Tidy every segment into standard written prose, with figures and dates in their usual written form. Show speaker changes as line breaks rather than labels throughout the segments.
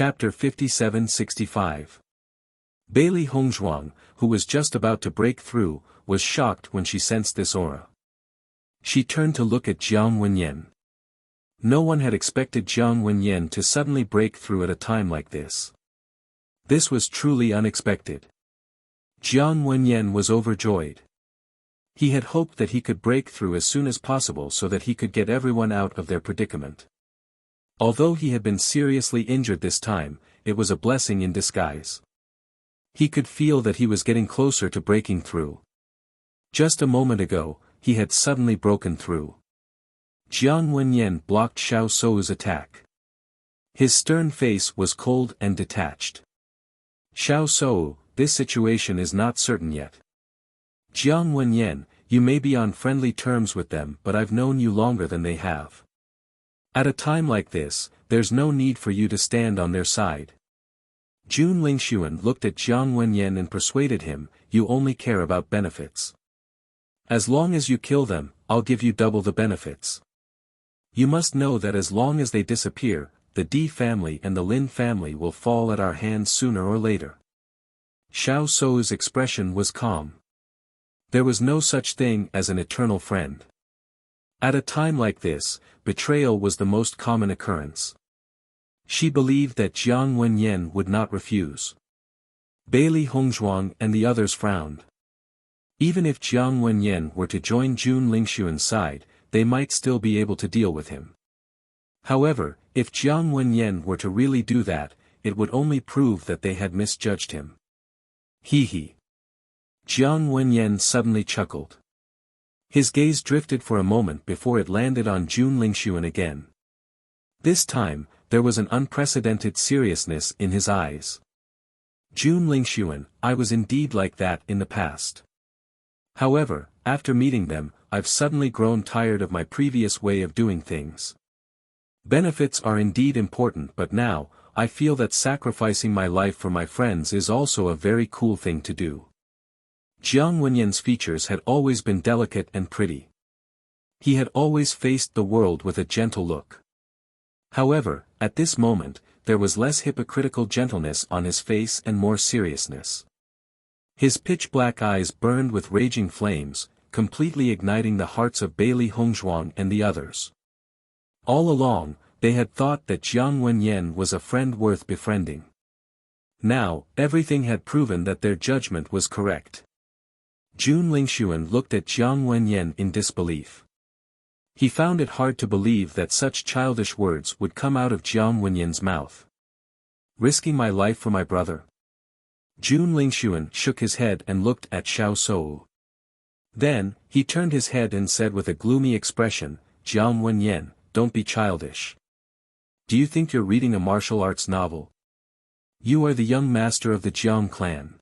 Chapter 57-65. Bailey Hongzhuang, who was just about to break through, was shocked when she sensed this aura. She turned to look at Jiang Wenyan. No one had expected Jiang Wenyan to suddenly break through at a time like this. This was truly unexpected. Jiang Wenyan was overjoyed. He had hoped that he could break through as soon as possible so that he could get everyone out of their predicament. Although he had been seriously injured this time, it was a blessing in disguise. He could feel that he was getting closer to breaking through. Just a moment ago, he had suddenly broken through. Jiang Wenyan blocked Xiao Sou's attack. His stern face was cold and detached. Xiao Sou, this situation is not certain yet. Jiang Wenyan, you may be on friendly terms with them, but I've known you longer than they have. At a time like this, there's no need for you to stand on their side. Jun Lingxuan looked at Jiang Wenyan and persuaded him, you only care about benefits. As long as you kill them, I'll give you double the benefits. You must know that as long as they disappear, the Di family and the Lin family will fall at our hands sooner or later. Xiao Sou's expression was calm. There was no such thing as an eternal friend. At a time like this, betrayal was the most common occurrence. She believed that Jiang Wenyan would not refuse. Bailey Hongzhuang and the others frowned. Even if Jiang Wenyan were to join Jun Lingxuan's side, they might still be able to deal with him. However, if Jiang Wenyan were to really do that, it would only prove that they had misjudged him. Hee. Jiang Wenyan suddenly chuckled. His gaze drifted for a moment before it landed on Jun Lingxuan again. This time, there was an unprecedented seriousness in his eyes. Jun Lingxuan, I was indeed like that in the past. However, after meeting them, I've suddenly grown tired of my previous way of doing things. Benefits are indeed important, but now, I feel that sacrificing my life for my friends is also a very cool thing to do. Jiang Wenyan's features had always been delicate and pretty. He had always faced the world with a gentle look. However, at this moment, there was less hypocritical gentleness on his face and more seriousness. His pitch-black eyes burned with raging flames, completely igniting the hearts of Bailey Hongzhuang and the others. All along, they had thought that Jiang Wenyan was a friend worth befriending. Now, everything had proven that their judgment was correct. Jun Lingxuan looked at Jiang Wenyan in disbelief. He found it hard to believe that such childish words would come out of Jiang Wenyan's mouth. Risking my life for my brother? Jun Lingxuan shook his head and looked at Xiao Sou. Then, he turned his head and said with a gloomy expression, Jiang Wenyan, don't be childish. Do you think you're reading a martial arts novel? You are the young master of the Jiang clan.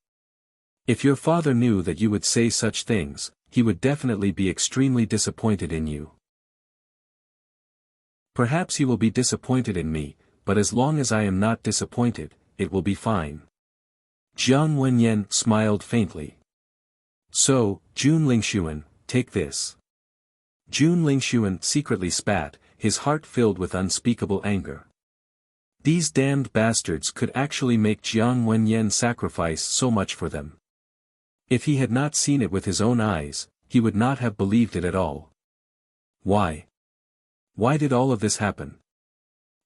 If your father knew that you would say such things, he would definitely be extremely disappointed in you. Perhaps he will be disappointed in me, but as long as I am not disappointed, it will be fine. Jiang Wenyan smiled faintly. So, Jun Lingxuan, take this. Jun Lingxuan secretly spat, his heart filled with unspeakable anger. These damned bastards could actually make Jiang Wenyan sacrifice so much for them. If he had not seen it with his own eyes, he would not have believed it at all. Why? Why did all of this happen?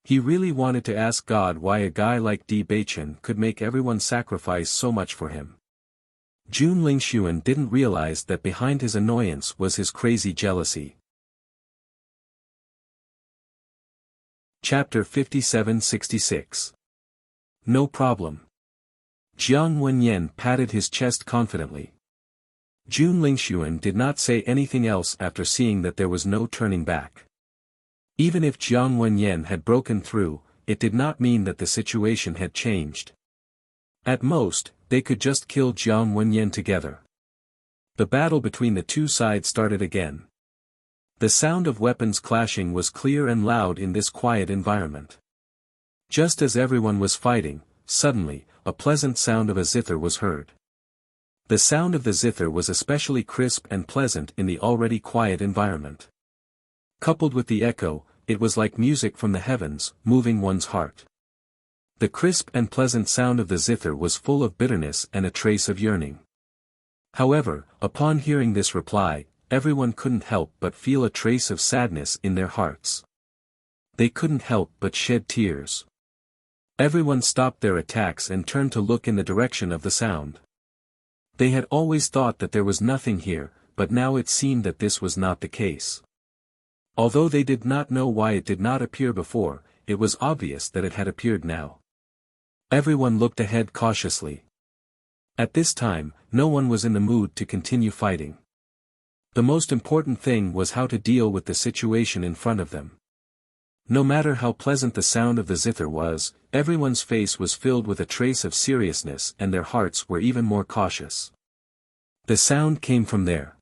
He really wanted to ask God why a guy like Di Beichen could make everyone sacrifice so much for him. Jun Lingxuan didn't realize that behind his annoyance was his crazy jealousy. Chapter 57-66. No problem. Jiang Wenyan patted his chest confidently. Jun Lingxuan did not say anything else after seeing that there was no turning back. Even if Jiang Wenyan had broken through, it did not mean that the situation had changed. At most, they could just kill Jiang Wenyan together. The battle between the two sides started again. The sound of weapons clashing was clear and loud in this quiet environment. Just as everyone was fighting, suddenly, a pleasant sound of a zither was heard. The sound of the zither was especially crisp and pleasant in the already quiet environment. Coupled with the echo, it was like music from the heavens, moving one's heart. The crisp and pleasant sound of the zither was full of bitterness and a trace of yearning. However, upon hearing this reply, everyone couldn't help but feel a trace of sadness in their hearts. They couldn't help but shed tears. Everyone stopped their attacks and turned to look in the direction of the sound. They had always thought that there was nothing here, but now it seemed that this was not the case. Although they did not know why it did not appear before, it was obvious that it had appeared now. Everyone looked ahead cautiously. At this time, no one was in the mood to continue fighting. The most important thing was how to deal with the situation in front of them. No matter how pleasant the sound of the zither was, everyone's face was filled with a trace of seriousness and their hearts were even more cautious. The sound came from there.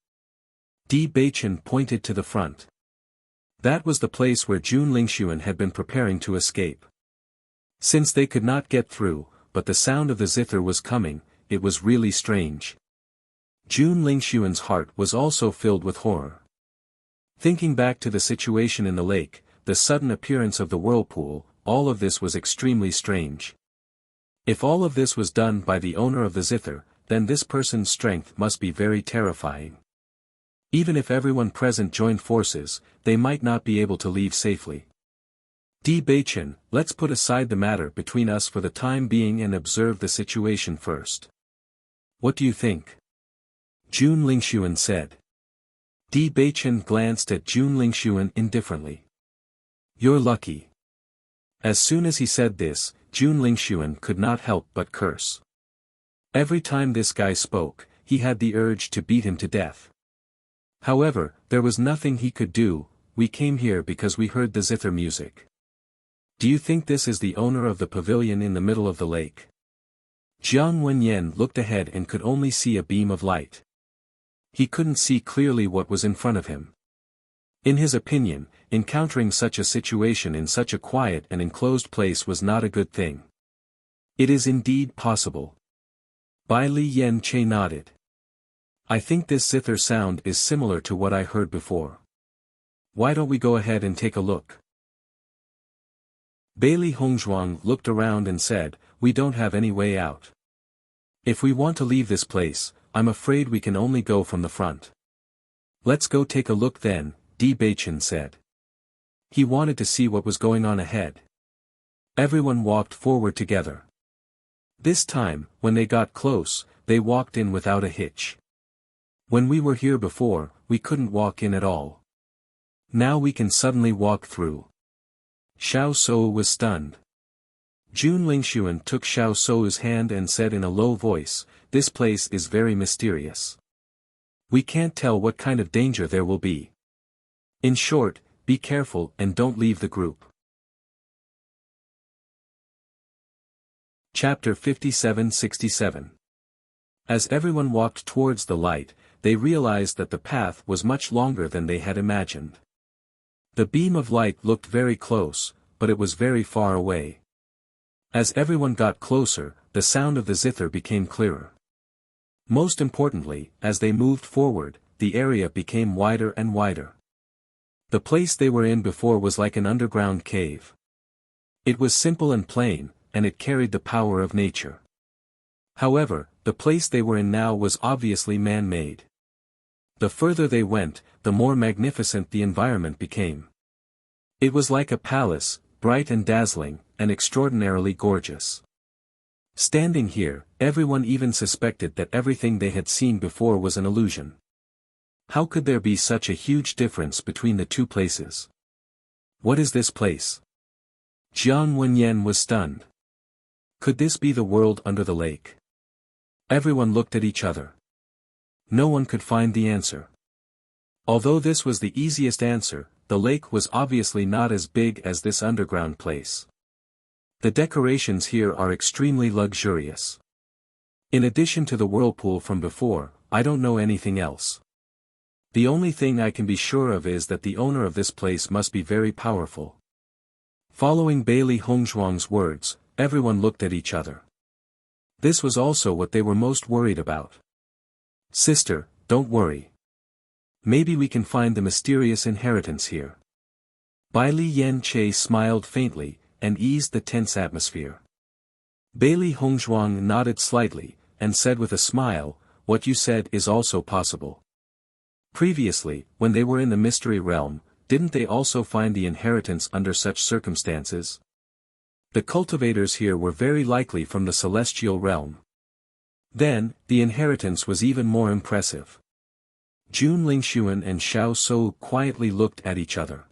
Di Baichen pointed to the front. That was the place where Jun Lingxuan had been preparing to escape. Since they could not get through, but the sound of the zither was coming, it was really strange. Jun Lingxuan's heart was also filled with horror. Thinking back to the situation in the lake, the sudden appearance of the whirlpool, all of this was extremely strange. If all of this was done by the owner of the zither, then this person's strength must be very terrifying. Even if everyone present joined forces, they might not be able to leave safely. Di Baichen, let's put aside the matter between us for the time being and observe the situation first. What do you think? Jun Lingxuan said. Di Baichen glanced at Jun Lingxuan indifferently. You're lucky. As soon as he said this, Jun Lingxuan could not help but curse. Every time this guy spoke, he had the urge to beat him to death. However, there was nothing he could do. We came here because we heard the zither music. Do you think this is the owner of the pavilion in the middle of the lake? Jiang Wenyan looked ahead and could only see a beam of light. He couldn't see clearly what was in front of him. In his opinion, encountering such a situation in such a quiet and enclosed place was not a good thing. It is indeed possible. Bai Li Yen Che nodded. I think this zither sound is similar to what I heard before. Why don't we go ahead and take a look? Bailey Hongzhuang looked around and said, we don't have any way out. If we want to leave this place, I'm afraid we can only go from the front. Let's go take a look then, Di Baichen said. He wanted to see what was going on ahead. Everyone walked forward together. This time, when they got close, they walked in without a hitch. When we were here before, we couldn't walk in at all. Now we can suddenly walk through. Xiao Shou was stunned. Jun Lingxuan took Xiao Shou's hand and said in a low voice, this place is very mysterious. We can't tell what kind of danger there will be. In short, be careful and don't leave the group. Chapter 57-67. As everyone walked towards the light, they realized that the path was much longer than they had imagined. The beam of light looked very close, but it was very far away. As everyone got closer, the sound of the zither became clearer. Most importantly, as they moved forward, the area became wider and wider. The place they were in before was like an underground cave. It was simple and plain, and it carried the power of nature. However, the place they were in now was obviously man-made. The further they went, the more magnificent the environment became. It was like a palace, bright and dazzling, and extraordinarily gorgeous. Standing here, everyone even suspected that everything they had seen before was an illusion. How could there be such a huge difference between the two places? What is this place? Jiang Wenyan was stunned. Could this be the world under the lake? Everyone looked at each other. No one could find the answer. Although this was the easiest answer, the lake was obviously not as big as this underground place. The decorations here are extremely luxurious. In addition to the whirlpool from before, I don't know anything else. The only thing I can be sure of is that the owner of this place must be very powerful. Following Bailey Hongzhuang's words, everyone looked at each other. This was also what they were most worried about. Sister, don't worry. Maybe we can find the mysterious inheritance here. Bai Li Yen Che smiled faintly, and eased the tense atmosphere. Bailey Hongzhuang nodded slightly, and said with a smile, "What you said is also possible." Previously, when they were in the mystery realm, didn't they also find the inheritance under such circumstances? The cultivators here were very likely from the celestial realm. Then, the inheritance was even more impressive. Jun Lingxuan and Xiao Shou quietly looked at each other.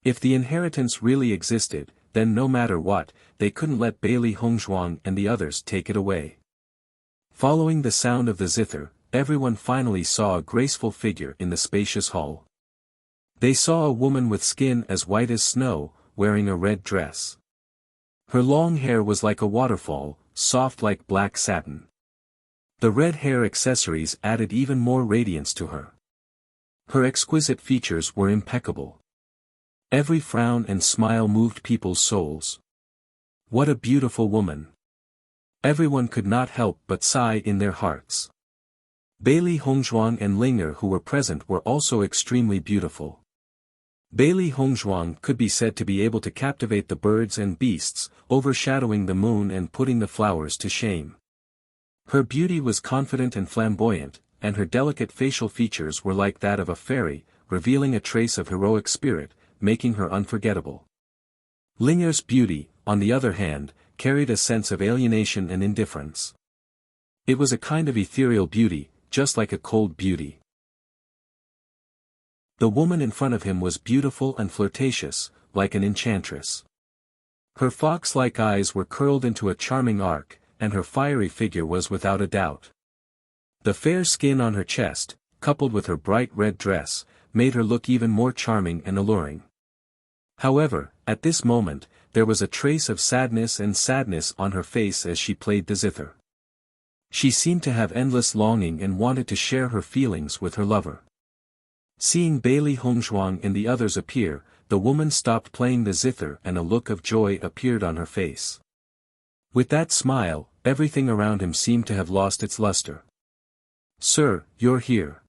If the inheritance really existed, then no matter what, they couldn't let Bailey Hongzhuang and the others take it away. Following the sound of the zither, everyone finally saw a graceful figure in the spacious hall. They saw a woman with skin as white as snow, wearing a red dress. Her long hair was like a waterfall, soft like black satin. The red hair accessories added even more radiance to her. Her exquisite features were impeccable. Every frown and smile moved people's souls. What a beautiful woman! Everyone could not help but sigh in their hearts. Bailey Hongzhuang and Linger who were present were also extremely beautiful. Bailey Hongzhuang could be said to be able to captivate the birds and beasts, overshadowing the moon and putting the flowers to shame. Her beauty was confident and flamboyant, and her delicate facial features were like that of a fairy, revealing a trace of heroic spirit, making her unforgettable. Linger's beauty, on the other hand, carried a sense of alienation and indifference. It was a kind of ethereal beauty, just like a cold beauty. The woman in front of him was beautiful and flirtatious, like an enchantress. Her fox-like eyes were curled into a charming arc, and her fiery figure was without a doubt. The fair skin on her chest, coupled with her bright red dress, made her look even more charming and alluring. However, at this moment, there was a trace of sadness on her face as she played the zither. She seemed to have endless longing and wanted to share her feelings with her lover. Seeing Bailey Hongzhuang and the others appear, the woman stopped playing the zither and a look of joy appeared on her face. With that smile, everything around him seemed to have lost its luster. "Sir, you're here."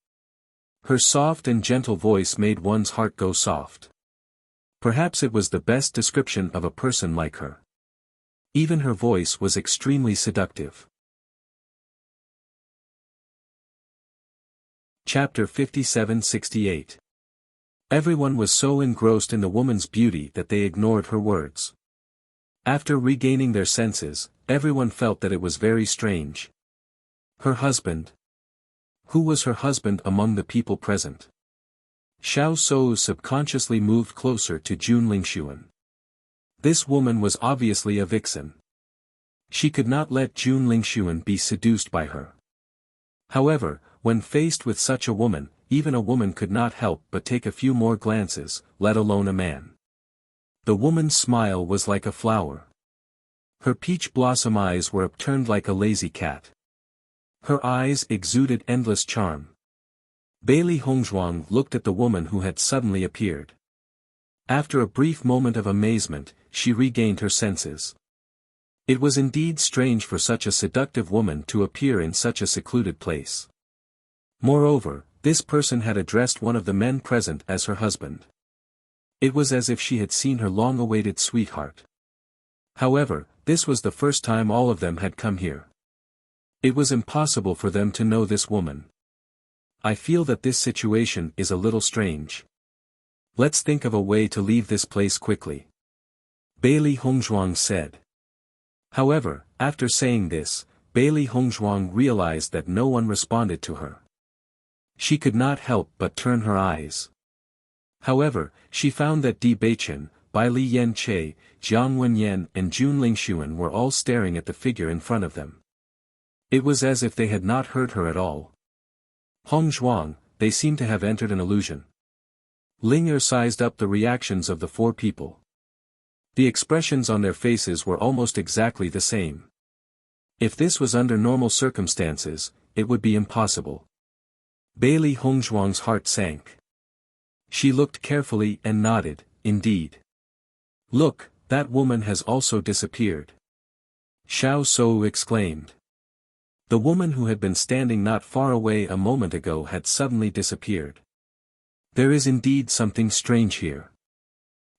Her soft and gentle voice made one's heart go soft. Perhaps it was the best description of a person like her. Even her voice was extremely seductive. Chapter 57-68. Everyone was so engrossed in the woman's beauty that they ignored her words. After regaining their senses, everyone felt that it was very strange. Her husband. Who was her husband among the people present? Xiao Shou subconsciously moved closer to Jun Lingxuan. This woman was obviously a vixen. She could not let Jun Lingxuan be seduced by her. However, when faced with such a woman, even a woman could not help but take a few more glances, let alone a man. The woman's smile was like a flower. Her peach blossom eyes were upturned like a lazy cat. Her eyes exuded endless charm. Bailey Hongzhuang looked at the woman who had suddenly appeared. After a brief moment of amazement, she regained her senses. It was indeed strange for such a seductive woman to appear in such a secluded place. Moreover, this person had addressed one of the men present as her husband. It was as if she had seen her long-awaited sweetheart. However, this was the first time all of them had come here. It was impossible for them to know this woman. I feel that this situation is a little strange. Let's think of a way to leave this place quickly. Bailey Hongzhuang said. However, after saying this, Bailey Hongzhuang realized that no one responded to her. She could not help but turn her eyes. However, she found that Di Beichen, Bai Li Yan Che, Jiang Wenyan and Jun Lingxuan were all staring at the figure in front of them. It was as if they had not heard her at all. Hongzhuang, they seemed to have entered an illusion. Linger sized up the reactions of the four people. The expressions on their faces were almost exactly the same. If this was under normal circumstances, it would be impossible. Bailey Hongzhuang's heart sank. She looked carefully and nodded, indeed. Look, that woman has also disappeared. Xiao Shou exclaimed. The woman who had been standing not far away a moment ago had suddenly disappeared. There is indeed something strange here.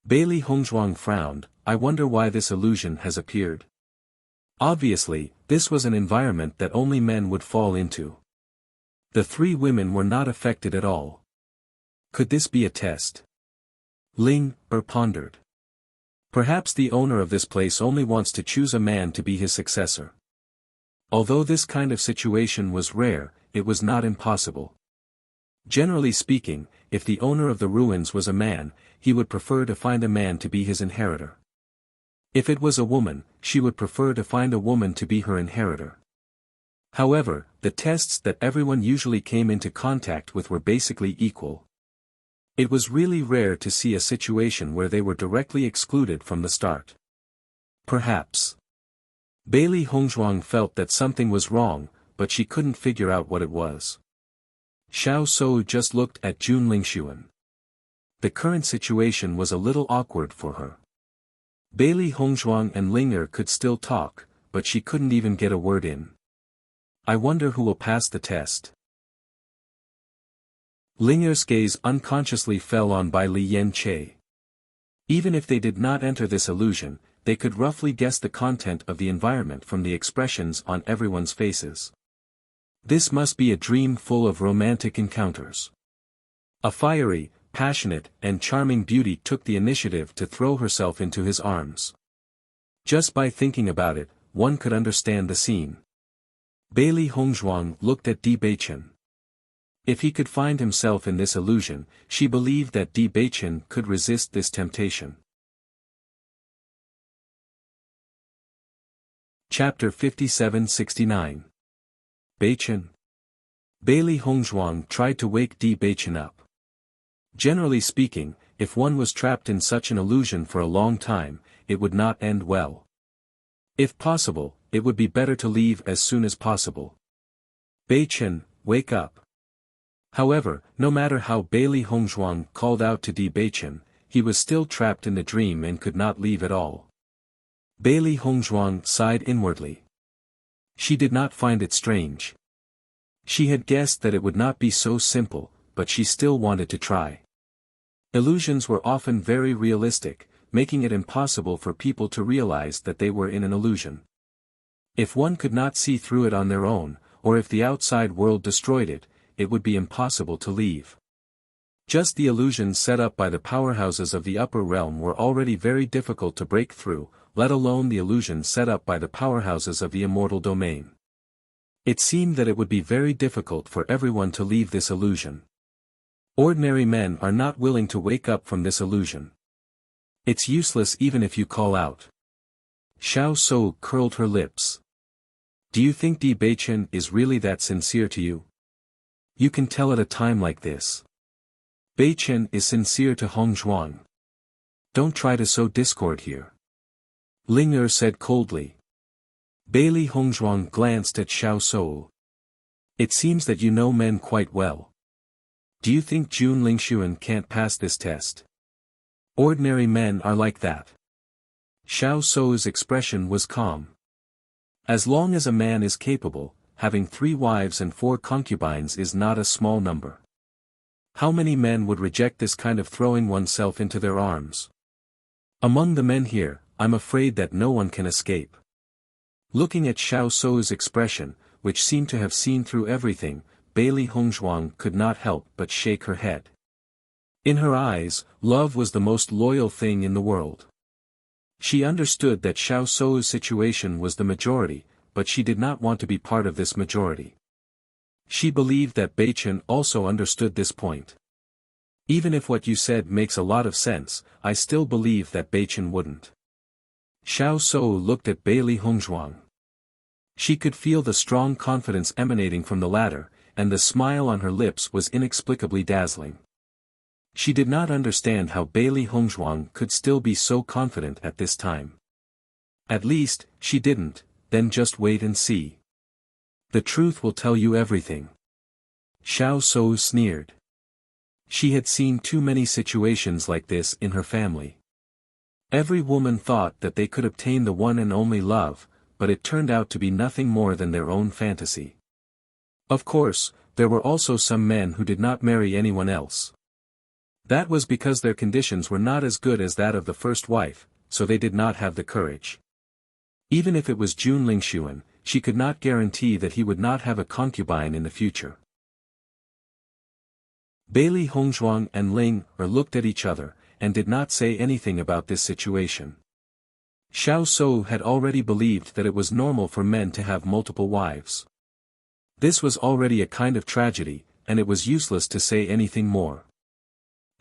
Bailey Hongzhuang frowned, I wonder why this illusion has appeared. Obviously, this was an environment that only men would fall into. The three women were not affected at all. Could this be a test? Ling Er pondered. Perhaps the owner of this place only wants to choose a man to be his successor. Although this kind of situation was rare, it was not impossible. Generally speaking, if the owner of the ruins was a man, he would prefer to find a man to be his inheritor. If it was a woman, she would prefer to find a woman to be her inheritor. However, the tests that everyone usually came into contact with were basically equal. It was really rare to see a situation where they were directly excluded from the start. Perhaps. Bailey Hongzhuang felt that something was wrong, but she couldn't figure out what it was. Xiao Shou just looked at Jun Lingxuan. The current situation was a little awkward for her. Bailey Hongzhuang and Linger could still talk, but she couldn't even get a word in. I wonder who will pass the test. Linger's gaze unconsciously fell on Bai Li Yen Che. Even if they did not enter this illusion, they could roughly guess the content of the environment from the expressions on everyone's faces. This must be a dream full of romantic encounters. A fiery, passionate, and charming beauty took the initiative to throw herself into his arms. Just by thinking about it, one could understand the scene. Bailey Hongzhuang looked at Di Beichen. If he could find himself in this illusion, she believed that Di Beichen could resist this temptation. Chapter 57-69. Beichen. Bailey Hongzhuang tried to wake Di Beichen up. Generally speaking, if one was trapped in such an illusion for a long time, it would not end well. If possible, it would be better to leave as soon as possible. Beichen, wake up. However, no matter how Bailey Hongzhuang called out to Di Beichen, he was still trapped in the dream and could not leave at all. Bailey Hongzhuang sighed inwardly. She did not find it strange. She had guessed that it would not be so simple, but she still wanted to try. Illusions were often very realistic, making it impossible for people to realize that they were in an illusion. If one could not see through it on their own, or if the outside world destroyed it, it would be impossible to leave. Just the illusions set up by the powerhouses of the upper realm were already very difficult to break through, let alone the illusions set up by the powerhouses of the immortal domain. It seemed that it would be very difficult for everyone to leave this illusion. Ordinary men are not willing to wake up from this illusion. It's useless even if you call out. Xiao Shou curled her lips. Do you think Di Beichen is really that sincere to you? You can tell at a time like this. Beichen is sincere to Hongzhuang. Don't try to sow discord here. Linger said coldly. Bailey Hongzhuang glanced at Xiao Shou. It seems that you know men quite well. Do you think Jun Lingxuan can't pass this test? Ordinary men are like that. Xiao Shou's expression was calm. As long as a man is capable, having 3 wives and 4 concubines is not a small number. How many men would reject this kind of throwing oneself into their arms? Among the men here, I'm afraid that no one can escape. Looking at Xiao Shou's expression, which seemed to have seen through everything, Bailey Hongzhuang could not help but shake her head. In her eyes, love was the most loyal thing in the world. She understood that Xiao Shou's situation was the majority, but she did not want to be part of this majority. She believed that Beichen also understood this point. Even if what you said makes a lot of sense, I still believe that Beichen wouldn't. Xiao Shou looked at Bailey Hongzhuang. She could feel the strong confidence emanating from the latter, and the smile on her lips was inexplicably dazzling. She did not understand how Bailey Hongzhuang could still be so confident at this time. At least, she didn't, then just wait and see. The truth will tell you everything. Xiao Shou sneered. She had seen too many situations like this in her family. Every woman thought that they could obtain the one and only love, but it turned out to be nothing more than their own fantasy. Of course, there were also some men who did not marry anyone else. That was because their conditions were not as good as that of the first wife, so they did not have the courage. Even if it was Jun Lingxuan, she could not guarantee that he would not have a concubine in the future. Bailey Hongzhuang and Ling Er looked at each other, and did not say anything about this situation. Xiao Shou had already believed that it was normal for men to have multiple wives. This was already a kind of tragedy, and it was useless to say anything more.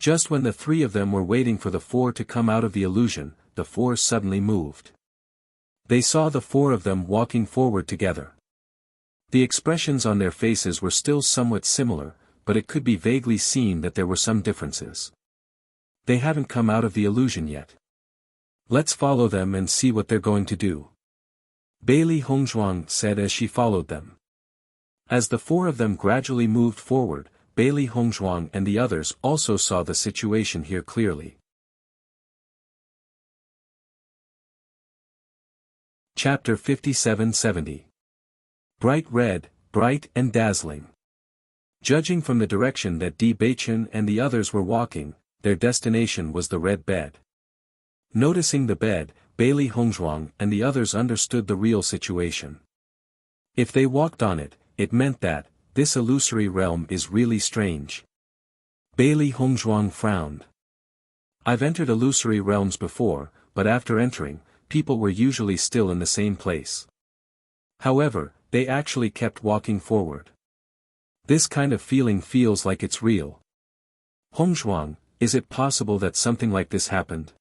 Just when the three of them were waiting for the four to come out of the illusion, the four suddenly moved. They saw the four of them walking forward together. The expressions on their faces were still somewhat similar, but it could be vaguely seen that there were some differences. They haven't come out of the illusion yet. Let's follow them and see what they're going to do. Bailey Hongzhuang said as she followed them. As the four of them gradually moved forward, Bailey Hongzhuang and the others also saw the situation here clearly. Chapter 57-70. Bright red, bright and dazzling. Judging from the direction that Di Beichun and the others were walking, their destination was the red bed. Noticing the bed, Bailey Hongzhuang and the others understood the real situation. If they walked on it, it meant that, this illusory realm is really strange. Bailey Hongzhuang frowned. I've entered illusory realms before, but after entering, people were usually still in the same place. However, they actually kept walking forward. This kind of feeling feels like it's real. Hongzhuang, is it possible that something like this happened?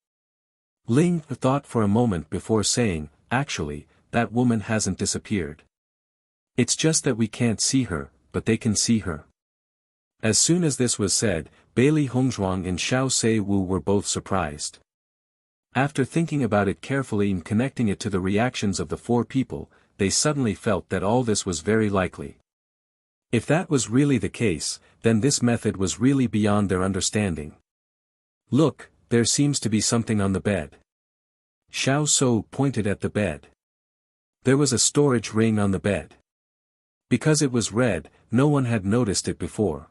Ling thought for a moment before saying, actually, that woman hasn't disappeared. It's just that we can't see her, but they can see her. As soon as this was said, Bailey Hongzhuang and Xiao Se Wu were both surprised. After thinking about it carefully and connecting it to the reactions of the four people, they suddenly felt that all this was very likely. If that was really the case, then this method was really beyond their understanding. Look, there seems to be something on the bed. Xiao Shou pointed at the bed. There was a storage ring on the bed. Because it was red, no one had noticed it before.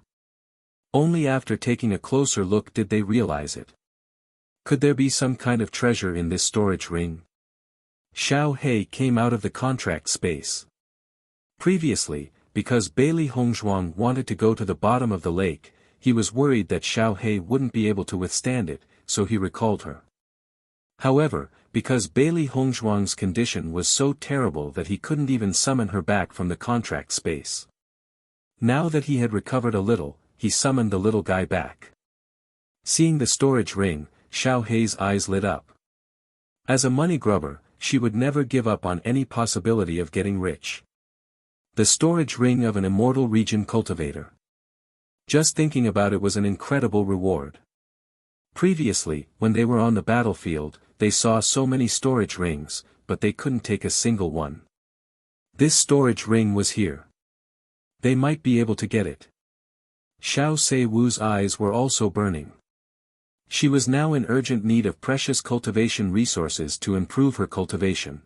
Only after taking a closer look did they realize it. Could there be some kind of treasure in this storage ring? Xiao He came out of the contract space. Previously, because Bailey Hongzhuang wanted to go to the bottom of the lake, he was worried that Xiao He wouldn't be able to withstand it, so he recalled her. However, because Bailey Hongzhuang's condition was so terrible that he couldn't even summon her back from the contract space. Now that he had recovered a little, he summoned the little guy back. Seeing the storage ring, Xiao He's eyes lit up. As a money grubber, she would never give up on any possibility of getting rich. The storage ring of an immortal region cultivator. Just thinking about it was an incredible reward. Previously, when they were on the battlefield, they saw so many storage rings, but they couldn't take a single one. This storage ring was here. They might be able to get it. Xiao Se Wu's eyes were also burning. She was now in urgent need of precious cultivation resources to improve her cultivation.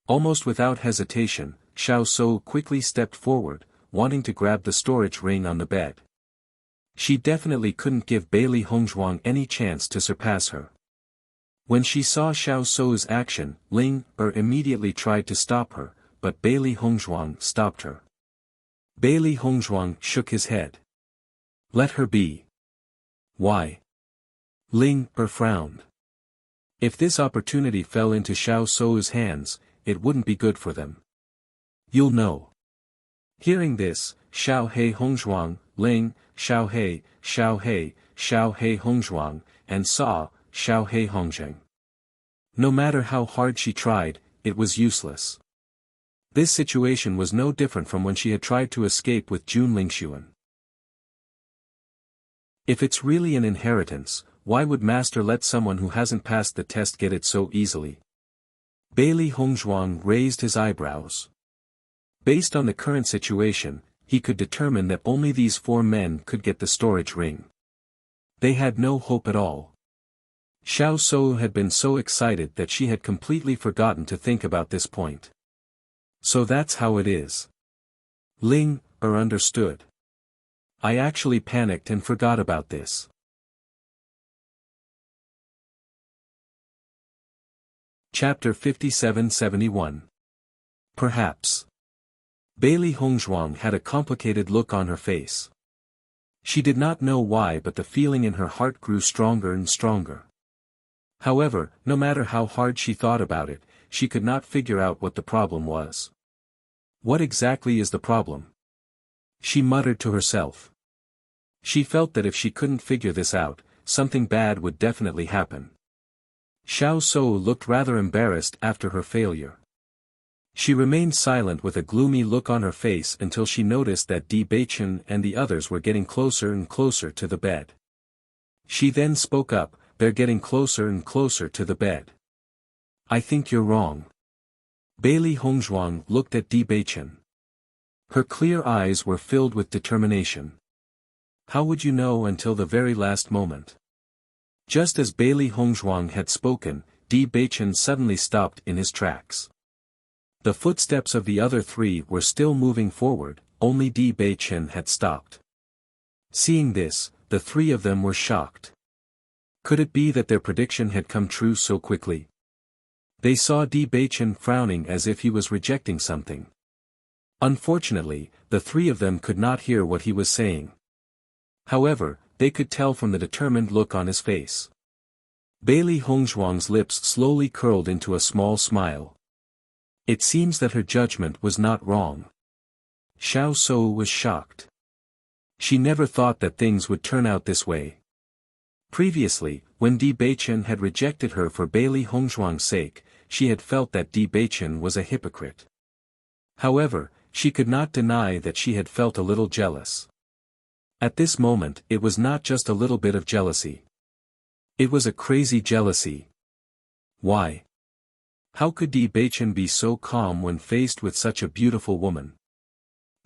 Almost without hesitation, Xiao Shou quickly stepped forward, wanting to grab the storage ring on the bed. She definitely couldn't give Bailey Hongzhuang any chance to surpass her. When she saw Xiao Shou's action, Ling Er immediately tried to stop her, but Bailey Hongzhuang stopped her. Bailey Hongzhuang shook his head. Let her be. Why? Ling Er frowned. If this opportunity fell into Xiao Shou's hands, it wouldn't be good for them. You'll know. Hearing this, Xiao He Hongzhuang, Ling, Xiao He Hongzhuang, and Sa, Xiao He Hongzheng. No matter how hard she tried, it was useless. This situation was no different from when she had tried to escape with Jun Lingxuan. If it's really an inheritance, why would Master let someone who hasn't passed the test get it so easily? Bailey Hongzhuang raised his eyebrows. Based on the current situation, he could determine that only these four men could get the storage ring. They had no hope at all. Xiao Shou had been so excited that she had completely forgotten to think about this point. So that's how it is. Ling Er understood. I actually panicked and forgot about this. Chapter 57-71. Perhaps. Bailey Hongzhuang had a complicated look on her face. She did not know why, but the feeling in her heart grew stronger and stronger. However, no matter how hard she thought about it, she could not figure out what the problem was. What exactly is the problem? She muttered to herself. She felt that if she couldn't figure this out, something bad would definitely happen. Xiao Shou looked rather embarrassed after her failure. She remained silent with a gloomy look on her face until she noticed that Di Beichen and the others were getting closer and closer to the bed. She then spoke up, "They're getting closer and closer to the bed. I think you're wrong." Bailey Hongzhuang looked at Di Beichen. Her clear eyes were filled with determination. How would you know until the very last moment? Just as Bailey Hongzhuang had spoken, Di Beichen suddenly stopped in his tracks. The footsteps of the other three were still moving forward, only Di Beichen had stopped. Seeing this, the three of them were shocked. Could it be that their prediction had come true so quickly? They saw Di Beichen frowning as if he was rejecting something. Unfortunately, the three of them could not hear what he was saying. However, they could tell from the determined look on his face. Bailey Hongzhuang's lips slowly curled into a small smile. It seems that her judgment was not wrong. Xiao Shou was shocked. She never thought that things would turn out this way. Previously, when Di Beichen had rejected her for Bailey Hongzhuang's sake, she had felt that Di Beichen was a hypocrite. However, she could not deny that she had felt a little jealous. At this moment, it was not just a little bit of jealousy. It was a crazy jealousy. Why? How could Di Beichen be so calm when faced with such a beautiful woman?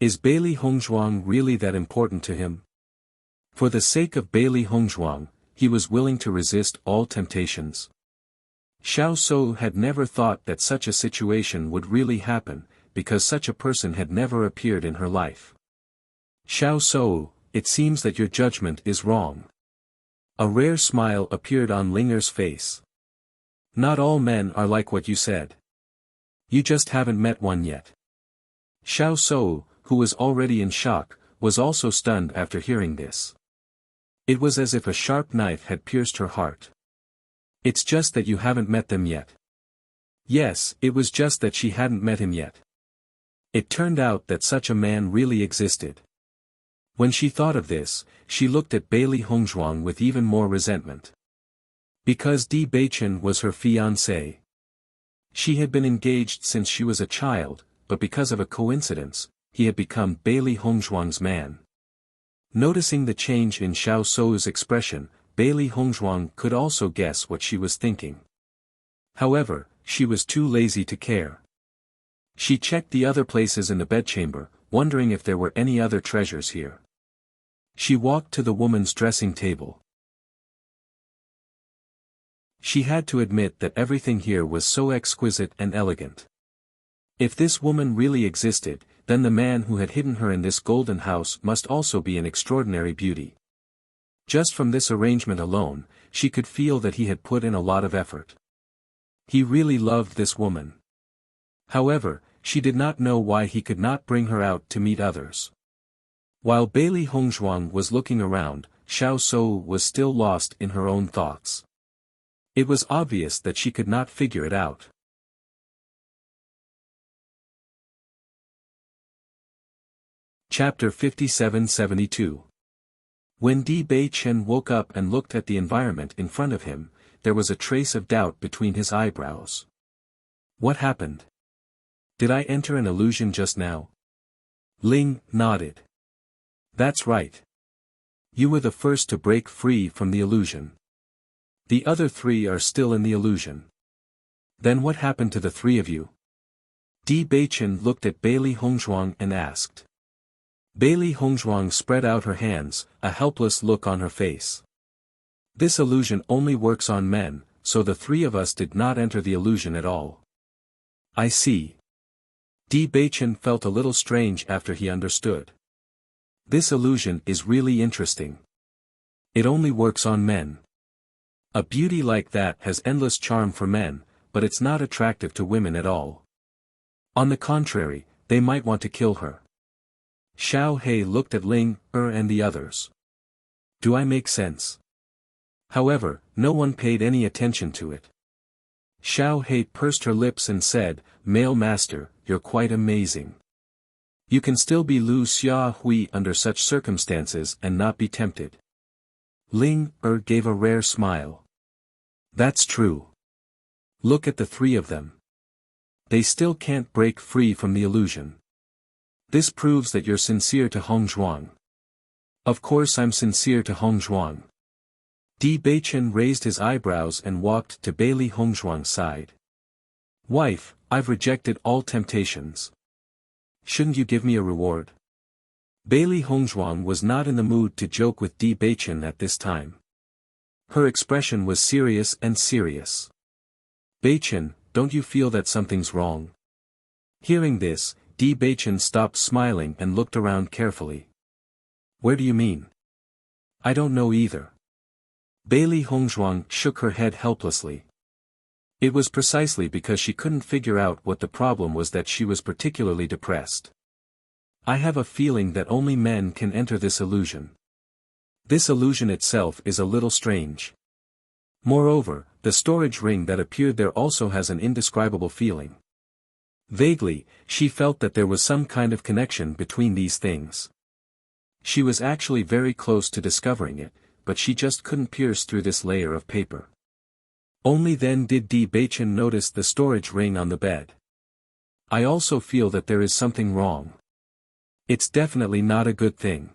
Is Bailey Hongzhuang really that important to him? For the sake of Bailey Hongzhuang, he was willing to resist all temptations. Xiao Shou had never thought that such a situation would really happen, because such a person had never appeared in her life. Xiao Shou, it seems that your judgment is wrong. A rare smile appeared on Linger's face. Not all men are like what you said. You just haven't met one yet. Xiao Shou, who was already in shock, was also stunned after hearing this. It was as if a sharp knife had pierced her heart. It's just that you haven't met them yet. Yes, it was just that she hadn't met him yet. It turned out that such a man really existed. When she thought of this, she looked at Bailey Hongzhuang with even more resentment. Because Di Beichen was her fiancé. She had been engaged since she was a child, but because of a coincidence, he had become Bailey Hongzhuang's man. Noticing the change in Xiao Shou's expression, Bailey Hongzhuang could also guess what she was thinking. However, she was too lazy to care. She checked the other places in the bedchamber, wondering if there were any other treasures here. She walked to the woman's dressing table. She had to admit that everything here was so exquisite and elegant. If this woman really existed, then the man who had hidden her in this golden house must also be an extraordinary beauty. Just from this arrangement alone, she could feel that he had put in a lot of effort. He really loved this woman. However, she did not know why he could not bring her out to meet others. While Bailey Hongzhuang was looking around, Xiao Shou was still lost in her own thoughts. It was obvious that she could not figure it out. Chapter 57-72. When Di Beichen woke up and looked at the environment in front of him, there was a trace of doubt between his eyebrows. What happened? Did I enter an illusion just now? Ling nodded. That's right. You were the first to break free from the illusion. The other three are still in the illusion. Then what happened to the three of you? Di Beichen looked at Bailey Hongzhuang and asked. Bailey Hongzhuang spread out her hands, a helpless look on her face. This illusion only works on men, so the three of us did not enter the illusion at all. I see. Di Beichen felt a little strange after he understood. This illusion is really interesting. It only works on men. A beauty like that has endless charm for men, but it's not attractive to women at all. On the contrary, they might want to kill her. Xiao He looked at Ling and the others. Do I make sense? However, no one paid any attention to it. Xiao He pursed her lips and said, "Male master, you're quite amazing. You can still be Lu Xia Hui under such circumstances and not be tempted." Ling gave a rare smile. That's true. Look at the three of them. They still can't break free from the illusion. This proves that you're sincere to Hong Zhuang. Of course I'm sincere to Hong Zhuang. Di Beichen raised his eyebrows and walked to Bailey Hongzhuang's side. Wife, I've rejected all temptations. Shouldn't you give me a reward? Bailey Hongzhuang was not in the mood to joke with Di Beichen at this time. Her expression was serious and serious. Beichen, don't you feel that something's wrong? Hearing this, Di Beichen stopped smiling and looked around carefully. Where do you mean? I don't know either. Bailey Hongzhuang shook her head helplessly. It was precisely because she couldn't figure out what the problem was that she was particularly depressed. I have a feeling that only men can enter this illusion. This illusion itself is a little strange. Moreover, the storage ring that appeared there also has an indescribable feeling. Vaguely, she felt that there was some kind of connection between these things. She was actually very close to discovering it, but she just couldn't pierce through this layer of paper. Only then did Di Beichen notice the storage ring on the bed. I also feel that there is something wrong. It's definitely not a good thing.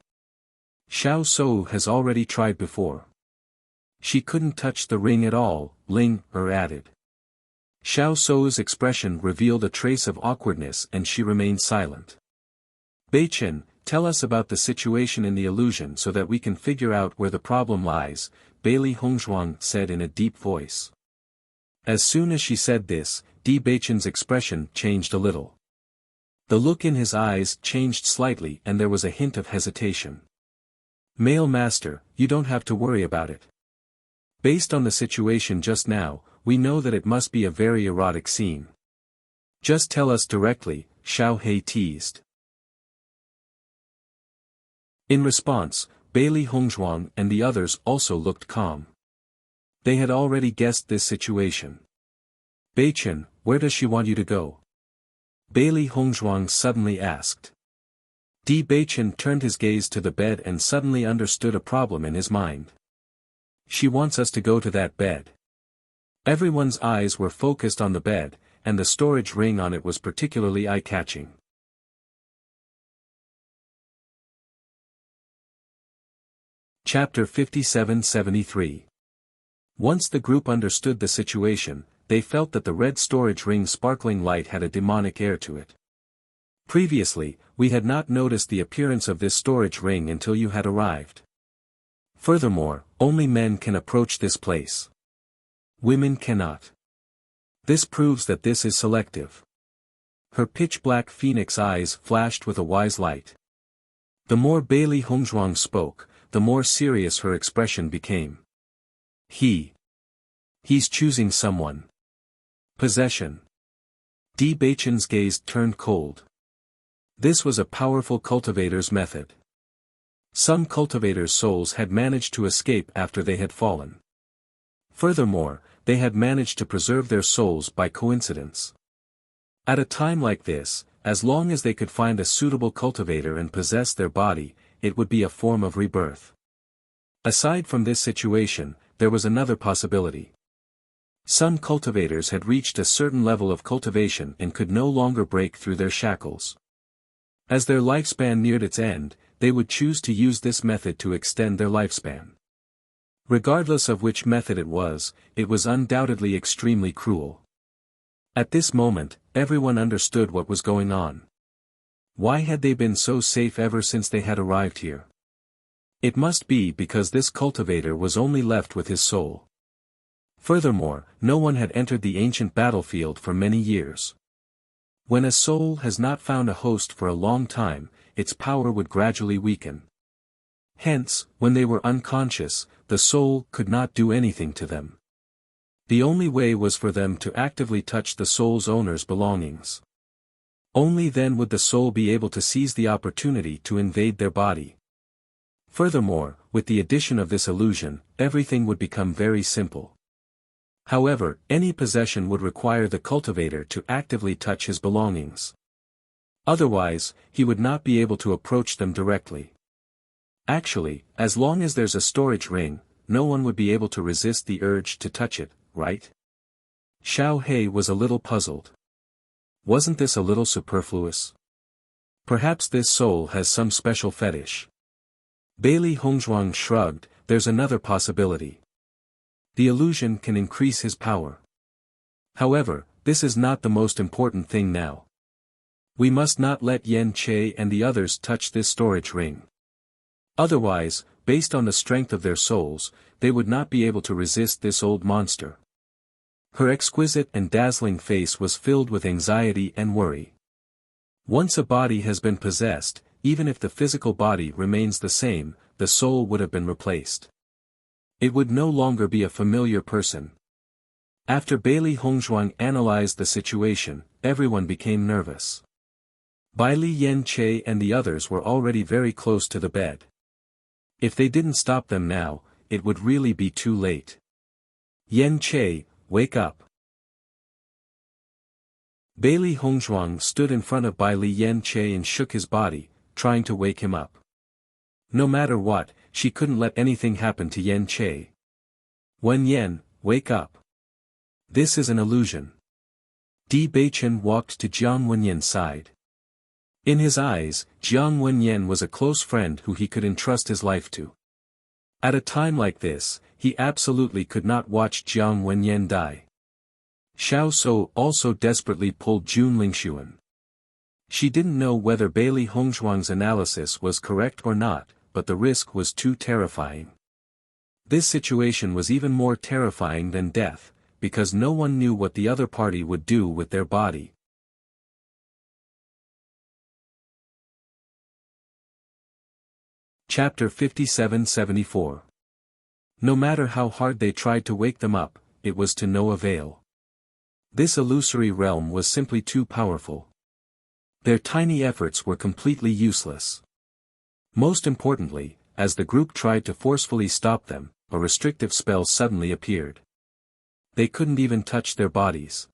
Xiao Sou has already tried before. She couldn't touch the ring at all, Ling added. Xiao Sou's expression revealed a trace of awkwardness and she remained silent. Beichen, tell us about the situation in the illusion so that we can figure out where the problem lies, Bailey Hongzhuang said in a deep voice. As soon as she said this, Di Beichen's expression changed a little. The look in his eyes changed slightly and there was a hint of hesitation. Male master, you don't have to worry about it. Based on the situation just now, we know that it must be a very erotic scene. Just tell us directly, Xiao He teased. In response, Bailey Hongzhuang and the others also looked calm. They had already guessed this situation. Beichen, where does she want you to go? Bailey Hongzhuang suddenly asked. Di Beichen turned his gaze to the bed and suddenly understood a problem in his mind. She wants us to go to that bed. Everyone's eyes were focused on the bed, and the storage ring on it was particularly eye-catching. Chapter 57-73. Once the group understood the situation, they felt that the red storage ring's sparkling light had a demonic air to it. Previously, we had not noticed the appearance of this storage ring until you had arrived. Furthermore, only men can approach this place. Women cannot. This proves that this is selective. Her pitch-black phoenix eyes flashed with a wise light. The more Bailey Hongzhuang spoke, the more serious her expression became. He's choosing someone. Possession. Di Beichen's gaze turned cold. This was a powerful cultivator's method. Some cultivators' souls had managed to escape after they had fallen. Furthermore, they had managed to preserve their souls by coincidence. At a time like this, as long as they could find a suitable cultivator and possess their body, it would be a form of rebirth. Aside from this situation, there was another possibility. Some cultivators had reached a certain level of cultivation and could no longer break through their shackles. As their lifespan neared its end, they would choose to use this method to extend their lifespan. Regardless of which method it was undoubtedly extremely cruel. At this moment, everyone understood what was going on. Why had they been so safe ever since they had arrived here? It must be because this cultivator was only left with his soul. Furthermore, no one had entered the ancient battlefield for many years. When a soul has not found a host for a long time, its power would gradually weaken. Hence, when they were unconscious, the soul could not do anything to them. The only way was for them to actively touch the soul's owner's belongings. Only then would the soul be able to seize the opportunity to invade their body. Furthermore, with the addition of this illusion, everything would become very simple. However, any possession would require the cultivator to actively touch his belongings. Otherwise, he would not be able to approach them directly. Actually, as long as there's a storage ring, no one would be able to resist the urge to touch it, right? Xiao He was a little puzzled. Wasn't this a little superfluous? Perhaps this soul has some special fetish. Bailey Hongzhuang shrugged, there's another possibility. The illusion can increase his power. However, this is not the most important thing now. We must not let Yen Che and the others touch this storage ring. Otherwise, based on the strength of their souls, they would not be able to resist this old monster. Her exquisite and dazzling face was filled with anxiety and worry. Once a body has been possessed, even if the physical body remains the same, the soul would have been replaced. It would no longer be a familiar person. After Bailey Hongzhuang analyzed the situation, everyone became nervous. Bailey Yen Che and the others were already very close to the bed. If they didn't stop them now, it would really be too late. Yen Che, wake up. Bailey Hongzhuang stood in front of Bailey Yen Che and shook his body, trying to wake him up. No matter what, she couldn't let anything happen to Yen Che. Wen Yen, wake up. This is an illusion. Di Beichen walked to Jiang Wenyan's side. In his eyes, Jiang Wenyan was a close friend who he could entrust his life to. At a time like this, he absolutely could not watch Jiang Wenyan die. Xiao So also desperately pulled Jun Lingshuan. She didn't know whether Bailey Hongzhuang's analysis was correct or not, but the risk was too terrifying. This situation was even more terrifying than death, because no one knew what the other party would do with their body. Chapter 57-74. No matter how hard they tried to wake them up, it was to no avail. This illusory realm was simply too powerful. Their tiny efforts were completely useless. Most importantly, as the group tried to forcefully stop them, a restrictive spell suddenly appeared. They couldn't even touch their bodies.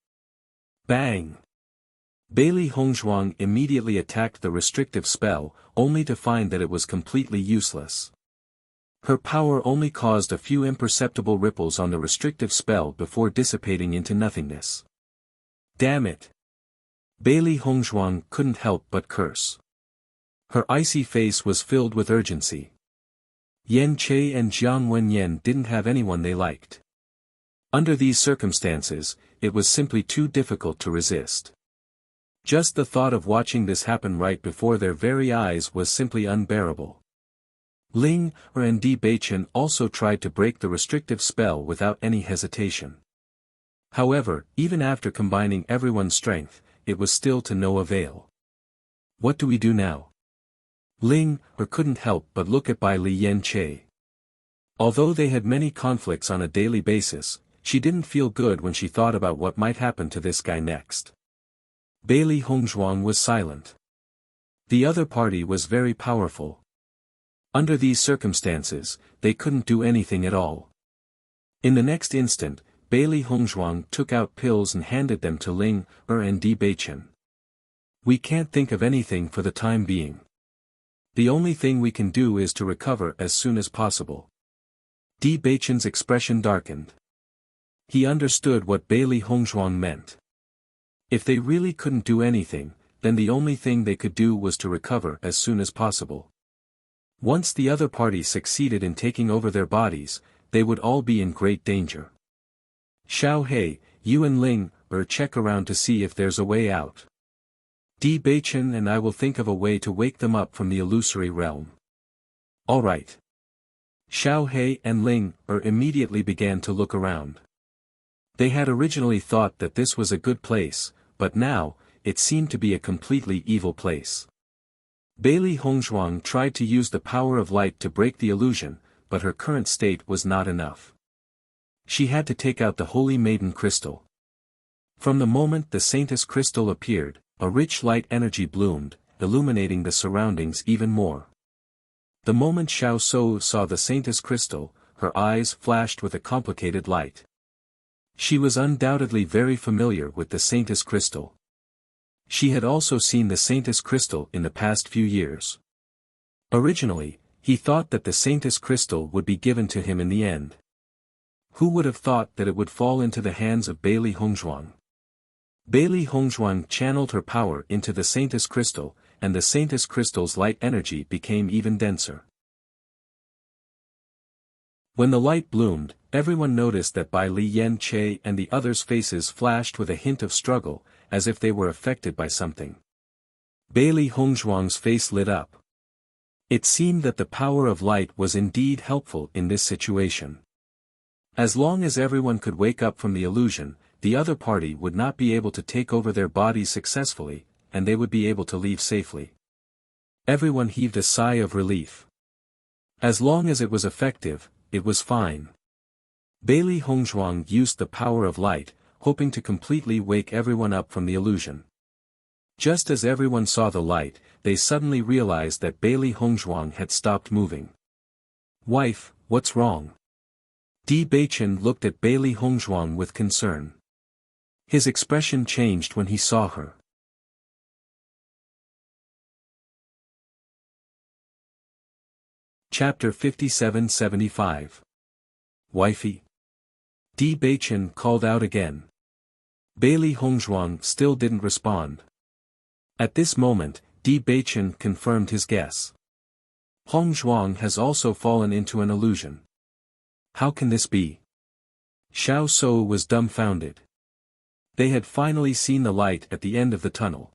Bang! Bailey Hongzhuang immediately attacked the restrictive spell, only to find that it was completely useless. Her power only caused a few imperceptible ripples on the restrictive spell before dissipating into nothingness. Damn it! Bailey Hongzhuang couldn't help but curse. Her icy face was filled with urgency. Yen Che and Jiang Wenyan didn't have anyone they liked. Under these circumstances, it was simply too difficult to resist. Just the thought of watching this happen right before their very eyes was simply unbearable. Ling and Di Beichen also tried to break the restrictive spell without any hesitation. However, even after combining everyone's strength, it was still to no avail. What do we do now? Ling couldn't help but look at Bai Li Yen Che. Although they had many conflicts on a daily basis, she didn't feel good when she thought about what might happen to this guy next. Bailey Hongzhuang was silent. The other party was very powerful. Under these circumstances, they couldn't do anything at all. In the next instant, Bailey Hongzhuang took out pills and handed them to Ling and Di Beichen. We can't think of anything for the time being. The only thing we can do is to recover as soon as possible. Di Beichen's expression darkened. He understood what Bailey Hongzhuang meant. If they really couldn't do anything, then the only thing they could do was to recover as soon as possible. Once the other party succeeded in taking over their bodies, they would all be in great danger. Xiao He, you and Ling check around to see if there's a way out. Di Beichen and I will think of a way to wake them up from the illusory realm. All right. Xiao He and Ling immediately began to look around. They had originally thought that this was a good place, but now, it seemed to be a completely evil place. Bailey Hongzhuang tried to use the power of light to break the illusion, but her current state was not enough. She had to take out the Holy Maiden crystal. From the moment the Saintess crystal appeared, a rich light energy bloomed, illuminating the surroundings even more. The moment Xiao Shou saw the Saintess crystal, her eyes flashed with a complicated light. She was undoubtedly very familiar with the Saintess crystal. She had also seen the Saintess crystal in the past few years. Originally, he thought that the Saintess crystal would be given to him in the end. Who would have thought that it would fall into the hands of Beili Hongzhuang? Beili Hongzhuang channeled her power into the Saintess crystal, and the Saintess crystal's light energy became even denser. When the light bloomed, everyone noticed that Bai Li Yan Che and the others' faces flashed with a hint of struggle, as if they were affected by something. Beili Hongzhuang's face lit up. It seemed that the power of light was indeed helpful in this situation. As long as everyone could wake up from the illusion, the other party would not be able to take over their bodies successfully, and they would be able to leave safely. Everyone heaved a sigh of relief. As long as it was effective, it was fine. Beili Hongzhuang used the power of light, hoping to completely wake everyone up from the illusion. Just as everyone saw the light, they suddenly realized that Beili Hongzhuang had stopped moving. "Wife, what's wrong?" Di Beichen looked at Beili Hongzhuang with concern. His expression changed when he saw her. Chapter 57-75. Wifey? Di Beichen called out again. Beili Hongzhuang still didn't respond. At this moment, Di Beichen confirmed his guess. Hongzhuang has also fallen into an illusion. How can this be? Xiao Shou was dumbfounded. They had finally seen the light at the end of the tunnel.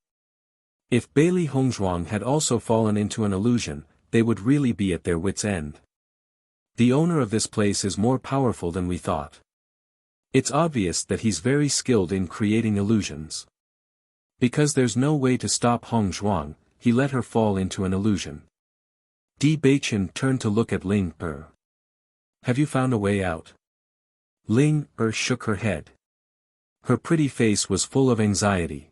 If Beili Hongzhuang had also fallen into an illusion, they would really be at their wits' end. The owner of this place is more powerful than we thought. It's obvious that he's very skilled in creating illusions. Because there's no way to stop Hongzhuang, he let her fall into an illusion. Di Beichen turned to look at Ling Er. Have you found a way out? Ling Er shook her head. Her pretty face was full of anxiety.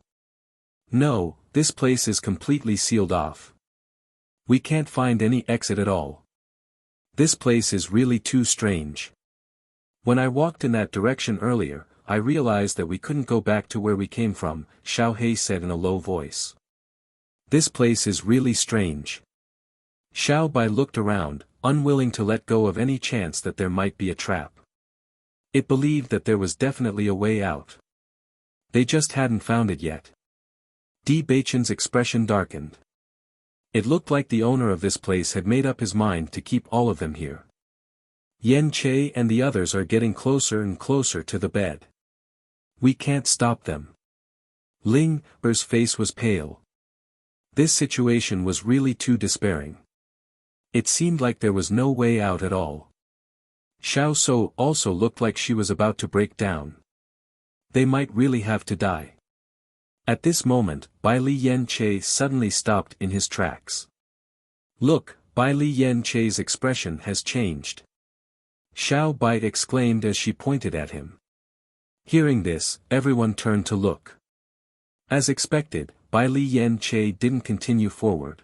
No, this place is completely sealed off. We can't find any exit at all. This place is really too strange. When I walked in that direction earlier, I realized that we couldn't go back to where we came from, Xiao He said in a low voice. This place is really strange. Xiao Bai looked around, unwilling to let go of any chance that there might be a trap. It believed that there was definitely a way out. They just hadn't found it yet. Di Beichen's expression darkened. It looked like the owner of this place had made up his mind to keep all of them here. Yan Che and the others are getting closer and closer to the bed. We can't stop them. Ling Er's face was pale. This situation was really too despairing. It seemed like there was no way out at all. Xiao Shou also looked like she was about to break down. They might really have to die. At this moment, Bai Li Yan Che suddenly stopped in his tracks. Look, Bai Li Yan Che's expression has changed. Xiao Bai exclaimed as she pointed at him. Hearing this, everyone turned to look. As expected, Bai Li Yan Che didn't continue forward.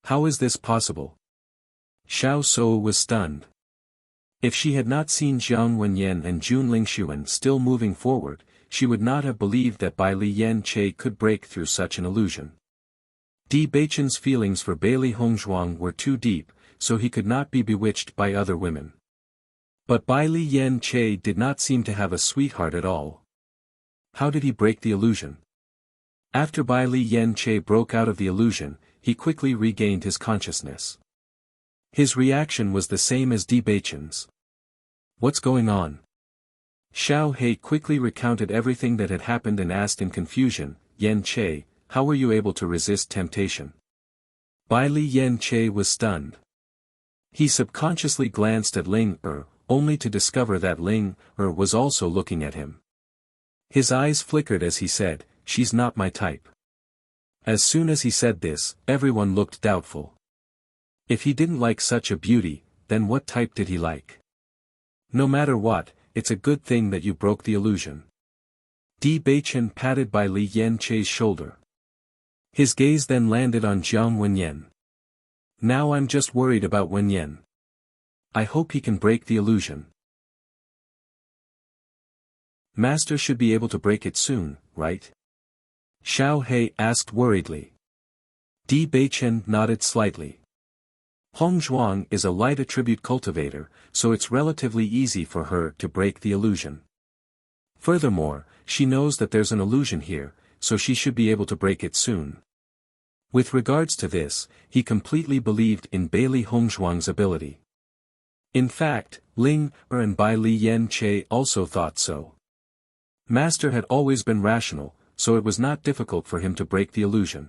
How is this possible? Xiao Shou was stunned. If she had not seen Jiang Wenyan and Jun Lingxuan still moving forward, she would not have believed that Bai Li Yan Che could break through such an illusion. Di Beichen's feelings for Beili Hongzhuang were too deep, so he could not be bewitched by other women. But Bai Li Yan Che did not seem to have a sweetheart at all. How did he break the illusion? After Bai Li Yan Che broke out of the illusion, he quickly regained his consciousness. His reaction was the same as Di Beichen's. What's going on? Xiao He quickly recounted everything that had happened and asked in confusion, Yan Che, how were you able to resist temptation? Bai Li Yan Che was stunned. He subconsciously glanced at Ling Er, only to discover that Ling Er was also looking at him. His eyes flickered as he said, she's not my type. As soon as he said this, everyone looked doubtful. If he didn't like such a beauty, then what type did he like? No matter what, it's a good thing that you broke the illusion. Di Beichen patted by Li Yanche's shoulder. His gaze then landed on Jiang Wenyan. Now I'm just worried about Wenyan. I hope he can break the illusion. Master should be able to break it soon, right? Xiao He asked worriedly. Di Beichen nodded slightly. Hong Zhuang is a light attribute cultivator, so it's relatively easy for her to break the illusion. Furthermore, she knows that there's an illusion here, so she should be able to break it soon. With regards to this, he completely believed in Bailey Hongzhuang's ability. In fact, Ling Er and Bai Li Yanche also thought so. Master had always been rational, so it was not difficult for him to break the illusion.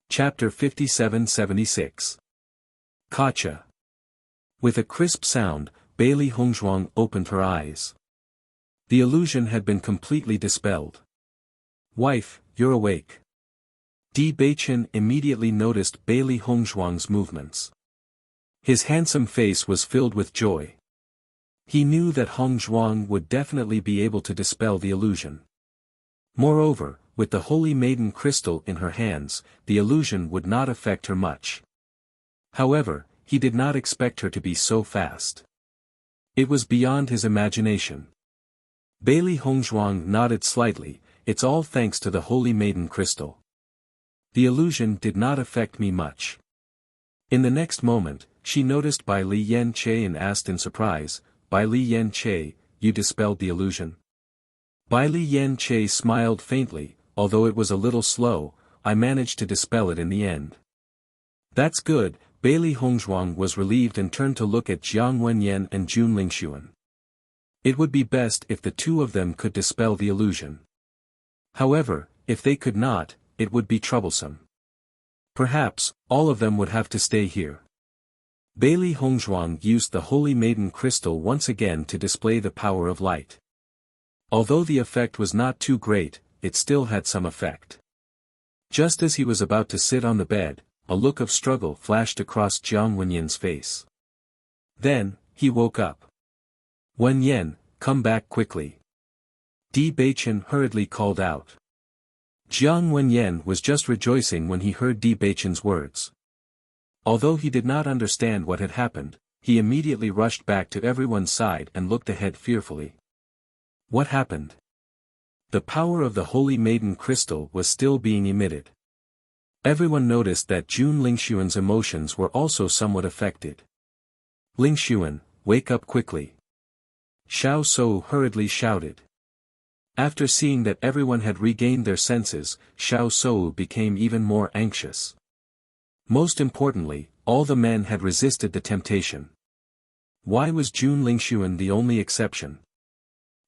Chapter 57-76. Kacha. With a crisp sound, Bailey Hongzhuang opened her eyes. The illusion had been completely dispelled. Wife, you're awake. Di Beichen immediately noticed Bailey Hongzhuang's movements. His handsome face was filled with joy. He knew that Hongzhuang would definitely be able to dispel the illusion. Moreover, with the Holy Maiden crystal in her hands, the illusion would not affect her much. However, he did not expect her to be so fast. It was beyond his imagination. Bailey Hongzhuang nodded slightly, it's all thanks to the Holy Maiden crystal. The illusion did not affect me much. In the next moment, she noticed Bai Li Yanche and asked in surprise, Bai Li Yanche, you dispelled the illusion? Bai Li Yanche smiled faintly, although it was a little slow, I managed to dispel it in the end. That's good, Bailey Hongzhuang was relieved and turned to look at Jiang Wenyan and Jun Lingxuan. It would be best if the two of them could dispel the illusion. However, if they could not, it would be troublesome. Perhaps, all of them would have to stay here. Bailey Hongzhuang used the Holy Maiden crystal once again to display the power of light. Although the effect was not too great, it still had some effect. Just as he was about to sit on the bed, a look of struggle flashed across Jiang Wenyan's face. Then, he woke up. Wenyan, come back quickly. Di Beichen hurriedly called out. Jiang Wenyan was just rejoicing when he heard Di Beichen's words. Although he did not understand what had happened, he immediately rushed back to everyone's side and looked ahead fearfully. What happened? The power of the Holy Maiden crystal was still being emitted. Everyone noticed that Jun Lingxuan's emotions were also somewhat affected. Lingxuan, wake up quickly. Xiao Shou hurriedly shouted. After seeing that everyone had regained their senses, Xiao Shou became even more anxious. Most importantly, all the men had resisted the temptation. Why was Jun Lingxuan the only exception?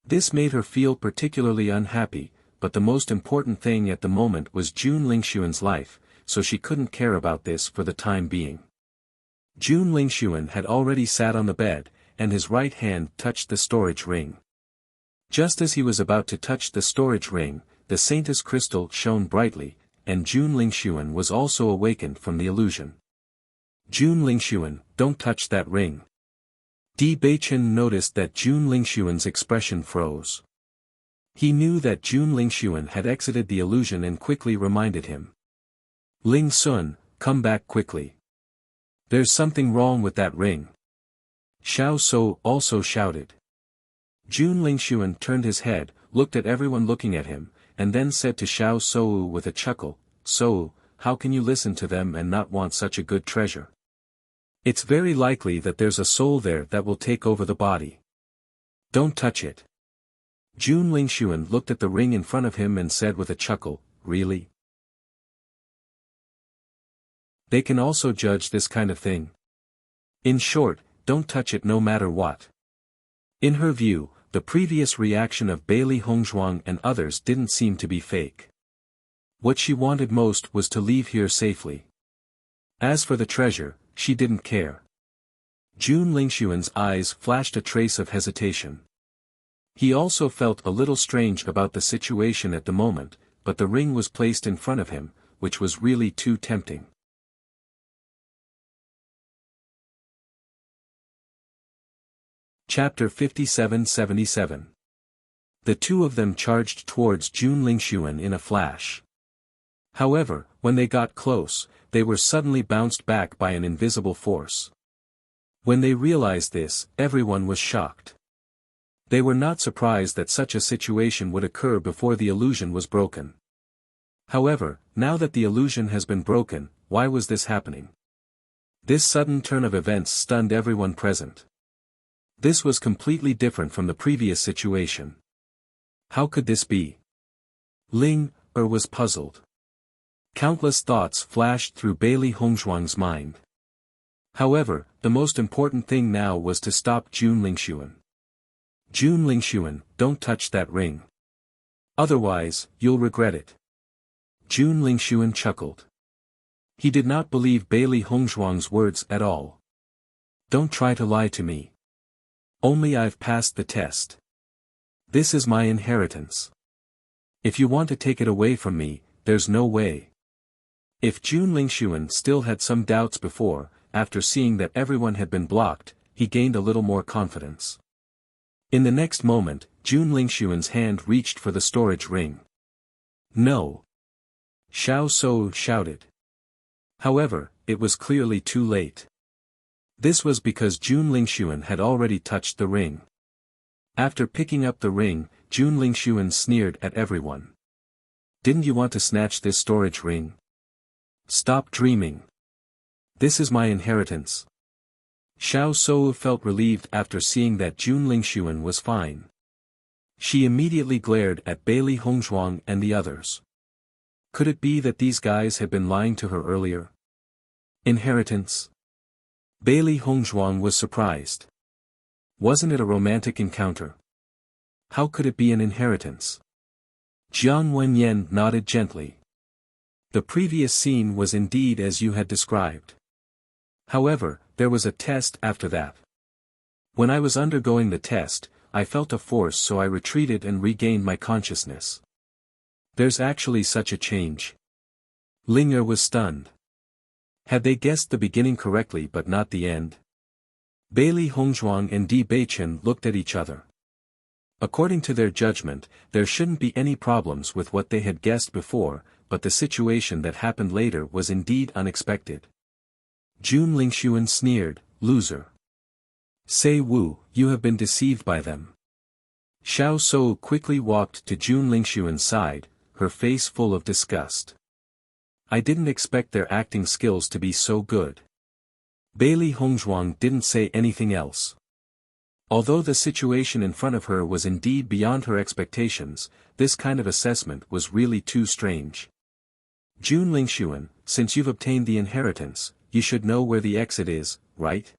This made her feel particularly unhappy, but the most important thing at the moment was Jun Lingxuan's life, so she couldn't care about this for the time being. Jun Lingxuan had already sat on the bed, and his right hand touched the storage ring. Just as he was about to touch the storage ring, the Saintess crystal shone brightly, and Jun Lingxuan was also awakened from the illusion. Jun Lingxuan, don't touch that ring. Di Beichen noticed that Jun Lingxuan's expression froze. He knew that Jun Lingxuan had exited the illusion and quickly reminded him. Ling Sun, come back quickly. There's something wrong with that ring. Xiao Shou also shouted. Jun Lingxuan turned his head, looked at everyone looking at him, and then said to Xiao Shou with a chuckle, Shou, how can you listen to them and not want such a good treasure? It's very likely that there's a soul there that will take over the body. Don't touch it. Jun Lingxuan looked at the ring in front of him and said with a chuckle, really? They can also judge this kind of thing. In short, don't touch it no matter what. In her view, the previous reaction of Bailey Hongzhuang and others didn't seem to be fake. What she wanted most was to leave here safely. As for the treasure, she didn't care. Jun Lingxuan's eyes flashed a trace of hesitation. He also felt a little strange about the situation at the moment, but the ring was placed in front of him, which was really too tempting. Chapter 57-77. The two of them charged towards Jun Lingxuan in a flash. However, when they got close, they were suddenly bounced back by an invisible force. When they realized this, everyone was shocked. They were not surprised that such a situation would occur before the illusion was broken. However, now that the illusion has been broken, why was this happening? This sudden turn of events stunned everyone present. This was completely different from the previous situation. How could this be? Ling Er was puzzled. Countless thoughts flashed through Bailey Hongzhuang's mind. However, the most important thing now was to stop Jun Lingxuan. Jun Lingxuan, don't touch that ring. Otherwise, you'll regret it. Jun Lingxuan chuckled. He did not believe Bailey Hongzhuang's words at all. Don't try to lie to me. Only I've passed the test. This is my inheritance. If you want to take it away from me, there's no way. If Jun Lingxuan still had some doubts before, after seeing that everyone had been blocked, he gained a little more confidence. In the next moment, Jun Lingxuan's hand reached for the storage ring. No! Xiao Sou shouted. However, it was clearly too late. This was because Jun Lingxuan had already touched the ring. After picking up the ring, Jun Lingxuan sneered at everyone. Didn't you want to snatch this storage ring? Stop dreaming. This is my inheritance. Xiao Sou felt relieved after seeing that Jun Lingxuan was fine. She immediately glared at Bailey Hongzhuang and the others. Could it be that these guys had been lying to her earlier? Inheritance? Bailey Hongzhuang was surprised. Wasn't it a romantic encounter? How could it be an inheritance? Jiang Wenyan nodded gently. The previous scene was indeed as you had described. However, there was a test after that. When I was undergoing the test, I felt a force, so I retreated and regained my consciousness. There's actually such a change. Ling Er was stunned. Had they guessed the beginning correctly but not the end? Bailey Hongzhuang and Di Beichen looked at each other. According to their judgment, there shouldn't be any problems with what they had guessed before, but the situation that happened later was indeed unexpected. Jun Lingxuan sneered, loser. Say Wu, you have been deceived by them. Xiao Sou quickly walked to Jun Lingxuan's side, her face full of disgust. I didn't expect their acting skills to be so good. Bailey Hongzhuang didn't say anything else. Although the situation in front of her was indeed beyond her expectations, this kind of assessment was really too strange. Jun Lingxuan, since you've obtained the inheritance, you should know where the exit is, right?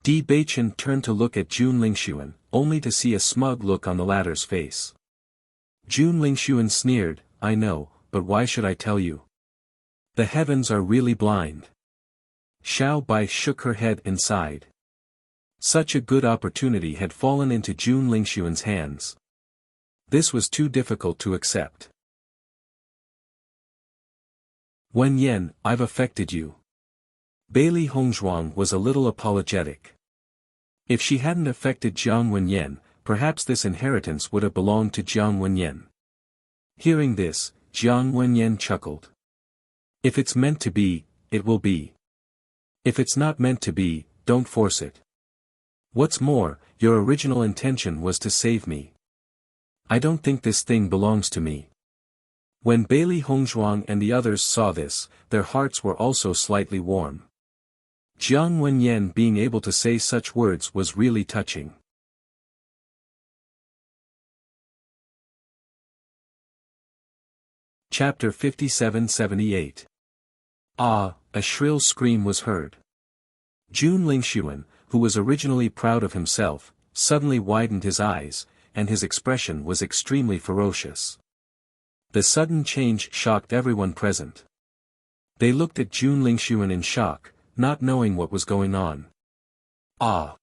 Di Beichen turned to look at Jun Lingxuan, only to see a smug look on the latter's face. Jun Lingxuan sneered, I know, but why should I tell you? The heavens are really blind. Xiao Bai shook her head and sighed. Such a good opportunity had fallen into Jun Lingxuan's hands. This was too difficult to accept. Wen Yan, I've affected you. Bailey Hongzhuang was a little apologetic. If she hadn't affected Jiang Wenyan, perhaps this inheritance would have belonged to Jiang Wenyan. Hearing this, Jiang Wenyan chuckled. If it's meant to be, it will be. If it's not meant to be, don't force it. What's more, your original intention was to save me. I don't think this thing belongs to me. When Bailey Hongzhuang and the others saw this, their hearts were also slightly warm. Jiang Wenyan being able to say such words was really touching. Chapter 57-78. Ah, a shrill scream was heard. Jun Lingxuan, who was originally proud of himself, suddenly widened his eyes, and his expression was extremely ferocious. The sudden change shocked everyone present. They looked at Jun Lingxuan in shock, not knowing what was going on. Ah!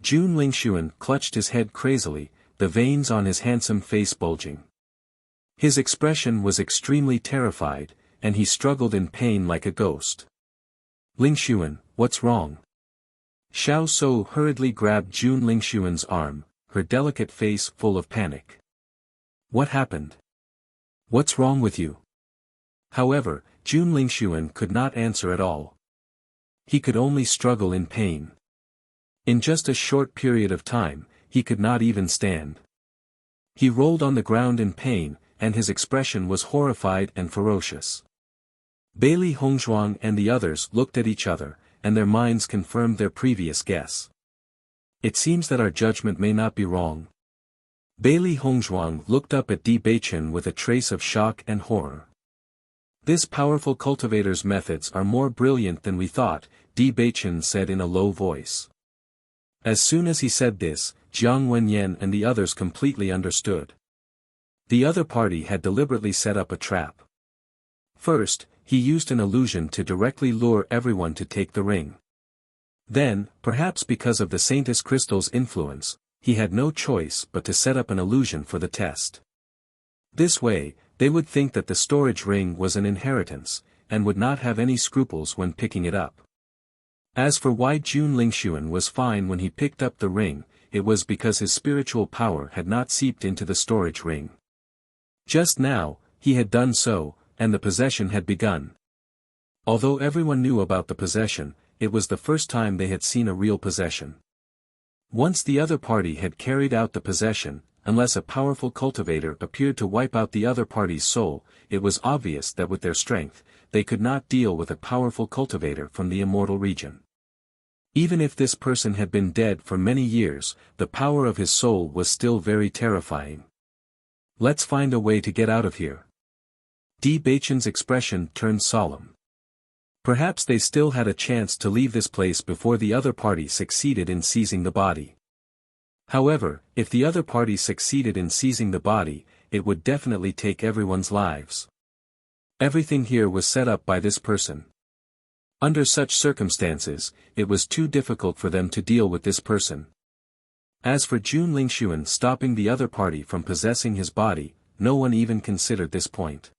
Jun Lingxuan clutched his head crazily, the veins on his handsome face bulging. His expression was extremely terrified, and he struggled in pain like a ghost. Lingxuan, what's wrong? Xiao Shou hurriedly grabbed Jun Lingxuan's arm, her delicate face full of panic. What happened? What's wrong with you? However, Jun Lingxuan could not answer at all. He could only struggle in pain. In just a short period of time, he could not even stand. He rolled on the ground in pain, and his expression was horrified and ferocious. Bailey Hongzhuang and the others looked at each other, and their minds confirmed their previous guess. It seems that our judgment may not be wrong. Bailey Hongzhuang looked up at Di Beichen with a trace of shock and horror. This powerful cultivator's methods are more brilliant than we thought, Di Beichen said in a low voice. As soon as he said this, Jiang Wenyan and the others completely understood. The other party had deliberately set up a trap. First, he used an illusion to directly lure everyone to take the ring. Then, perhaps because of the Saintess Crystal's influence, he had no choice but to set up an illusion for the test. This way, they would think that the storage ring was an inheritance, and would not have any scruples when picking it up. As for why Jun Lingxuan was fine when he picked up the ring, it was because his spiritual power had not seeped into the storage ring. Just now, he had done so, and the possession had begun. Although everyone knew about the possession, it was the first time they had seen a real possession. Once the other party had carried out the possession, unless a powerful cultivator appeared to wipe out the other party's soul, it was obvious that with their strength, they could not deal with a powerful cultivator from the immortal region. Even if this person had been dead for many years, the power of his soul was still very terrifying. Let's find a way to get out of here. Di Beichen's expression turned solemn. Perhaps they still had a chance to leave this place before the other party succeeded in seizing the body. However, if the other party succeeded in seizing the body, it would definitely take everyone's lives. Everything here was set up by this person. Under such circumstances, it was too difficult for them to deal with this person. As for Jun Lingxuan stopping the other party from possessing his body, no one even considered this point.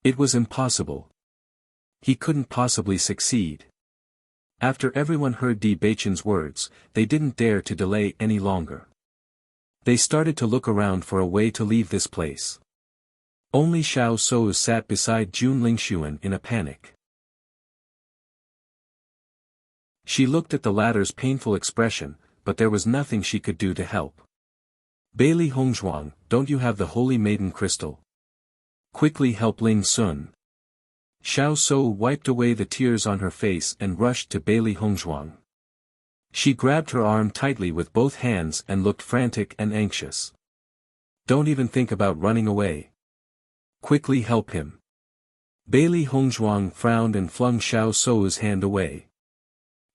It was impossible. He couldn't possibly succeed. After everyone heard Di Beichen's words, they didn't dare to delay any longer. They started to look around for a way to leave this place. Only Xiao Shou sat beside Jun Lingxuan in a panic. She looked at the latter's painful expression, but there was nothing she could do to help. Bailey Hongzhuang, don't you have the Holy Maiden Crystal? Quickly help Ling Sun. Xiao Shou wiped away the tears on her face and rushed to Bailey Hongzhuang. She grabbed her arm tightly with both hands and looked frantic and anxious. Don't even think about running away. Quickly help him. Bailey Hongzhuang frowned and flung Xiao Shou's hand away.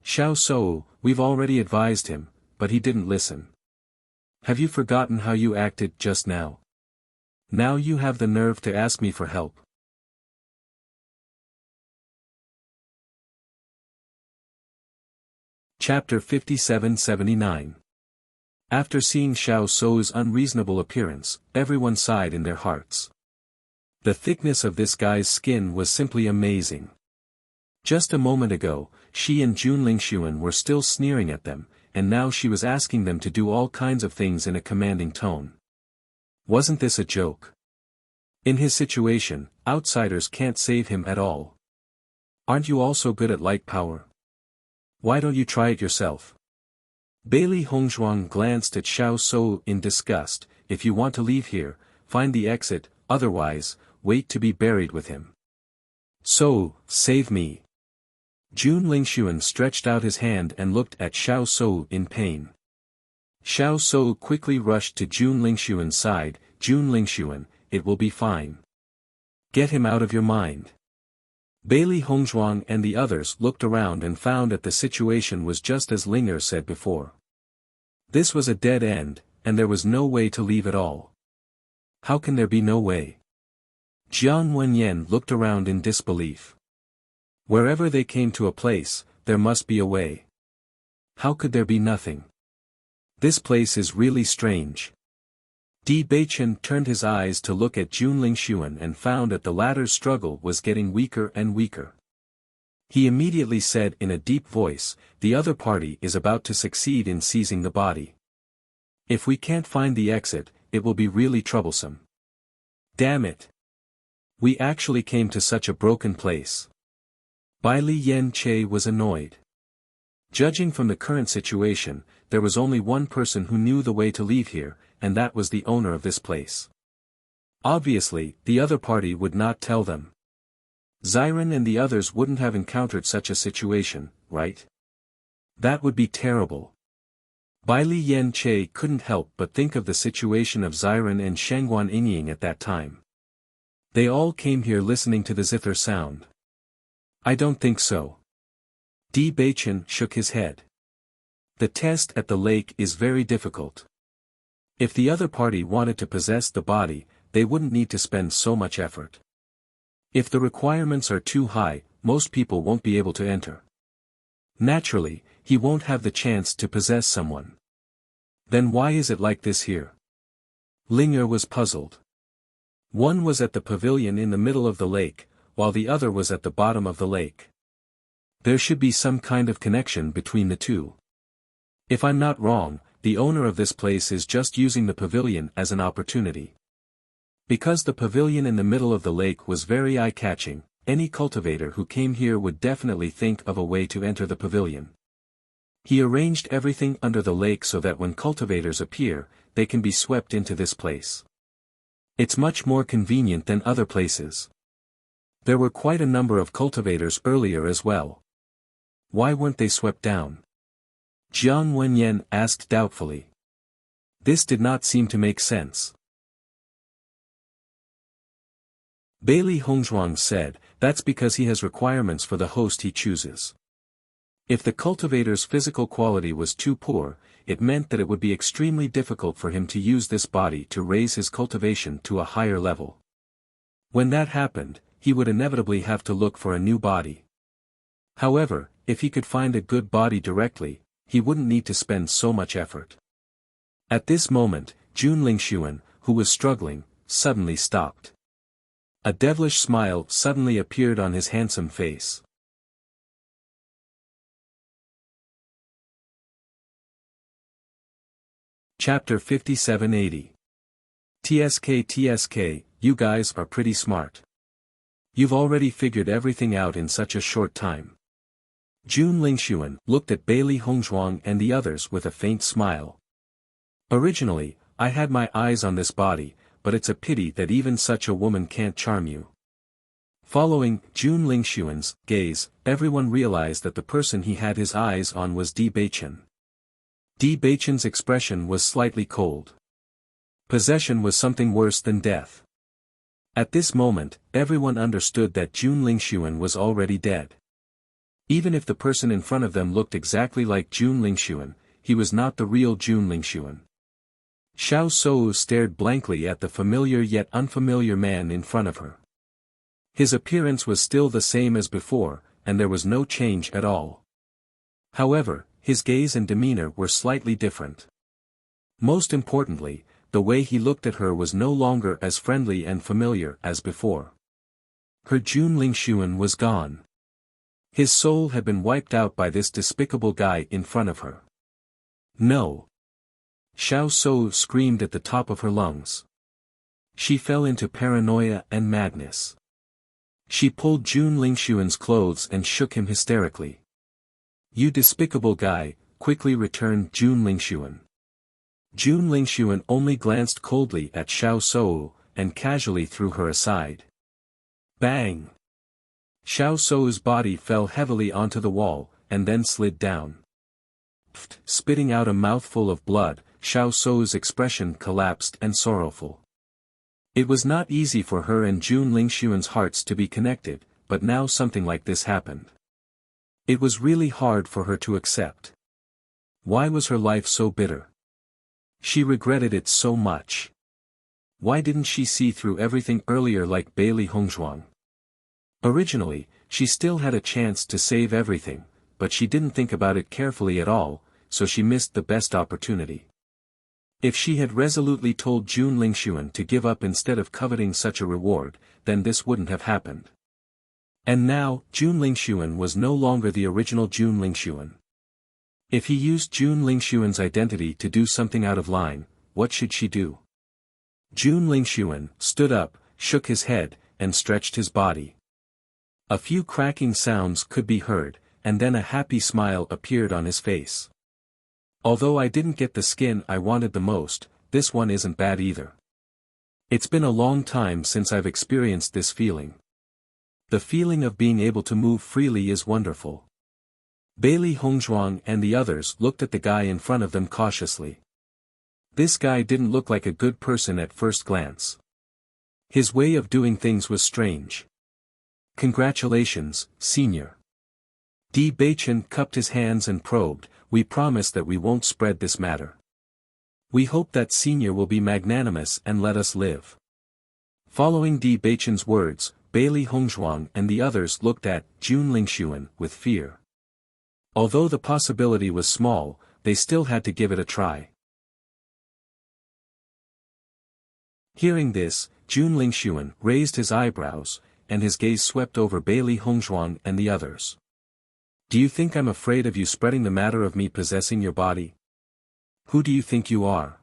Xiao Shou, we've already advised him, but he didn't listen. Have you forgotten how you acted just now? Now you have the nerve to ask me for help. Chapter 57-79. After seeing Xiao Shou's unreasonable appearance, everyone sighed in their hearts. The thickness of this guy's skin was simply amazing. Just a moment ago, she and Jun Lingxuan were still sneering at them, and now she was asking them to do all kinds of things in a commanding tone. Wasn't this a joke? In his situation, outsiders can't save him at all. Aren't you also good at light power? Why don't you try it yourself? Bailey Hongzhuang glanced at Xiao Shou in disgust. If you want to leave here, find the exit, otherwise, wait to be buried with him. So, save me. Jun Lingxuan stretched out his hand and looked at Xiao Shou in pain. Xiao Shou quickly rushed to Jun Lingxuan's side. Jun Lingxuan, it will be fine. Get him out of your mind. Bailey Hongzhuang and the others looked around and found that the situation was just as Linger said before. This was a dead end, and there was no way to leave at all. How can there be no way? Jiang Wenyan looked around in disbelief. Wherever they came to a place, there must be a way. How could there be nothing? This place is really strange. Di Beichen turned his eyes to look at Jun Lingxuan and found that the latter's struggle was getting weaker and weaker. He immediately said in a deep voice, "The other party is about to succeed in seizing the body. If we can't find the exit, it will be really troublesome. Damn it. We actually came to such a broken place." Bai Li Yen Che was annoyed. Judging from the current situation, there was only one person who knew the way to leave here, and that was the owner of this place. Obviously, the other party would not tell them. Xiren and the others wouldn't have encountered such a situation, right? That would be terrible. Bai Li Yen Che couldn't help but think of the situation of Xiren and Shangguan Yingying at that time. They all came here listening to the zither sound. I don't think so. Di Beichen shook his head. The test at the lake is very difficult. If the other party wanted to possess the body, they wouldn't need to spend so much effort. If the requirements are too high, most people won't be able to enter. Naturally, he won't have the chance to possess someone. Then why is it like this here? Ling'er was puzzled. One was at the pavilion in the middle of the lake, while the other was at the bottom of the lake. There should be some kind of connection between the two. If I'm not wrong, the owner of this place is just using the pavilion as an opportunity. Because the pavilion in the middle of the lake was very eye-catching, any cultivator who came here would definitely think of a way to enter the pavilion. He arranged everything under the lake so that when cultivators appear, they can be swept into this place. It's much more convenient than other places. There were quite a number of cultivators earlier as well. Why weren't they swept down? Jiang Wenyan asked doubtfully. This did not seem to make sense. Bailey Hongzhuang said, "That's because he has requirements for the host he chooses. If the cultivator's physical quality was too poor, it meant that it would be extremely difficult for him to use this body to raise his cultivation to a higher level. When that happened, he would inevitably have to look for a new body. However, if he could find a good body directly, he wouldn't need to spend so much effort." At this moment, Jun Lingxuan, who was struggling, suddenly stopped. A devilish smile suddenly appeared on his handsome face. Chapter 5780. TSK, you guys are pretty smart. You've already figured everything out in such a short time. Jun Lingxuan looked at Bailey Hongzhuang and the others with a faint smile. Originally, I had my eyes on this body, but it's a pity that even such a woman can't charm you. Following Jun Lingxuan's gaze, everyone realized that the person he had his eyes on was Di Beichen. Di Beichen's expression was slightly cold. Possession was something worse than death. At this moment, everyone understood that Jun Lingxuan was already dead. Even if the person in front of them looked exactly like Jun Lingxuan, he was not the real Jun Lingxuan. Xiao Sou stared blankly at the familiar yet unfamiliar man in front of her. His appearance was still the same as before, and there was no change at all. However, his gaze and demeanor were slightly different. Most importantly, the way he looked at her was no longer as friendly and familiar as before. Her Jun Lingxuan was gone. His soul had been wiped out by this despicable guy in front of her. No! Xiao Sou screamed at the top of her lungs. She fell into paranoia and madness. She pulled Jun Lingxuan's clothes and shook him hysterically. "You despicable guy," quickly returned Jun Lingxuan. Jun Lingxuan only glanced coldly at Xiao Sou, and casually threw her aside. Bang! Xiao Sou's body fell heavily onto the wall, and then slid down. Spitting out a mouthful of blood, Xiao Sou's expression collapsed and sorrowful. It was not easy for her and Jun Lingxuan's hearts to be connected, but now something like this happened. It was really hard for her to accept. Why was her life so bitter? She regretted it so much. Why didn't she see through everything earlier like Bailey Hongzhuang? Originally, she still had a chance to save everything, but she didn't think about it carefully at all, so she missed the best opportunity. If she had resolutely told Jun Lingxuan to give up instead of coveting such a reward, then this wouldn't have happened. And now, Jun Lingxuan was no longer the original Jun Lingxuan. If he used Jun Lingxuan's identity to do something out of line, what should she do? Jun Lingxuan stood up, shook his head, and stretched his body. A few cracking sounds could be heard, and then a happy smile appeared on his face. Although I didn't get the skin I wanted the most, this one isn't bad either. It's been a long time since I've experienced this feeling. The feeling of being able to move freely is wonderful. Bailey Hongzhuang and the others looked at the guy in front of them cautiously. This guy didn't look like a good person at first glance. His way of doing things was strange. Congratulations, senior. Di Beichen cupped his hands and probed, we promise that we won't spread this matter. We hope that senior will be magnanimous and let us live. Following Di Beichen's words, Bailey Hongzhuang and the others looked at Jun Lingxuan with fear. Although the possibility was small, they still had to give it a try. Hearing this, Jun Lingxuan raised his eyebrows, and his gaze swept over Bailey Hongzhuang and the others. Do you think I'm afraid of you spreading the matter of me possessing your body? Who do you think you are?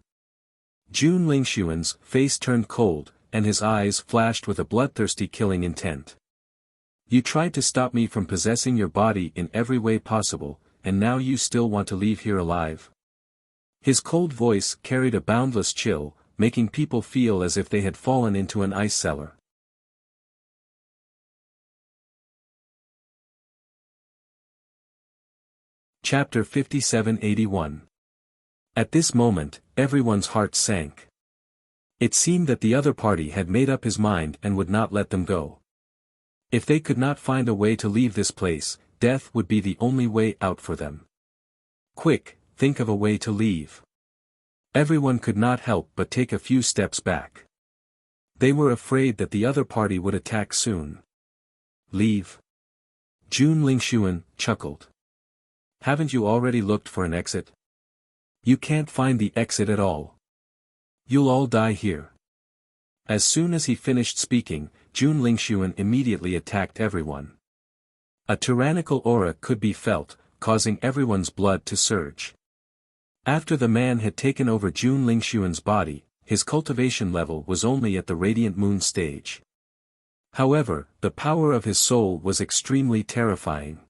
Jun Lingxuan's face turned cold, and his eyes flashed with a bloodthirsty killing intent. You tried to stop me from possessing your body in every way possible, and now you still want to leave here alive? His cold voice carried a boundless chill, making people feel as if they had fallen into an ice cellar. Chapter 5781. At this moment, everyone's heart sank. It seemed that the other party had made up his mind and would not let them go. If they could not find a way to leave this place, death would be the only way out for them. Quick, think of a way to leave. Everyone could not help but take a few steps back. They were afraid that the other party would attack soon. Leave? Jun Lingxuan chuckled. Haven't you already looked for an exit? You can't find the exit at all. You'll all die here. As soon as he finished speaking, Jun Lingxuan immediately attacked everyone. A tyrannical aura could be felt, causing everyone's blood to surge. After the man had taken over Jun Lingxuan's body, his cultivation level was only at the Radiant Moon stage. However, the power of his soul was extremely terrifying.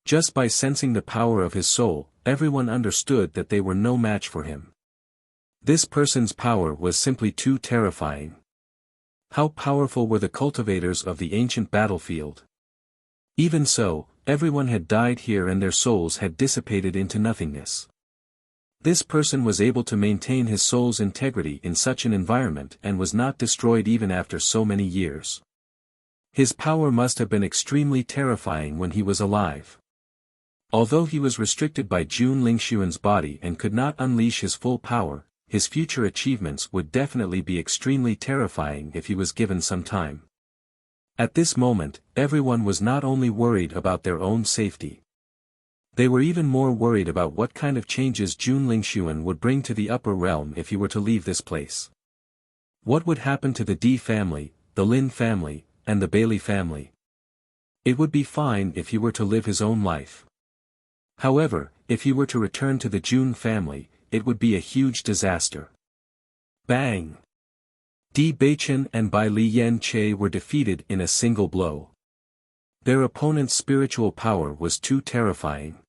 Just by sensing the power of his soul, everyone understood that they were no match for him. This person's power was simply too terrifying. How powerful were the cultivators of the ancient battlefield? Even so, everyone had died here and their souls had dissipated into nothingness. This person was able to maintain his soul's integrity in such an environment and was not destroyed even after so many years. His power must have been extremely terrifying when he was alive. Although he was restricted by Jun Lingxuan's body and could not unleash his full power, his future achievements would definitely be extremely terrifying if he was given some time. At this moment, everyone was not only worried about their own safety. They were even more worried about what kind of changes Jun Lingxuan would bring to the upper realm if he were to leave this place. What would happen to the Di family, the Lin family, and the Bailey family? It would be fine if he were to live his own life. However, if he were to return to the Jun family, it would be a huge disaster. Bang! Di Beichen and Bai Li Yan Che were defeated in a single blow. Their opponent's spiritual power was too terrifying.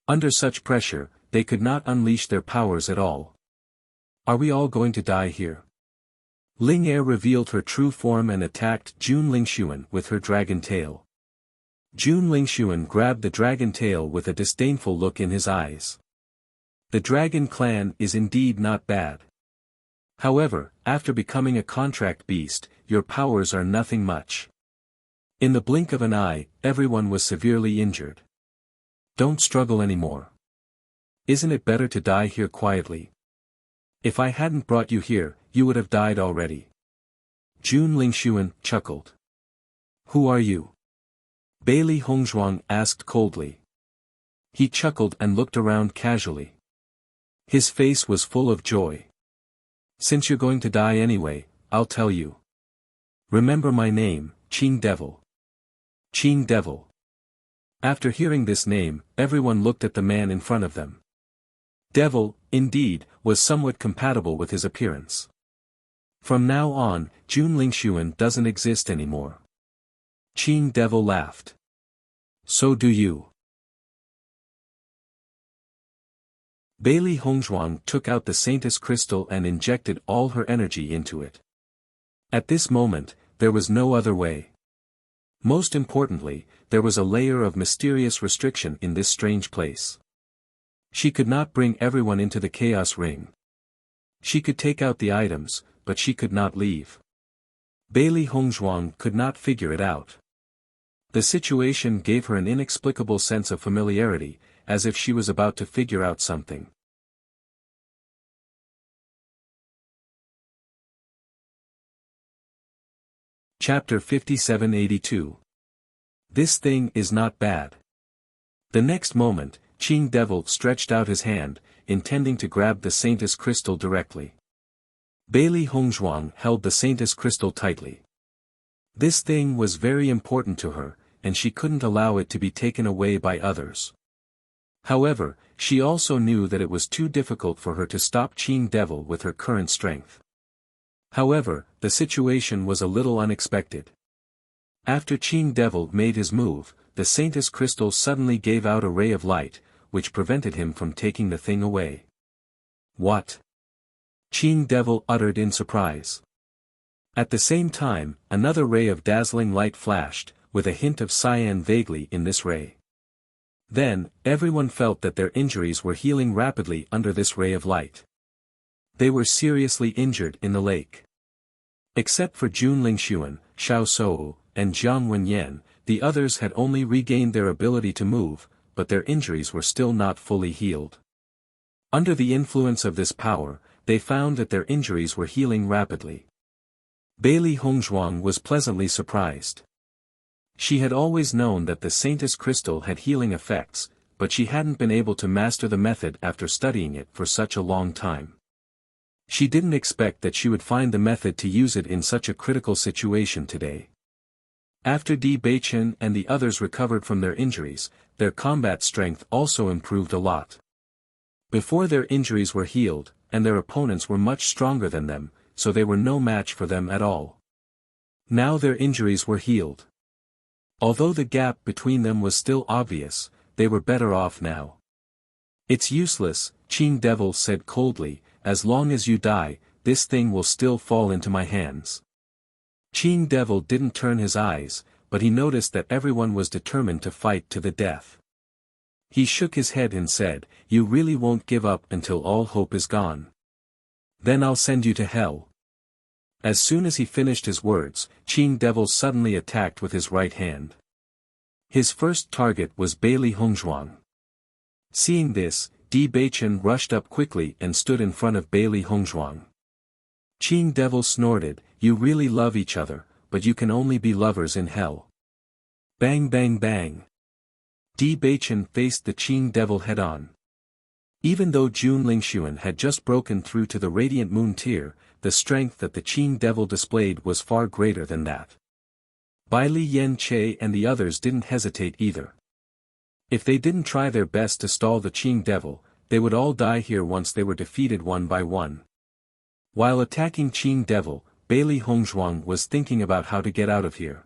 Under such pressure, they could not unleash their powers at all. Are we all going to die here? Ling Er revealed her true form and attacked Jun Lingxuan with her dragon tail. Jun Lingxuan grabbed the dragon tail with a disdainful look in his eyes. The dragon clan is indeed not bad. However, after becoming a contract beast, your powers are nothing much. In the blink of an eye, everyone was severely injured. Don't struggle anymore. Isn't it better to die here quietly? If I hadn't brought you here, you would have died already. Jun Lingxuan chuckled. Who are you? Bailey Hongzhuang asked coldly. He chuckled and looked around casually. His face was full of joy. Since you're going to die anyway, I'll tell you. Remember my name, Qing Devil. Qing Devil. After hearing this name, everyone looked at the man in front of them. Devil, indeed, was somewhat compatible with his appearance. From now on, Jun Lingxuan doesn't exist anymore. Qing Devil laughed. So do you. Bailey Hongzhuang took out the Saintess crystal and injected all her energy into it. At this moment, there was no other way. Most importantly, there was a layer of mysterious restriction in this strange place. She could not bring everyone into the chaos ring. She could take out the items, but she could not leave. Bailey Hongzhuang could not figure it out. The situation gave her an inexplicable sense of familiarity, as if she was about to figure out something. Chapter 5782. This thing is not bad. The next moment, Qing Devil stretched out his hand, intending to grab the Saintess crystal directly. Bailey Hongzhuang held the Saintess crystal tightly. This thing was very important to her, and she couldn't allow it to be taken away by others. However, she also knew that it was too difficult for her to stop Qing Devil with her current strength. However, the situation was a little unexpected. After Qing Devil made his move, the Saintess crystal suddenly gave out a ray of light, which prevented him from taking the thing away. What? Qing Devil uttered in surprise. At the same time, another ray of dazzling light flashed, with a hint of cyan vaguely in this ray. Then, everyone felt that their injuries were healing rapidly under this ray of light. They were seriously injured in the lake. Except for Jun Lingxuan, Xiao Shou, and Jiang Wenyan, the others had only regained their ability to move, but their injuries were still not fully healed. Under the influence of this power, they found that their injuries were healing rapidly. Bailey Hongzhuang was pleasantly surprised. She had always known that the Saintess crystal had healing effects, but she hadn't been able to master the method after studying it for such a long time. She didn't expect that she would find the method to use it in such a critical situation today. After Di Beichen and the others recovered from their injuries, their combat strength also improved a lot. Before their injuries were healed, and their opponents were much stronger than them, so they were no match for them at all. Now their injuries were healed. Although the gap between them was still obvious, they were better off now. It's useless, Qing Devil said coldly, as long as you die, this thing will still fall into my hands. Qing Devil didn't turn his eyes, but he noticed that everyone was determined to fight to the death. He shook his head and said, "You really won't give up until all hope is gone. Then I'll send you to hell." As soon as he finished his words, Qing Devil suddenly attacked with his right hand. His first target was Bailey Hongzhuang. Seeing this, Di Beichen rushed up quickly and stood in front of Bailey Hongzhuang. Qing Devil snorted, "You really love each other, but you can only be lovers in hell." Bang bang bang. Di Beichen faced the Qing Devil head-on. Even though Jun Lingxuan had just broken through to the Radiant Moon tier, the strength that the Qing Devil displayed was far greater than that. Bai Li Yen Che and the others didn't hesitate either. If they didn't try their best to stall the Qing Devil, they would all die here once they were defeated one by one. While attacking Qing Devil, Bailey Hongzhuang was thinking about how to get out of here.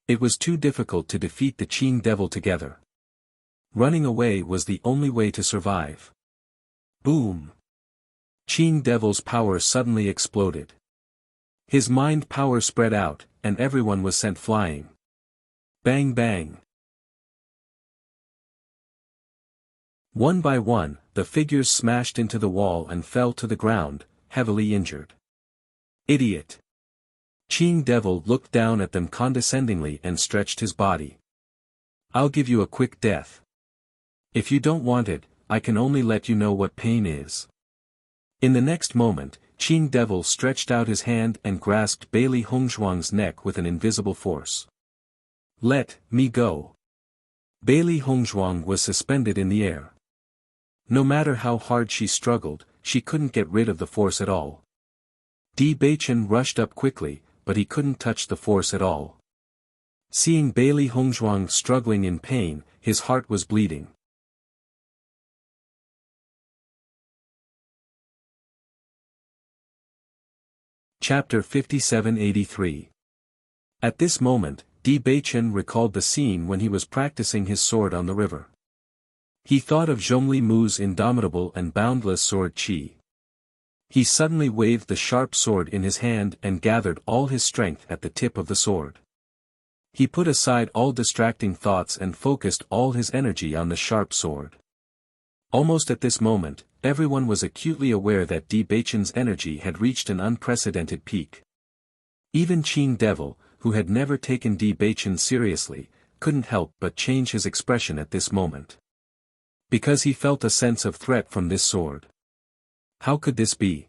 It was too difficult to defeat the Qing Devil together. Running away was the only way to survive. Boom! Qing Devil's power suddenly exploded. His mind power spread out, and everyone was sent flying. Bang bang! One by one, the figures smashed into the wall and fell to the ground, heavily injured. Idiot! Qing Devil looked down at them condescendingly and stretched his body. "I'll give you a quick death. If you don't want it, I can only let you know what pain is." In the next moment, Qing Devil stretched out his hand and grasped Bailey Hongzhuang's neck with an invisible force. "Let me go." Bailey Hongzhuang was suspended in the air. No matter how hard she struggled, she couldn't get rid of the force at all. Di Beichen rushed up quickly, but he couldn't touch the force at all. Seeing Bailey Hongzhuang struggling in pain, his heart was bleeding. Chapter 5783. At this moment, Di Beichen recalled the scene when he was practicing his sword on the river. He thought of Zhongli Mu's indomitable and boundless sword qi. He suddenly waved the sharp sword in his hand and gathered all his strength at the tip of the sword. He put aside all distracting thoughts and focused all his energy on the sharp sword. Almost at this moment, everyone was acutely aware that Di Beichen's energy had reached an unprecedented peak. Even Qing Devil, who had never taken Di Beichen seriously, couldn't help but change his expression at this moment. Because he felt a sense of threat from this sword. How could this be?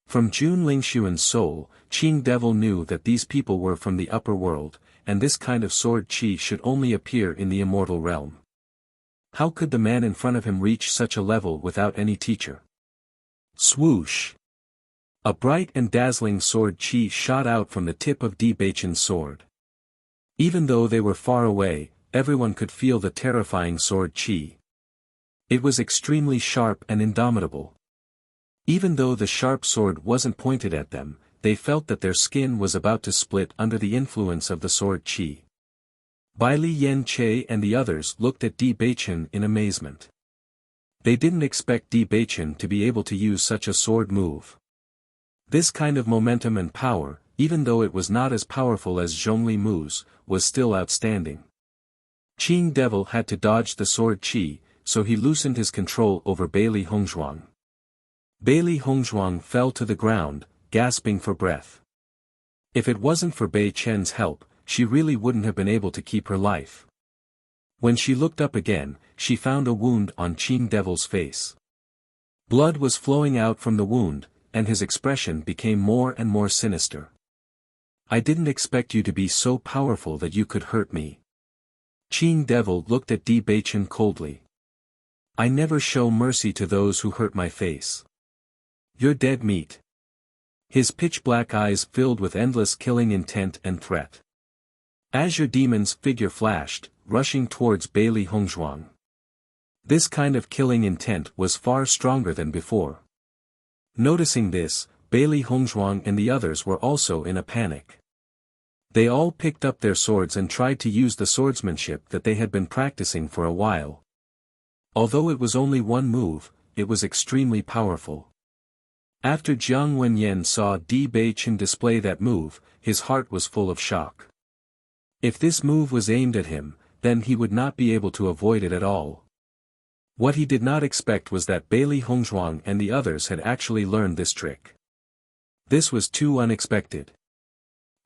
From Jun Lingxuan's soul, Qing Devil knew that these people were from the upper world, and this kind of sword qi should only appear in the immortal realm. How could the man in front of him reach such a level without any teacher? Swoosh! A bright and dazzling sword qi shot out from the tip of Di Beichen's sword. Even though they were far away, everyone could feel the terrifying sword qi. It was extremely sharp and indomitable. Even though the sharp sword wasn't pointed at them, they felt that their skin was about to split under the influence of the sword qi. Bai Li Yen Che and the others looked at Di Beichen in amazement. They didn't expect Di Beichen to be able to use such a sword move. This kind of momentum and power, even though it was not as powerful as Zhongli Mu's, was still outstanding. Qing Devil had to dodge the sword qi, so he loosened his control over Bailey Hongzhuang. Bailey Hongzhuang fell to the ground, gasping for breath. If it wasn't for Bei Chen's help, she really wouldn't have been able to keep her life. When she looked up again, she found a wound on Qing Devil's face. Blood was flowing out from the wound, and his expression became more and more sinister. I didn't expect you to be so powerful that you could hurt me. Qing Devil looked at Di Beichen coldly. I never show mercy to those who hurt my face. You're dead meat. His pitch-black eyes filled with endless killing intent and threat. Azure Demon's figure flashed, rushing towards Bailey Hongzhuang. This kind of killing intent was far stronger than before. Noticing this, Bailey Hongzhuang and the others were also in a panic. They all picked up their swords and tried to use the swordsmanship that they had been practicing for a while. Although it was only one move, it was extremely powerful. After Jiang Wenyan saw Di Beichen display that move, his heart was full of shock. If this move was aimed at him, then he would not be able to avoid it at all. What he did not expect was that Bailey Hongzhuang and the others had actually learned this trick. This was too unexpected.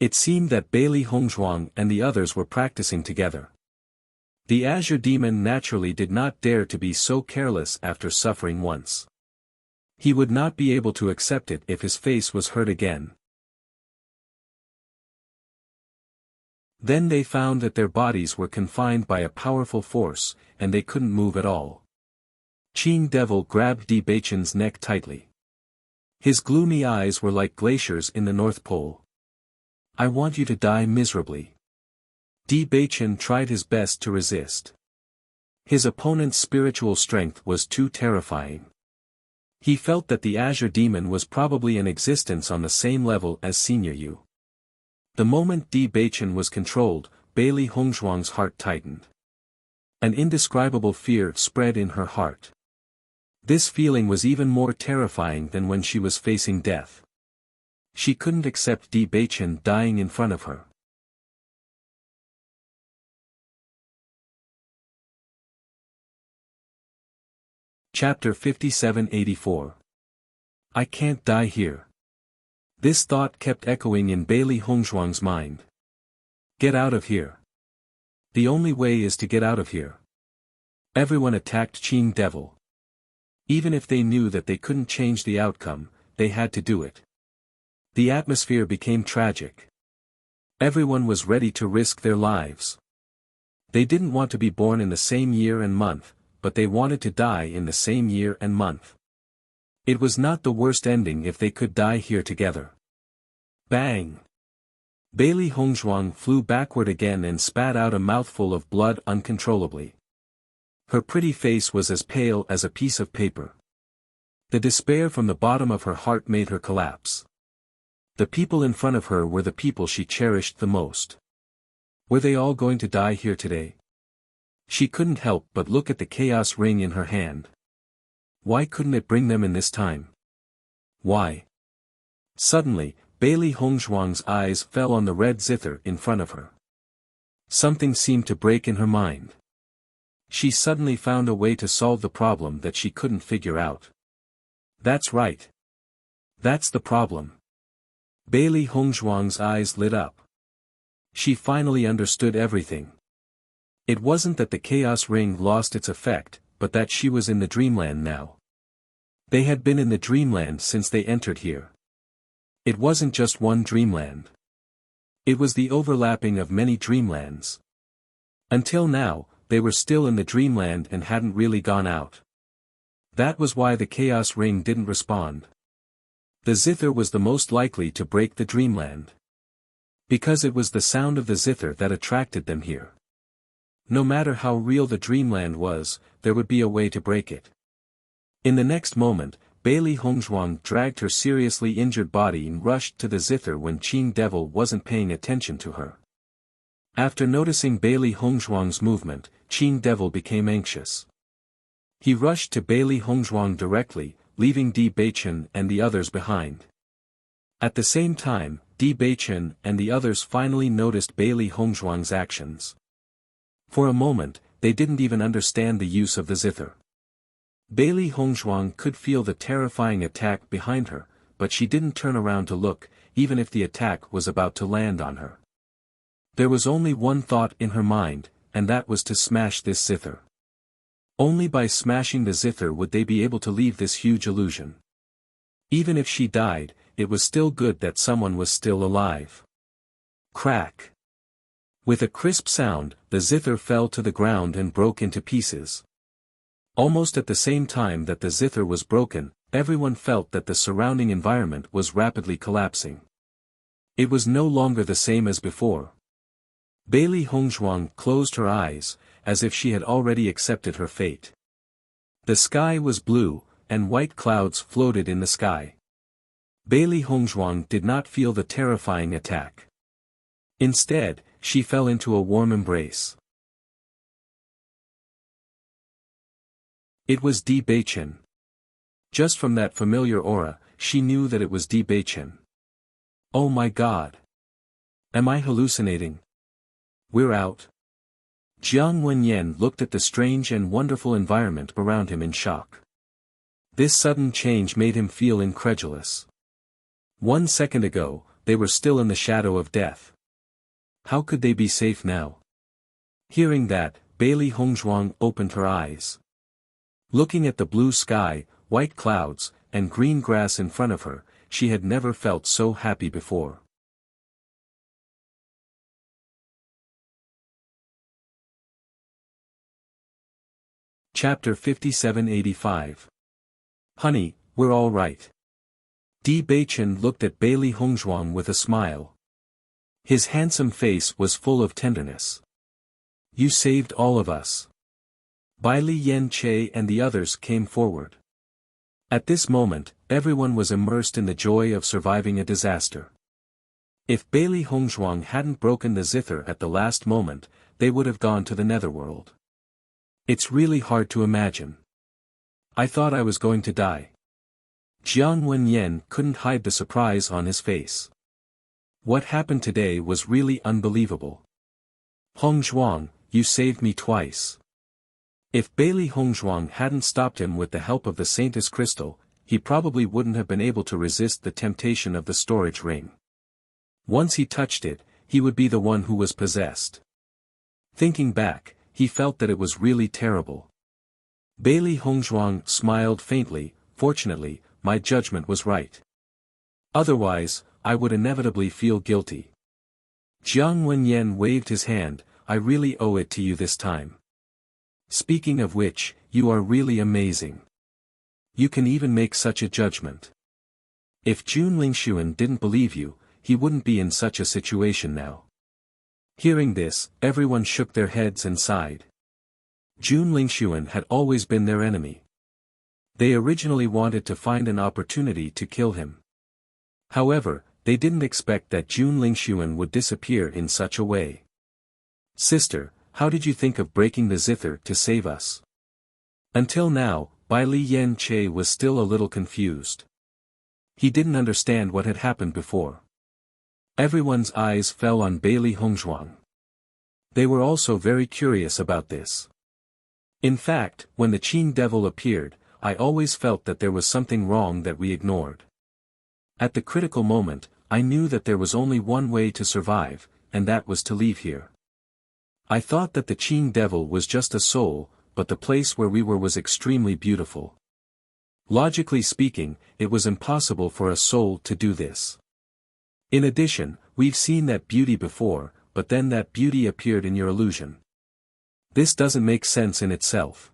It seemed that Bailey Hongzhuang and the others were practicing together. The Azure Demon naturally did not dare to be so careless after suffering once. He would not be able to accept it if his face was hurt again. Then they found that their bodies were confined by a powerful force, and they couldn't move at all. Qing Devil grabbed Di Beichen's neck tightly. His gloomy eyes were like glaciers in the North Pole. I want you to die miserably. Di Beichen tried his best to resist. His opponent's spiritual strength was too terrifying. He felt that the Azure Demon was probably in existence on the same level as Senior Yu. The moment Di Beichen was controlled, Bailey Hongzhuang's heart tightened. An indescribable fear spread in her heart. This feeling was even more terrifying than when she was facing death. She couldn't accept Di Beichen dying in front of her. Chapter 5784. I can't die here. This thought kept echoing in Bailey Hongzhuang's mind. Get out of here. The only way is to get out of here. Everyone attacked Qing Devil. Even if they knew that they couldn't change the outcome, they had to do it. The atmosphere became tragic. Everyone was ready to risk their lives. They didn't want to be born in the same year and month, but they wanted to die in the same year and month. It was not the worst ending if they could die here together. Bang! Bailey Hongzhuang flew backward again and spat out a mouthful of blood uncontrollably. Her pretty face was as pale as a piece of paper. The despair from the bottom of her heart made her collapse. The people in front of her were the people she cherished the most. Were they all going to die here today? She couldn't help but look at the chaos ring in her hand. Why couldn't it bring them in this time? Why? Suddenly, Bailey Hongzhuang's eyes fell on the red zither in front of her. Something seemed to break in her mind. She suddenly found a way to solve the problem that she couldn't figure out. That's right. That's the problem. Bailey Hongzhuang's eyes lit up. She finally understood everything. It wasn't that the chaos ring lost its effect, but that she was in the dreamland now. They had been in the dreamland since they entered here. It wasn't just one dreamland. It was the overlapping of many dreamlands. Until now, they were still in the dreamland and hadn't really gone out. That was why the chaos ring didn't respond. The zither was the most likely to break the dreamland. Because it was the sound of the zither that attracted them here. No matter how real the dreamland was, there would be a way to break it. In the next moment, Bailey Hongzhuang dragged her seriously injured body and rushed to the zither when Qing Devil wasn't paying attention to her. After noticing Bailey Hongzhuang's movement, Qing Devil became anxious. He rushed to Bailey Hongzhuang directly, leaving Di Beichen and the others behind. At the same time, Di Beichen and the others finally noticed Bailey Hongzhuang's actions. For a moment, they didn't even understand the use of the zither. Bailey Hongzhuang could feel the terrifying attack behind her, but she didn't turn around to look, even if the attack was about to land on her. There was only one thought in her mind, and that was to smash this zither. Only by smashing the zither would they be able to leave this huge illusion. Even if she died, it was still good that someone was still alive. Crack! With a crisp sound, the zither fell to the ground and broke into pieces. Almost at the same time that the zither was broken, everyone felt that the surrounding environment was rapidly collapsing. It was no longer the same as before. Bailey Hongzhuang closed her eyes, as if she had already accepted her fate. The sky was blue, and white clouds floated in the sky. Bailey Hongzhuang did not feel the terrifying attack. Instead, she fell into a warm embrace. It was Di Beichen. Just from that familiar aura, she knew that it was Di Beichen. Oh my God! Am I hallucinating? We're out. Jiang Wenyan looked at the strange and wonderful environment around him in shock. This sudden change made him feel incredulous. 1 second ago, they were still in the shadow of death. How could they be safe now? Hearing that, Bailey Hongzhuang opened her eyes. Looking at the blue sky, white clouds, and green grass in front of her, she had never felt so happy before. Chapter 5785. Honey, we're all right. Di Beichen looked at Bailey Hongzhuang with a smile. His handsome face was full of tenderness. You saved all of us. Bai Li Yen Che and the others came forward. At this moment, everyone was immersed in the joy of surviving a disaster. If Bailey Hongzhuang hadn't broken the zither at the last moment, they would have gone to the netherworld. It's really hard to imagine. I thought I was going to die. Jiang Wenyan couldn't hide the surprise on his face. What happened today was really unbelievable. Hongzhuang, you saved me twice. If Bailey Hongzhuang hadn't stopped him with the help of the Saintess Crystal, he probably wouldn't have been able to resist the temptation of the storage ring. Once he touched it, he would be the one who was possessed. Thinking back, he felt that it was really terrible. Bailey Hongzhuang smiled faintly. Fortunately, my judgment was right. Otherwise, I would inevitably feel guilty. Jiang Wenyan waved his hand. I really owe it to you this time. Speaking of which, you are really amazing. You can even make such a judgment. If Jun Lingxuan didn't believe you, he wouldn't be in such a situation now. Hearing this, everyone shook their heads and sighed. Jun Lingxuan had always been their enemy. They originally wanted to find an opportunity to kill him. However, they didn't expect that Jun Lingxuan would disappear in such a way. "Sister, how did you think of breaking the zither to save us?" Until now, Bai Li Yen Che was still a little confused. He didn't understand what had happened before. Everyone's eyes fell on Bai Li Hongzhuang. They were also very curious about this. In fact, when the Qing devil appeared, I always felt that there was something wrong that we ignored. At the critical moment, I knew that there was only one way to survive, and that was to leave here. I thought that the Qing devil was just a soul, but the place where we were was extremely beautiful. Logically speaking, it was impossible for a soul to do this. In addition, we've seen that beauty before, but then that beauty appeared in your illusion. This doesn't make sense in itself.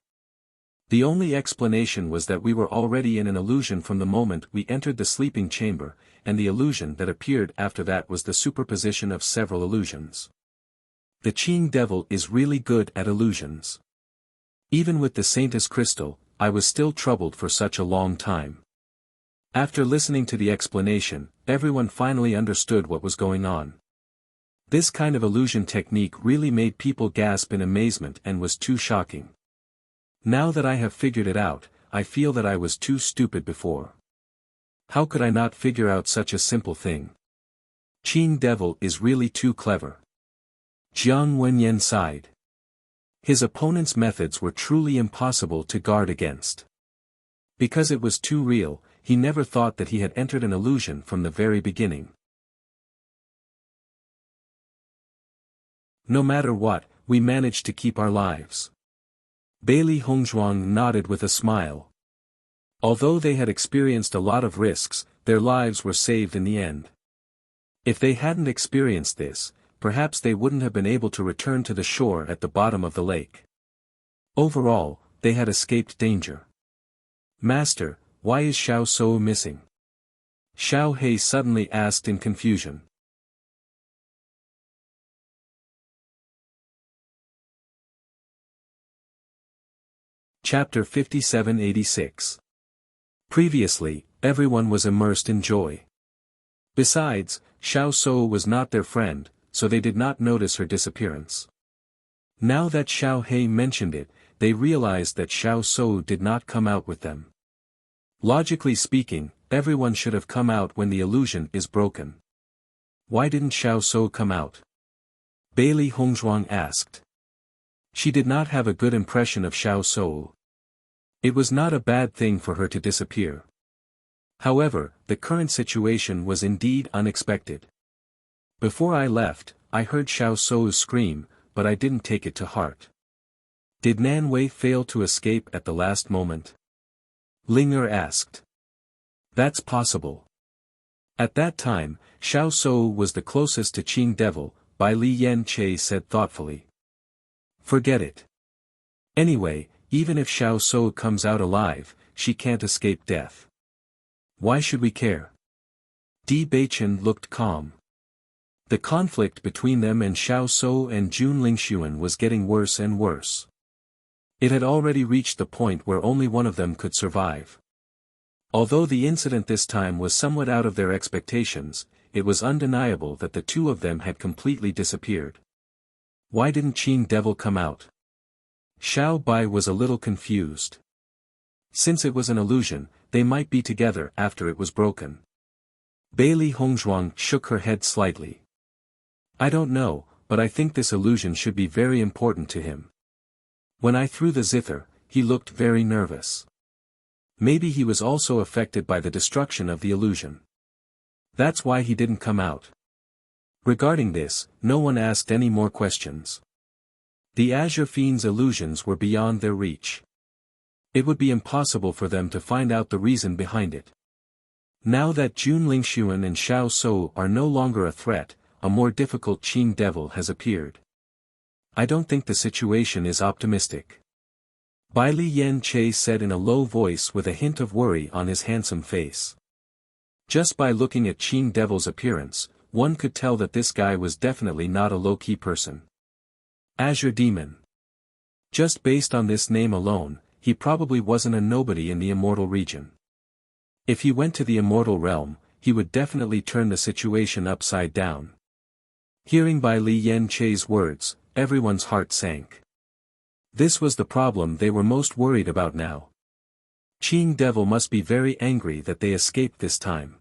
The only explanation was that we were already in an illusion from the moment we entered the sleeping chamber, and the illusion that appeared after that was the superposition of several illusions. The Qing devil is really good at illusions. Even with the Saintess crystal, I was still troubled for such a long time. After listening to the explanation, everyone finally understood what was going on. This kind of illusion technique really made people gasp in amazement and was too shocking. Now that I have figured it out, I feel that I was too stupid before. How could I not figure out such a simple thing? Qing devil is really too clever. Jiang Wenyan sighed. His opponent's methods were truly impossible to guard against. Because it was too real, he never thought that he had entered an illusion from the very beginning. No matter what, we managed to keep our lives. Bai Li Hongzhuang nodded with a smile. Although they had experienced a lot of risks, their lives were saved in the end. If they hadn't experienced this, perhaps they wouldn't have been able to return to the shore at the bottom of the lake. Overall, they had escaped danger. "Master, why is Xiao Sou missing?" Xiao He suddenly asked in confusion. Chapter 5786. Previously, everyone was immersed in joy. Besides, Xiao Sou was not their friend, so they did not notice her disappearance. Now that Xiao He mentioned it, they realized that Xiao Sou did not come out with them. Logically speaking, everyone should have come out when the illusion is broken. Why didn't Xiao Sou come out? Bai Li Hongzhuang asked. She did not have a good impression of Xiao Sou. It was not a bad thing for her to disappear. However, the current situation was indeed unexpected. Before I left, I heard Xiao Sou's scream, but I didn't take it to heart. Did Nan Wei fail to escape at the last moment? Ling Er asked. That's possible. At that time, Xiao Sou was the closest to Qing devil, Bai Li Yen Che said thoughtfully. Forget it. Anyway, even if Xiao Sou comes out alive, she can't escape death. Why should we care? Di Beichen looked calm. The conflict between them and Xiao Sou and Jun Lingxuan was getting worse and worse. It had already reached the point where only one of them could survive. Although the incident this time was somewhat out of their expectations, it was undeniable that the two of them had completely disappeared. Why didn't Qing devil come out? Xiao Bai was a little confused. Since it was an illusion, they might be together after it was broken. Bai Li Hongzhuang shook her head slightly. I don't know, but I think this illusion should be very important to him. When I threw the zither, he looked very nervous. Maybe he was also affected by the destruction of the illusion. That's why he didn't come out. Regarding this, no one asked any more questions. The Azure Fiend's illusions were beyond their reach. It would be impossible for them to find out the reason behind it. Now that Jun Lingxuan and Xiao Sou are no longer a threat, a more difficult Qing devil has appeared. I don't think the situation is optimistic. Bai Li Yen Che said in a low voice with a hint of worry on his handsome face. Just by looking at Qing devil's appearance, one could tell that this guy was definitely not a low-key person. Azure Demon. Just based on this name alone, he probably wasn't a nobody in the immortal region. If he went to the immortal realm, he would definitely turn the situation upside down. Hearing Bai Li Yen Che's words, everyone's heart sank. This was the problem they were most worried about now. Qing Devil must be very angry that they escaped this time.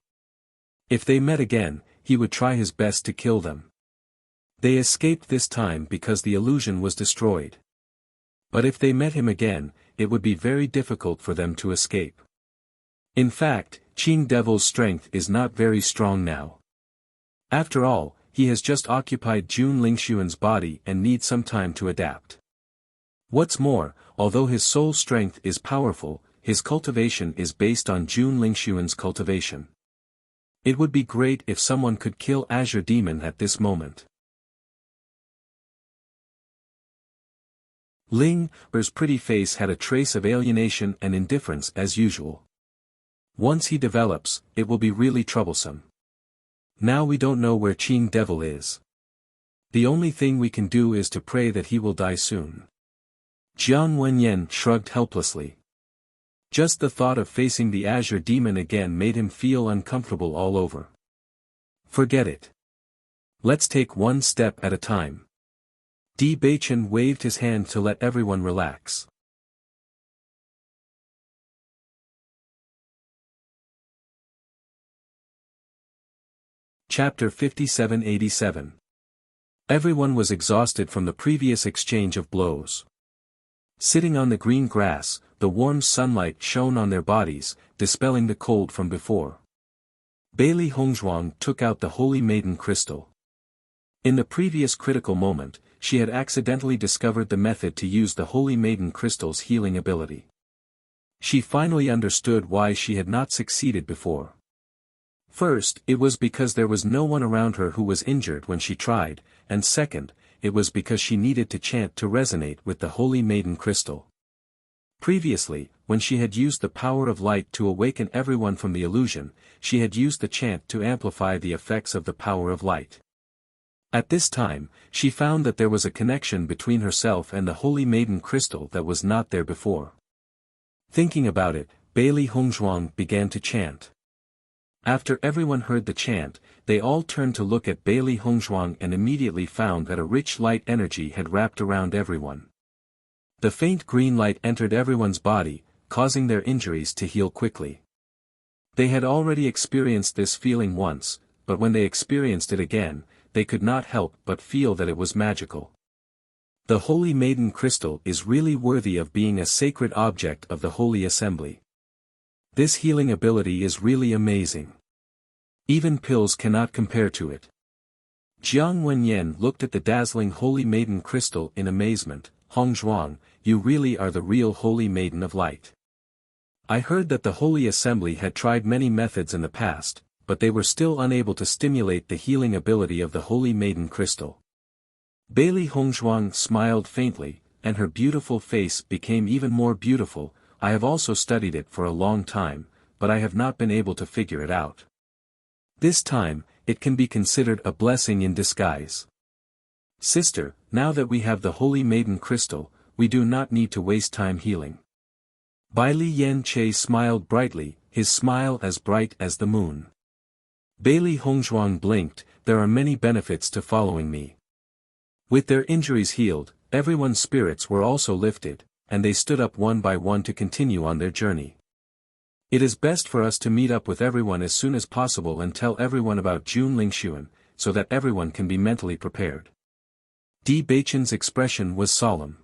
If they met again, he would try his best to kill them. They escaped this time because the illusion was destroyed. But if they met him again, it would be very difficult for them to escape. In fact, Qing Devil's strength is not very strong now. After all, he has just occupied Jun Lingxuan's body and needs some time to adapt. What's more, although his soul strength is powerful, his cultivation is based on Jun Lingxuan's cultivation. It would be great if someone could kill Azure Demon at this moment. Ling Er's pretty face had a trace of alienation and indifference as usual. Once he develops, it will be really troublesome. Now we don't know where Qing Devil is. The only thing we can do is to pray that he will die soon. Jiang Wenyan shrugged helplessly. Just the thought of facing the Azure Demon again made him feel uncomfortable all over. Forget it. Let's take one step at a time. Di Baichen waved his hand to let everyone relax. Chapter 5787. Everyone was exhausted from the previous exchange of blows. Sitting on the green grass, the warm sunlight shone on their bodies, dispelling the cold from before. Bailey Hongzhuang took out the Holy Maiden crystal. In the previous critical moment, she had accidentally discovered the method to use the Holy Maiden crystal's healing ability. She finally understood why she had not succeeded before. First, it was because there was no one around her who was injured when she tried, and second, it was because she needed to chant to resonate with the Holy Maiden crystal. Previously, when she had used the power of light to awaken everyone from the illusion, she had used the chant to amplify the effects of the power of light. At this time, she found that there was a connection between herself and the Holy Maiden crystal that was not there before. Thinking about it, Bailey Hongzhuang began to chant. After everyone heard the chant, they all turned to look at Bailey Hongzhuang and immediately found that a rich light energy had wrapped around everyone. The faint green light entered everyone's body, causing their injuries to heal quickly. They had already experienced this feeling once, but when they experienced it again, they could not help but feel that it was magical. The Holy Maiden crystal is really worthy of being a sacred object of the Holy Assembly. This healing ability is really amazing. Even pills cannot compare to it. Jiang Wenyan looked at the dazzling Holy Maiden crystal in amazement. Hongzhuang, you really are the real Holy Maiden of Light. I heard that the Holy Assembly had tried many methods in the past, but they were still unable to stimulate the healing ability of the Holy Maiden crystal. Bailey Hongzhuang smiled faintly, and her beautiful face became even more beautiful. I have also studied it for a long time, but I have not been able to figure it out. This time, it can be considered a blessing in disguise. Sister, now that we have the Holy Maiden crystal, we do not need to waste time healing. Bai Li Yen Che smiled brightly, his smile as bright as the moon. Bailey Hongzhuang blinked, there are many benefits to following me. With their injuries healed, everyone's spirits were also lifted, and they stood up one by one to continue on their journey. It is best for us to meet up with everyone as soon as possible and tell everyone about Jun Lingxuan, so that everyone can be mentally prepared. Di Baichen's expression was solemn.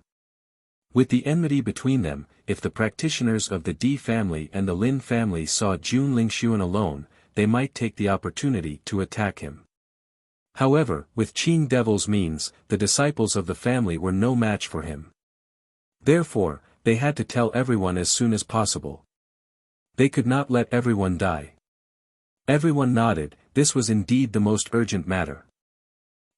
With the enmity between them, if the practitioners of the Di family and the Lin family saw Jun Lingxuan alone, they might take the opportunity to attack him. However, with Qing Devil's means, the disciples of the family were no match for him. Therefore, they had to tell everyone as soon as possible. They could not let everyone die. Everyone nodded, this was indeed the most urgent matter.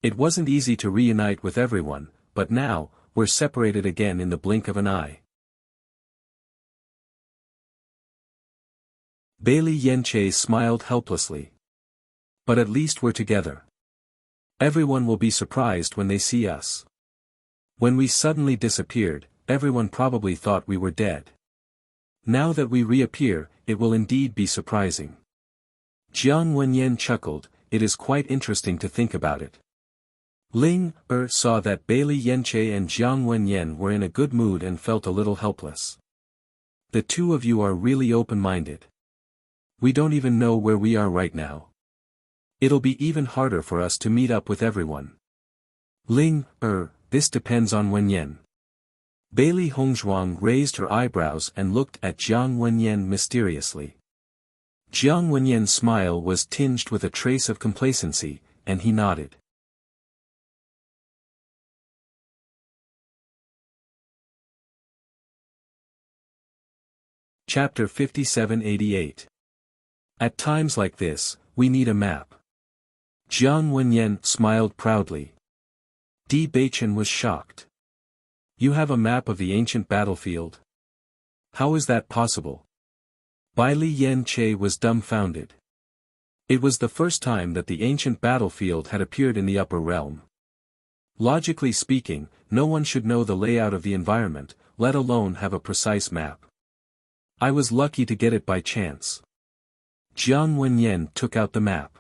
It wasn't easy to reunite with everyone, but now, we're separated again in the blink of an eye. Bailey Yenche smiled helplessly. But at least we're together. Everyone will be surprised when they see us. When we suddenly disappeared, everyone probably thought we were dead. Now that we reappear, it will indeed be surprising. Jiang Wenyan chuckled, it is quite interesting to think about it. Ling saw that Bailey Yenche and Jiang Wenyan were in a good mood and felt a little helpless. The two of you are really open-minded. We don't even know where we are right now. It'll be even harder for us to meet up with everyone. Ling this depends on Wenyan. Bailey Hongzhuang raised her eyebrows and looked at Jiang Wenyan mysteriously. Jiang Wenyan's smile was tinged with a trace of complacency, and he nodded. Chapter 5788. At times like this, we need a map. Jiang Wenyan smiled proudly. Di Beichen was shocked. You have a map of the ancient battlefield? How is that possible? Bailey Yenche was dumbfounded. It was the first time that the ancient battlefield had appeared in the upper realm. Logically speaking, no one should know the layout of the environment, let alone have a precise map. I was lucky to get it by chance. Jiang Wenyan took out the map.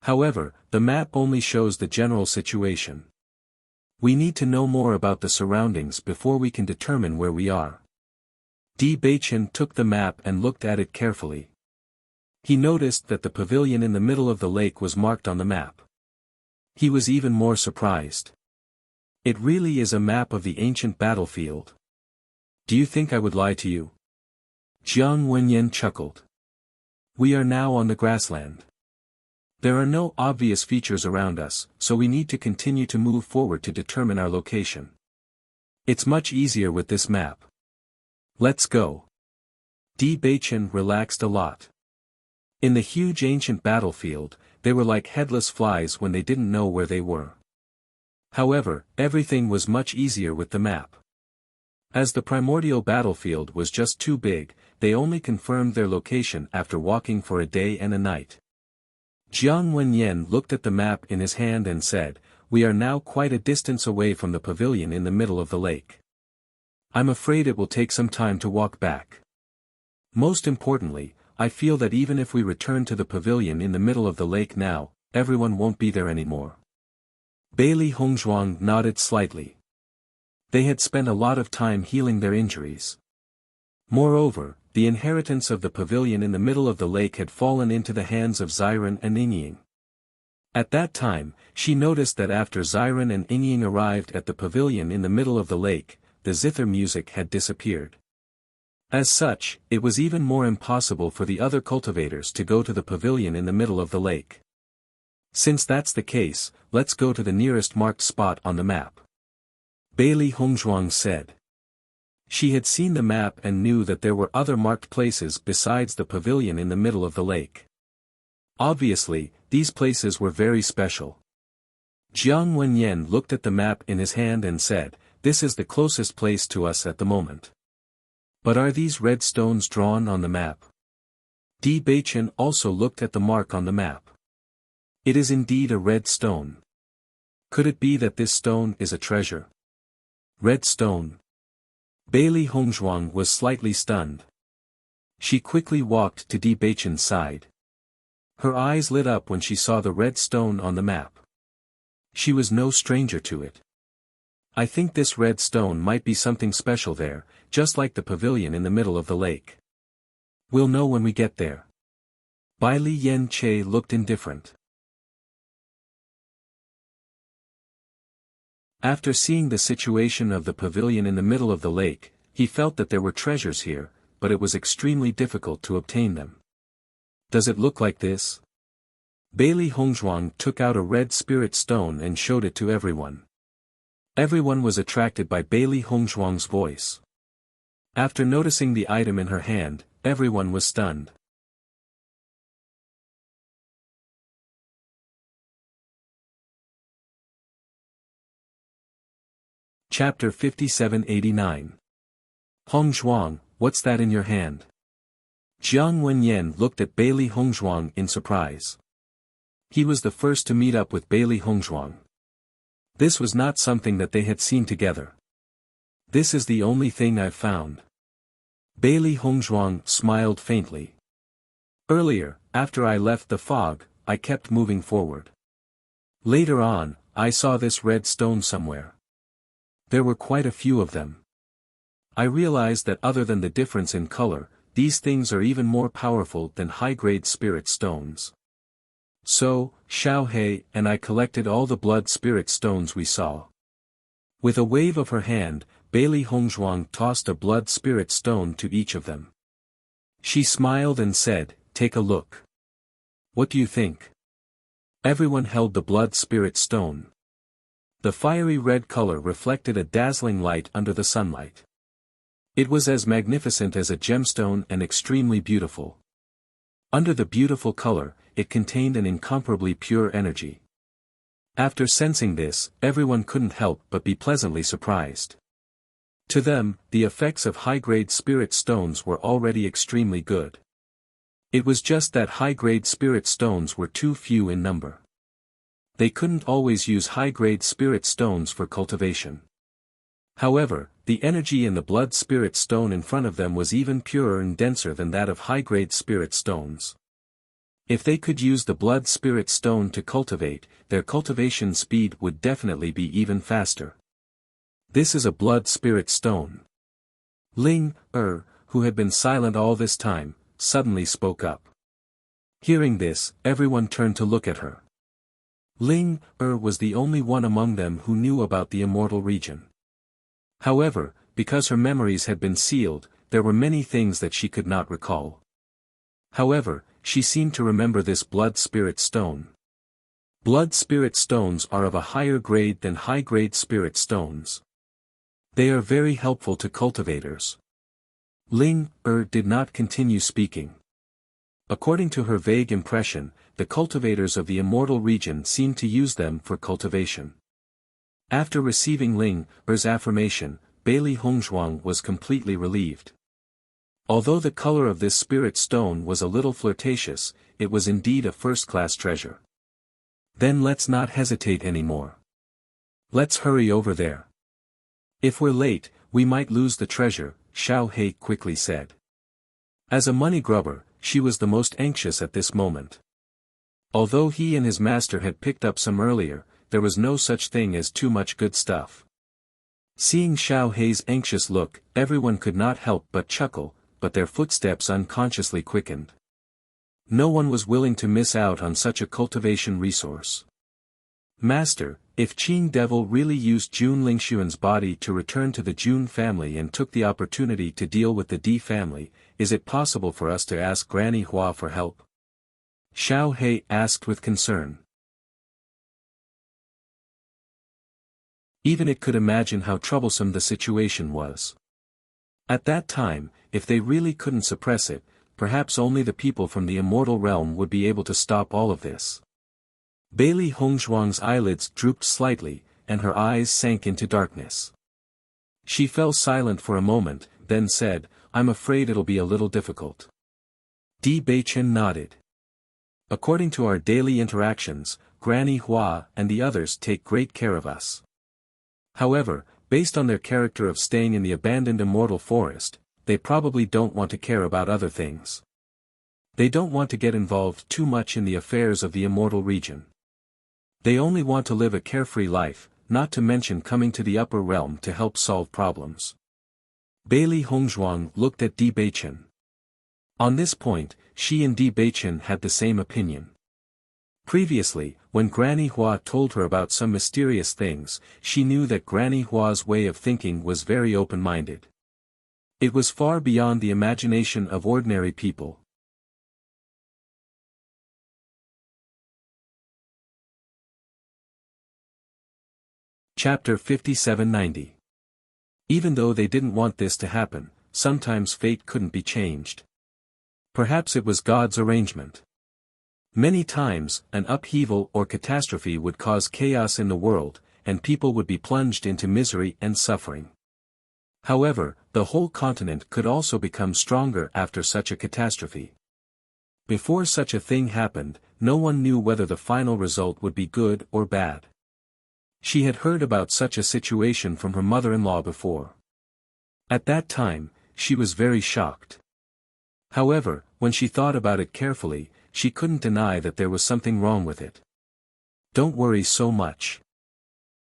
However, the map only shows the general situation. We need to know more about the surroundings before we can determine where we are. Di Beichen took the map and looked at it carefully. He noticed that the pavilion in the middle of the lake was marked on the map. He was even more surprised. It really is a map of the ancient battlefield. Do you think I would lie to you? Jiang Wenyan chuckled. We are now on the grassland. There are no obvious features around us, so we need to continue to move forward to determine our location. It's much easier with this map. Let's go. Di Beichen relaxed a lot. In the huge ancient battlefield, they were like headless flies when they didn't know where they were. However, everything was much easier with the map. As the primordial battlefield was just too big, they only confirmed their location after walking for a day and a night. Jiang Wenyan looked at the map in his hand and said, we are now quite a distance away from the pavilion in the middle of the lake. I'm afraid it will take some time to walk back. Most importantly, I feel that even if we return to the pavilion in the middle of the lake now, everyone won't be there anymore. Bailey Hongzhuang nodded slightly. They had spent a lot of time healing their injuries. Moreover, the inheritance of the pavilion in the middle of the lake had fallen into the hands of Xiren and Inying. At that time, she noticed that after Xiren and Inying arrived at the pavilion in the middle of the lake, the zither music had disappeared. As such, it was even more impossible for the other cultivators to go to the pavilion in the middle of the lake. Since that's the case, let's go to the nearest marked spot on the map. Bailey Hongzhuang said. She had seen the map and knew that there were other marked places besides the pavilion in the middle of the lake. Obviously, these places were very special. Jiang Wenyan looked at the map in his hand and said, this is the closest place to us at the moment. But are these red stones drawn on the map? Di Beichen also looked at the mark on the map. It is indeed a red stone. Could it be that this stone is a treasure? Red stone. Bailey Hongzhuang was slightly stunned. She quickly walked to Di Beichen's side. Her eyes lit up when she saw the red stone on the map. She was no stranger to it. I think this red stone might be something special there, just like the pavilion in the middle of the lake. We'll know when we get there. Bailey Yenche looked indifferent. After seeing the situation of the pavilion in the middle of the lake, he felt that there were treasures here, but it was extremely difficult to obtain them. Does it look like this? Bailey Hongzhuang took out a red spirit stone and showed it to everyone. Everyone was attracted by Bailey Hongzhuang's voice. After noticing the item in her hand, everyone was stunned. Chapter 5789. Hongzhuang, what's that in your hand? Jiang Wenyan looked at Bailey Hongzhuang in surprise. He was the first to meet up with Bailey Hongzhuang. This was not something that they had seen together. This is the only thing I've found. Bailey Hongzhuang smiled faintly. Earlier, after I left the fog, I kept moving forward. Later on, I saw this red stone somewhere. There were quite a few of them. I realized that other than the difference in color, these things are even more powerful than high-grade spirit stones. So, Xiao He and I collected all the blood spirit stones we saw. With a wave of her hand, Bailey Hongzhuang tossed a blood spirit stone to each of them. She smiled and said, "Take a look. What do you think?" Everyone held the blood spirit stone. The fiery red color reflected a dazzling light under the sunlight. It was as magnificent as a gemstone and extremely beautiful. Under the beautiful color, it contained an incomparably pure energy. After sensing this, everyone couldn't help but be pleasantly surprised. To them, the effects of high-grade spirit stones were already extremely good. It was just that high-grade spirit stones were too few in number. They couldn't always use high-grade spirit stones for cultivation. However, the energy in the blood spirit stone in front of them was even purer and denser than that of high-grade spirit stones. If they could use the blood spirit stone to cultivate, their cultivation speed would definitely be even faster. This is a blood spirit stone. Ling, who had been silent all this time, suddenly spoke up. Hearing this, everyone turned to look at her. Ling, was the only one among them who knew about the immortal region. However, because her memories had been sealed, there were many things that she could not recall. However, she seemed to remember this blood spirit stone. Blood spirit stones are of a higher grade than high-grade spirit stones. They are very helpful to cultivators. Ling, did not continue speaking. According to her vague impression, the cultivators of the immortal region seemed to use them for cultivation. After receiving Ling, affirmation, Bailey Hongzhuang was completely relieved. Although the color of this spirit stone was a little flirtatious, it was indeed a first-class treasure. Then let's not hesitate anymore. Let's hurry over there. If we're late, we might lose the treasure, Xiao He quickly said. As a money grubber, she was the most anxious at this moment. Although he and his master had picked up some earlier, there was no such thing as too much good stuff. Seeing Xiao He's anxious look, everyone could not help but chuckle, but their footsteps unconsciously quickened. No one was willing to miss out on such a cultivation resource. Master, if Qing Devil really used Jun Lingxuan's body to return to the Jun family and took the opportunity to deal with the Di family, is it possible for us to ask Granny Hua for help? Xiao He asked with concern. Even it could imagine how troublesome the situation was. At that time, if they really couldn't suppress it, perhaps only the people from the immortal realm would be able to stop all of this. Bailey Hongzhuang's eyelids drooped slightly, and her eyes sank into darkness. She fell silent for a moment, then said, "I'm afraid it'll be a little difficult." Di Beichen nodded. According to our daily interactions, Granny Hua and the others take great care of us. However, based on their character of staying in the abandoned immortal forest, they probably don't want to care about other things. They don't want to get involved too much in the affairs of the immortal region. They only want to live a carefree life, not to mention coming to the upper realm to help solve problems. Bailey Hongzhuang looked at Di Beichen. On this point, she and Di Beichen had the same opinion. Previously, when Granny Hua told her about some mysterious things, she knew that Granny Hua's way of thinking was very open-minded. It was far beyond the imagination of ordinary people. Chapter 5790. Even though they didn't want this to happen, sometimes fate couldn't be changed. Perhaps it was God's arrangement. Many times, an upheaval or catastrophe would cause chaos in the world, and people would be plunged into misery and suffering. However, the whole continent could also become stronger after such a catastrophe. Before such a thing happened, no one knew whether the final result would be good or bad. She had heard about such a situation from her mother-in-law before. At that time, she was very shocked. However, when she thought about it carefully, she couldn't deny that there was something wrong with it. Don't worry so much.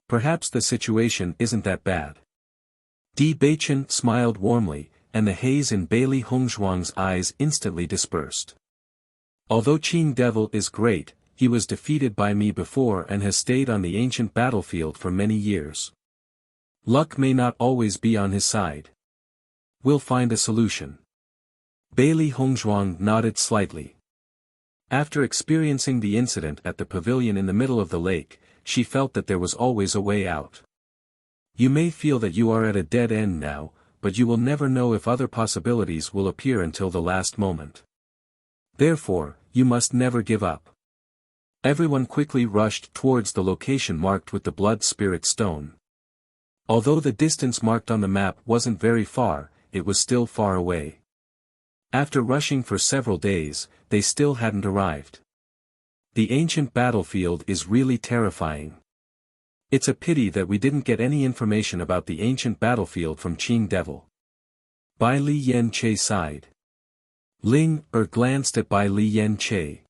Perhaps the situation isn't that bad. Di Beichen smiled warmly, and the haze in Bailey Hongzhuang's eyes instantly dispersed. Although Qing Devil is great, he was defeated by me before and has stayed on the ancient battlefield for many years. Luck may not always be on his side. We'll find a solution. Bailey Hongzhuang nodded slightly. After experiencing the incident at the pavilion in the middle of the lake, she felt that there was always a way out. You may feel that you are at a dead end now, but you will never know if other possibilities will appear until the last moment. Therefore, you must never give up. Everyone quickly rushed towards the location marked with the blood spirit stone. Although the distance marked on the map wasn't very far, it was still far away. After rushing for several days, they still hadn't arrived. The ancient battlefield is really terrifying. It's a pity that we didn't get any information about the ancient battlefield from Qing Devil. Bai Li Yan Che sighed. Ling glanced at Bai Li Yan Che.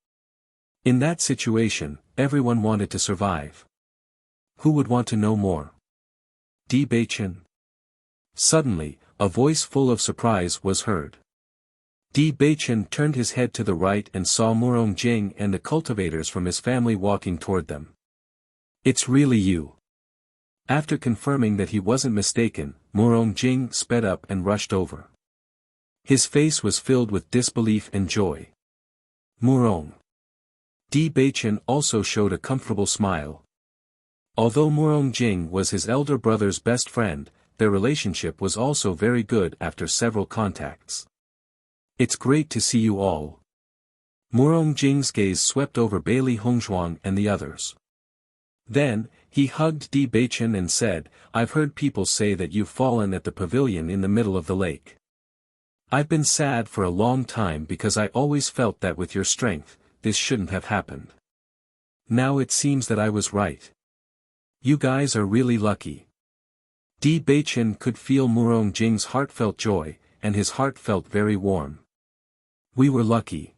In that situation, everyone wanted to survive. Who would want to know more? Di Beichen. Suddenly, a voice full of surprise was heard. Di Beichen turned his head to the right and saw Murong Jing and the cultivators from his family walking toward them. It's really you. After confirming that he wasn't mistaken, Murong Jing sped up and rushed over. His face was filled with disbelief and joy. Murong. Di Beichen also showed a comfortable smile. Although Murong Jing was his elder brother's best friend, their relationship was also very good after several contacts. It's great to see you all. Murong Jing's gaze swept over Bailey Hongzhuang and the others. Then, he hugged Di Beichen and said, I've heard people say that you've fallen at the pavilion in the middle of the lake. I've been sad for a long time because I always felt that with your strength, this shouldn't have happened. Now it seems that I was right. You guys are really lucky. Di Beichen could feel Murong Jing's heartfelt joy, and his heart felt very warm. We were lucky.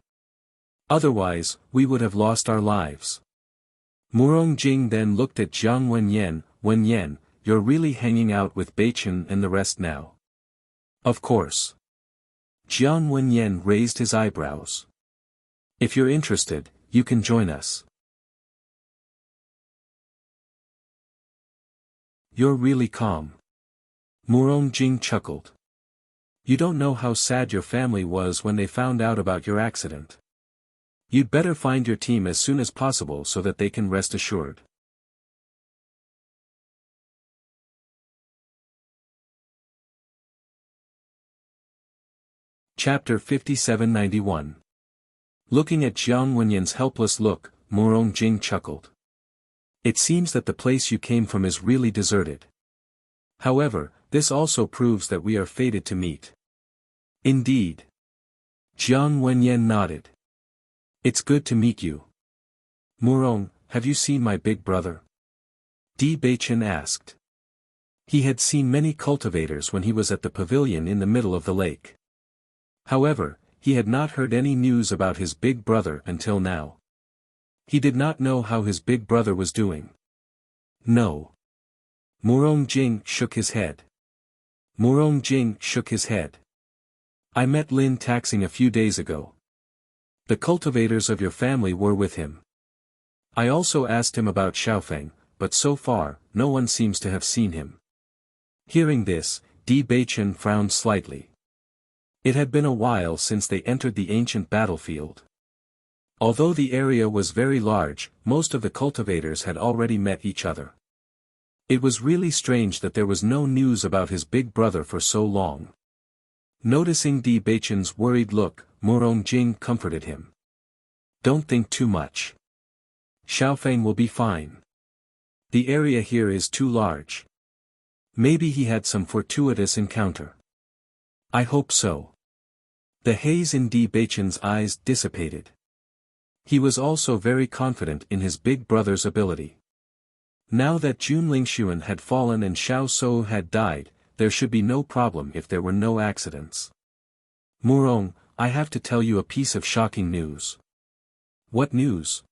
Otherwise, we would have lost our lives. Murong Jing then looked at Jiang Wenyan. Wenyan, you're really hanging out with Beichen and the rest now. Of course. Jiang Wenyan raised his eyebrows. If you're interested, you can join us. You're really calm. Murong Jing chuckled. You don't know how sad your family was when they found out about your accident. You'd better find your team as soon as possible so that they can rest assured. Chapter 5791. Looking at Jiang Wenyan's helpless look, Murong Jing chuckled. It seems that the place you came from is really deserted. However, this also proves that we are fated to meet. Indeed. Jiang Wenyan nodded. It's good to meet you. Murong, have you seen my big brother? Di Beichen asked. He had seen many cultivators when he was at the pavilion in the middle of the lake. However, he had not heard any news about his big brother until now. He did not know how his big brother was doing. No. Murong Jing shook his head. Murong Jing shook his head. I met Lin Taxing a few days ago. The cultivators of your family were with him. I also asked him about Xiaofeng, but so far, no one seems to have seen him. Hearing this, Di Beichen frowned slightly. It had been a while since they entered the ancient battlefield. Although the area was very large, most of the cultivators had already met each other. It was really strange that there was no news about his big brother for so long. Noticing Di Beichen's worried look, Murong Jing comforted him. Don't think too much. Xiaofeng will be fine. The area here is too large. Maybe he had some fortuitous encounter. I hope so. The haze in Di Beichen's eyes dissipated. He was also very confident in his big brother's ability. Now that Jun Lingxuan had fallen and Xiao Sou had died, there should be no problem if there were no accidents. Murong, I have to tell you a piece of shocking news. What news?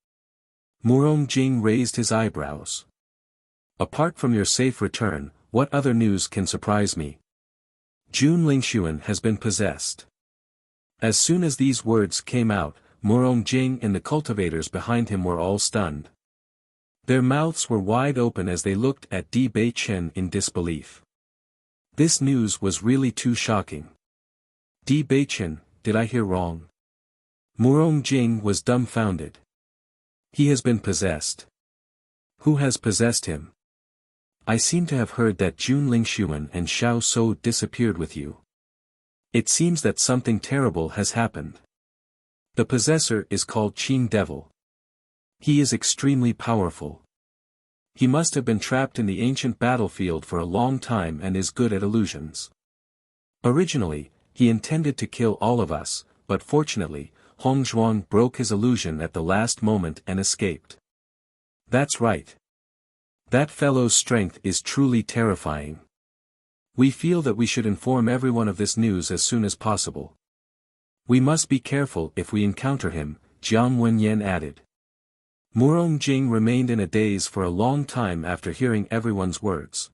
Murong Jing raised his eyebrows. Apart from your safe return, what other news can surprise me? Jun Lingxuan has been possessed. As soon as these words came out, Murong Jing and the cultivators behind him were all stunned. Their mouths were wide open as they looked at Di Beichen in disbelief. This news was really too shocking. Di Beichen, did I hear wrong? Murong Jing was dumbfounded. He has been possessed. Who has possessed him? I seem to have heard that Jun Lingxuan and Xiao Sou disappeared with you. It seems that something terrible has happened. The possessor is called Qing Devil. He is extremely powerful. He must have been trapped in the ancient battlefield for a long time and is good at illusions. Originally, he intended to kill all of us, but fortunately, Hong Zhuang broke his illusion at the last moment and escaped. That's right. That fellow's strength is truly terrifying. We feel that we should inform everyone of this news as soon as possible. We must be careful if we encounter him, Jiang Wenyan added. Murong Jing remained in a daze for a long time after hearing everyone's words.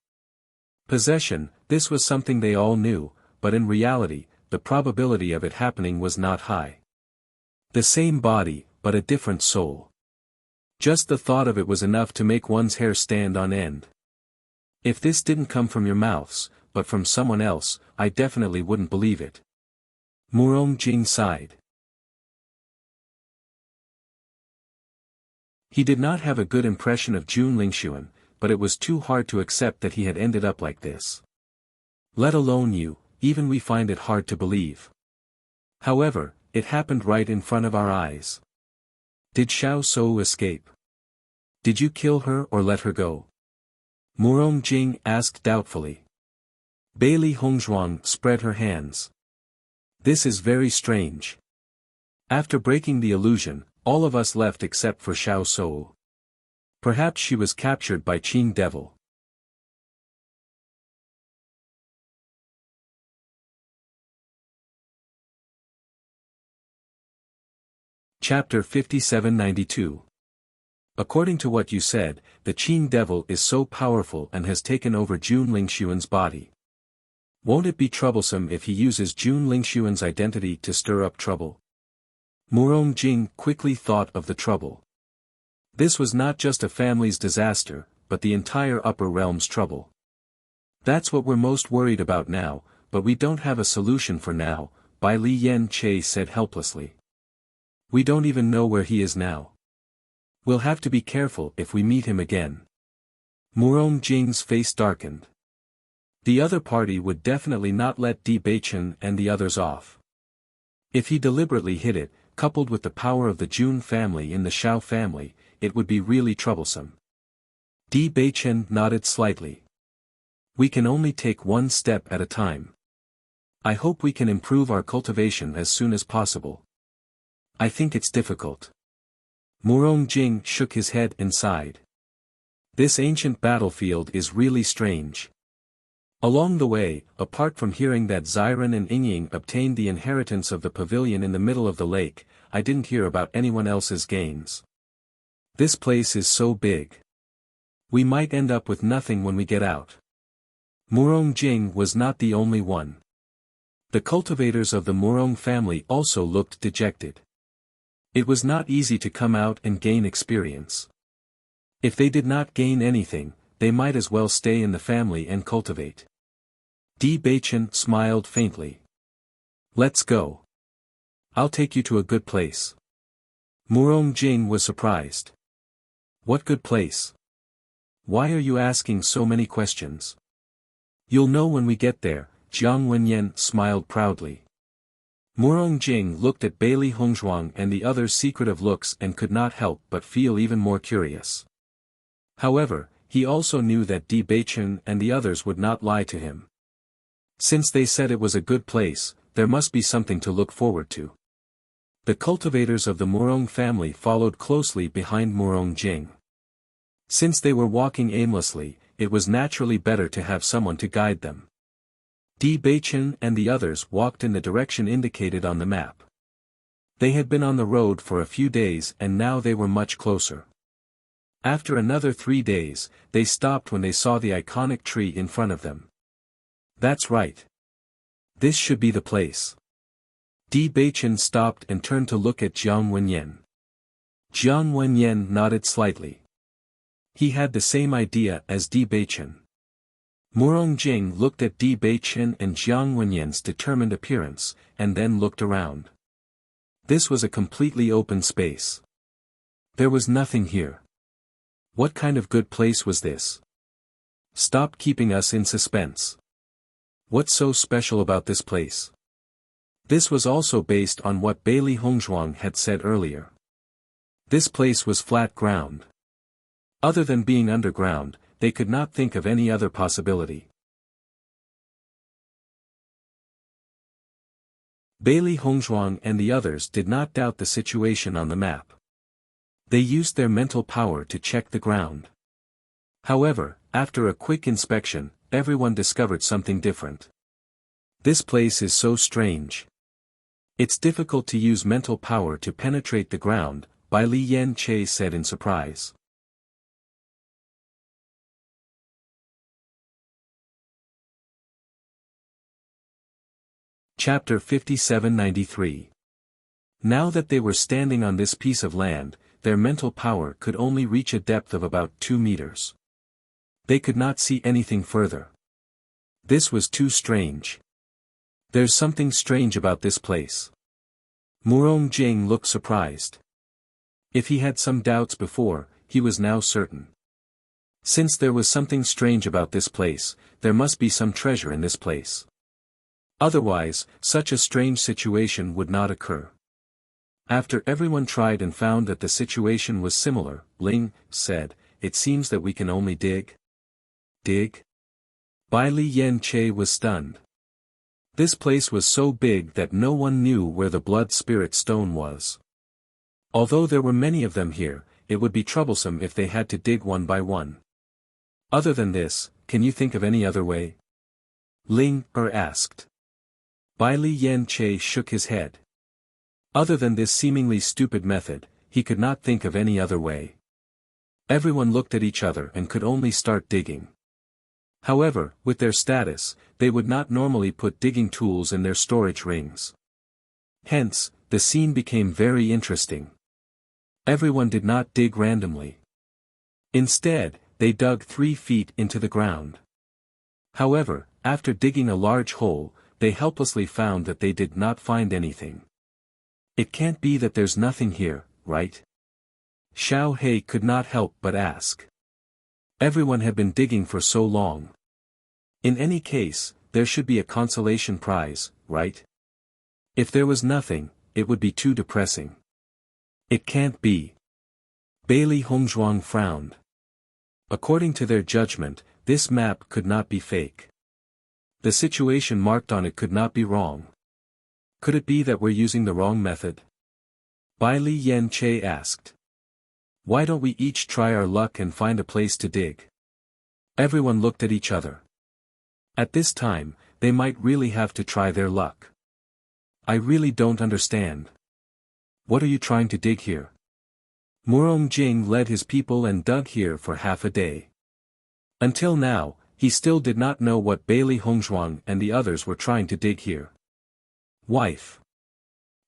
Possession, this was something they all knew, but in reality, the probability of it happening was not high. The same body, but a different soul. Just the thought of it was enough to make one's hair stand on end. If this didn't come from your mouths, but from someone else, I definitely wouldn't believe it. Murong Jing sighed. He did not have a good impression of Jun Lingxuan, but it was too hard to accept that he had ended up like this. Let alone you, even we find it hard to believe. However, it happened right in front of our eyes. Did Xiao Sou escape? Did you kill her or let her go? Murong Jing asked doubtfully. Bailey Hongzhuang spread her hands. This is very strange. After breaking the illusion, all of us left except for Xiao Sou. Perhaps she was captured by Qing Devil. Chapter 5792. According to what you said, the Qing Devil is so powerful and has taken over Jun Lingxuan's body. Won't it be troublesome if he uses Jun Lingxuan's identity to stir up trouble? Murong Jing quickly thought of the trouble. This was not just a family's disaster, but the entire upper realm's trouble. That's what we're most worried about now, but we don't have a solution for now, Bai Li Yen Che said helplessly. We don't even know where he is now. We'll have to be careful if we meet him again. Murong Jing's face darkened. The other party would definitely not let Di Beichen and the others off. If he deliberately hid it, coupled with the power of the Jun family in the Xiao family, it would be really troublesome. Di Beichen nodded slightly. We can only take one step at a time. I hope we can improve our cultivation as soon as possible. I think it's difficult. Murong Jing shook his head and sighed. This ancient battlefield is really strange. Along the way, apart from hearing that Xiren and Yingying obtained the inheritance of the pavilion in the middle of the lake, I didn't hear about anyone else's gains. This place is so big. We might end up with nothing when we get out. Murong Jing was not the only one. The cultivators of the Murong family also looked dejected. It was not easy to come out and gain experience. If they did not gain anything, they might as well stay in the family and cultivate. Di Beichen smiled faintly. Let's go. I'll take you to a good place. Murong Jing was surprised. What good place? Why are you asking so many questions? You'll know when we get there, Jiang Wenyan smiled proudly. Murong Jing looked at Bailey Hongzhuang and the others' secretive looks and could not help but feel even more curious. However, he also knew that Di Beichen and the others would not lie to him. Since they said it was a good place, there must be something to look forward to. The cultivators of the Murong family followed closely behind Murong Jing. Since they were walking aimlessly, it was naturally better to have someone to guide them. Di Beichen and the others walked in the direction indicated on the map. They had been on the road for a few days and now they were much closer. After another 3 days, they stopped when they saw the iconic tree in front of them. That's right. This should be the place. Di Beichen stopped and turned to look at Jiang Wenyan. Jiang Wenyan nodded slightly. He had the same idea as Di Beichen. Murong Jing looked at Di Beichen and Jiang Wenyan's determined appearance, and then looked around. This was a completely open space. There was nothing here. What kind of good place was this? Stop keeping us in suspense. What's so special about this place? This was also based on what Bailey Hongzhuang had said earlier. This place was flat ground. Other than being underground, they could not think of any other possibility. Bailey Hongzhuang and the others did not doubt the situation on the map. They used their mental power to check the ground. However, after a quick inspection, everyone discovered something different. This place is so strange. It's difficult to use mental power to penetrate the ground, Bai Li Yan Che said in surprise. Chapter 5793. Now that they were standing on this piece of land, their mental power could only reach a depth of about 2 meters. They could not see anything further. This was too strange. There's something strange about this place. Murong Jing looked surprised. If he had some doubts before, he was now certain. Since there was something strange about this place, there must be some treasure in this place. Otherwise, such a strange situation would not occur. After everyone tried and found that the situation was similar, Ling said, "It seems that we can only dig." Dig? Bai Li Yan Che was stunned. This place was so big that no one knew where the blood spirit stone was. Although there were many of them here, it would be troublesome if they had to dig one by one. Other than this, can you think of any other way? Ling asked. Bai Li Yan Che shook his head. Other than this seemingly stupid method, he could not think of any other way. Everyone looked at each other and could only start digging. However, with their status, they would not normally put digging tools in their storage rings. Hence, the scene became very interesting. Everyone did not dig randomly. Instead, they dug 3 feet into the ground. However, after digging a large hole, they helplessly found that they did not find anything. It can't be that there's nothing here, right? Xiao Hei could not help but ask. Everyone had been digging for so long. In any case, there should be a consolation prize, right? If there was nothing, it would be too depressing. It can't be. Bailey Hongzhuang frowned. According to their judgment, this map could not be fake. The situation marked on it could not be wrong. Could it be that we're using the wrong method? Bai Li Yan Che asked. Why don't we each try our luck and find a place to dig? Everyone looked at each other. At this time, they might really have to try their luck. I really don't understand. What are you trying to dig here? Murong Jing led his people and dug here for half a day. Until now, he still did not know what Bailey Hongzhuang and the others were trying to dig here. Wife.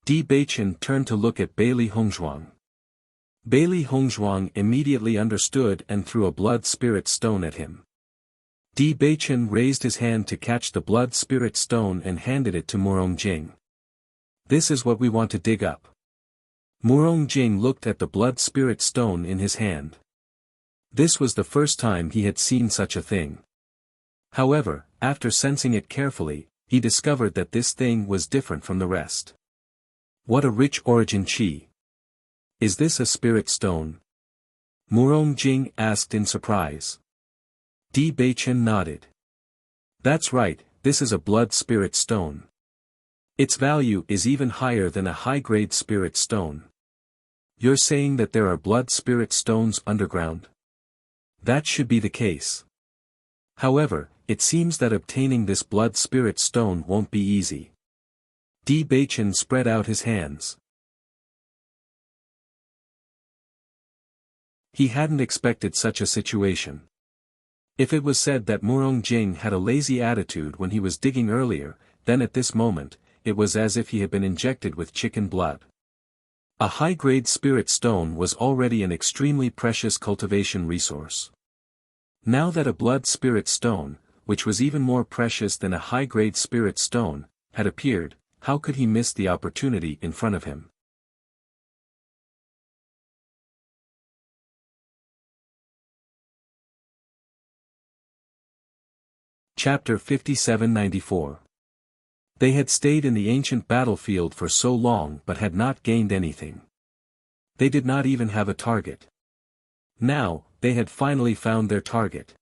Di Beichen turned to look at Bailey Hongzhuang. Bailey Hongzhuang immediately understood and threw a blood spirit stone at him. Di Beichen raised his hand to catch the blood spirit stone and handed it to Murong Jing. This is what we want to dig up. Murong Jing looked at the blood spirit stone in his hand. This was the first time he had seen such a thing. However, after sensing it carefully, he discovered that this thing was different from the rest. What a rich origin qi. Is this a spirit stone? Murong Jing asked in surprise. Di Beichen nodded. That's right, this is a blood spirit stone. Its value is even higher than a high-grade spirit stone. You're saying that there are blood spirit stones underground? That should be the case. However, it seems that obtaining this blood spirit stone won't be easy. Di Baichen spread out his hands. He hadn't expected such a situation. If it was said that Murong Jing had a lazy attitude when he was digging earlier, then at this moment, it was as if he had been injected with chicken blood. A high-grade spirit stone was already an extremely precious cultivation resource. Now that a blood spirit stone, which was even more precious than a high-grade spirit stone, had appeared, how could he miss the opportunity in front of him? Chapter 57-94. They had stayed in the ancient battlefield for so long but had not gained anything. They did not even have a target. Now, they had finally found their target.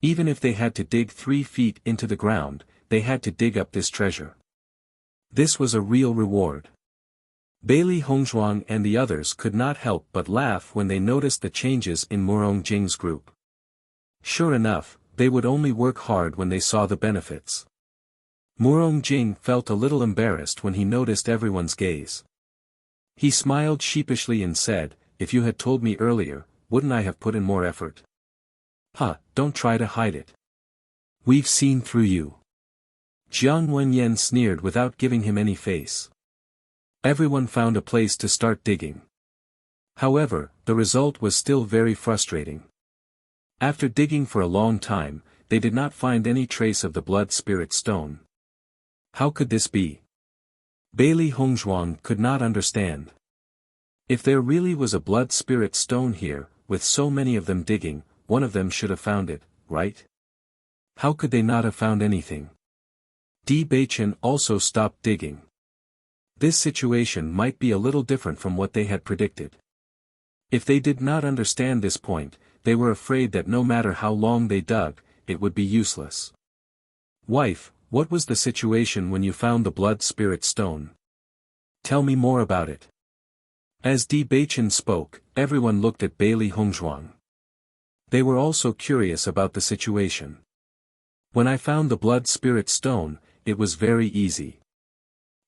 Even if they had to dig 3 feet into the ground, they had to dig up this treasure. This was a real reward. Bailey Hongzhuang and the others could not help but laugh when they noticed the changes in Murong Jing's group. Sure enough, they would only work hard when they saw the benefits. Murong Jing felt a little embarrassed when he noticed everyone's gaze. He smiled sheepishly and said, "If you had told me earlier, wouldn't I have put in more effort?" "Huh, don't try to hide it. We've seen through you." Jiang Wenyan sneered without giving him any face. Everyone found a place to start digging. However, the result was still very frustrating. After digging for a long time, they did not find any trace of the blood spirit stone. How could this be? Bailey Hongzhuang could not understand. If there really was a blood spirit stone here, with so many of them digging, one of them should have found it, right? How could they not have found anything? Di Baichen also stopped digging. This situation might be a little different from what they had predicted. If they did not understand this point, they were afraid that no matter how long they dug, it would be useless. "Wife, what was the situation when you found the blood spirit stone? Tell me more about it." As Di Baichen spoke, everyone looked at Bailey Hongzhuang. They were also curious about the situation. "When I found the blood spirit stone, it was very easy.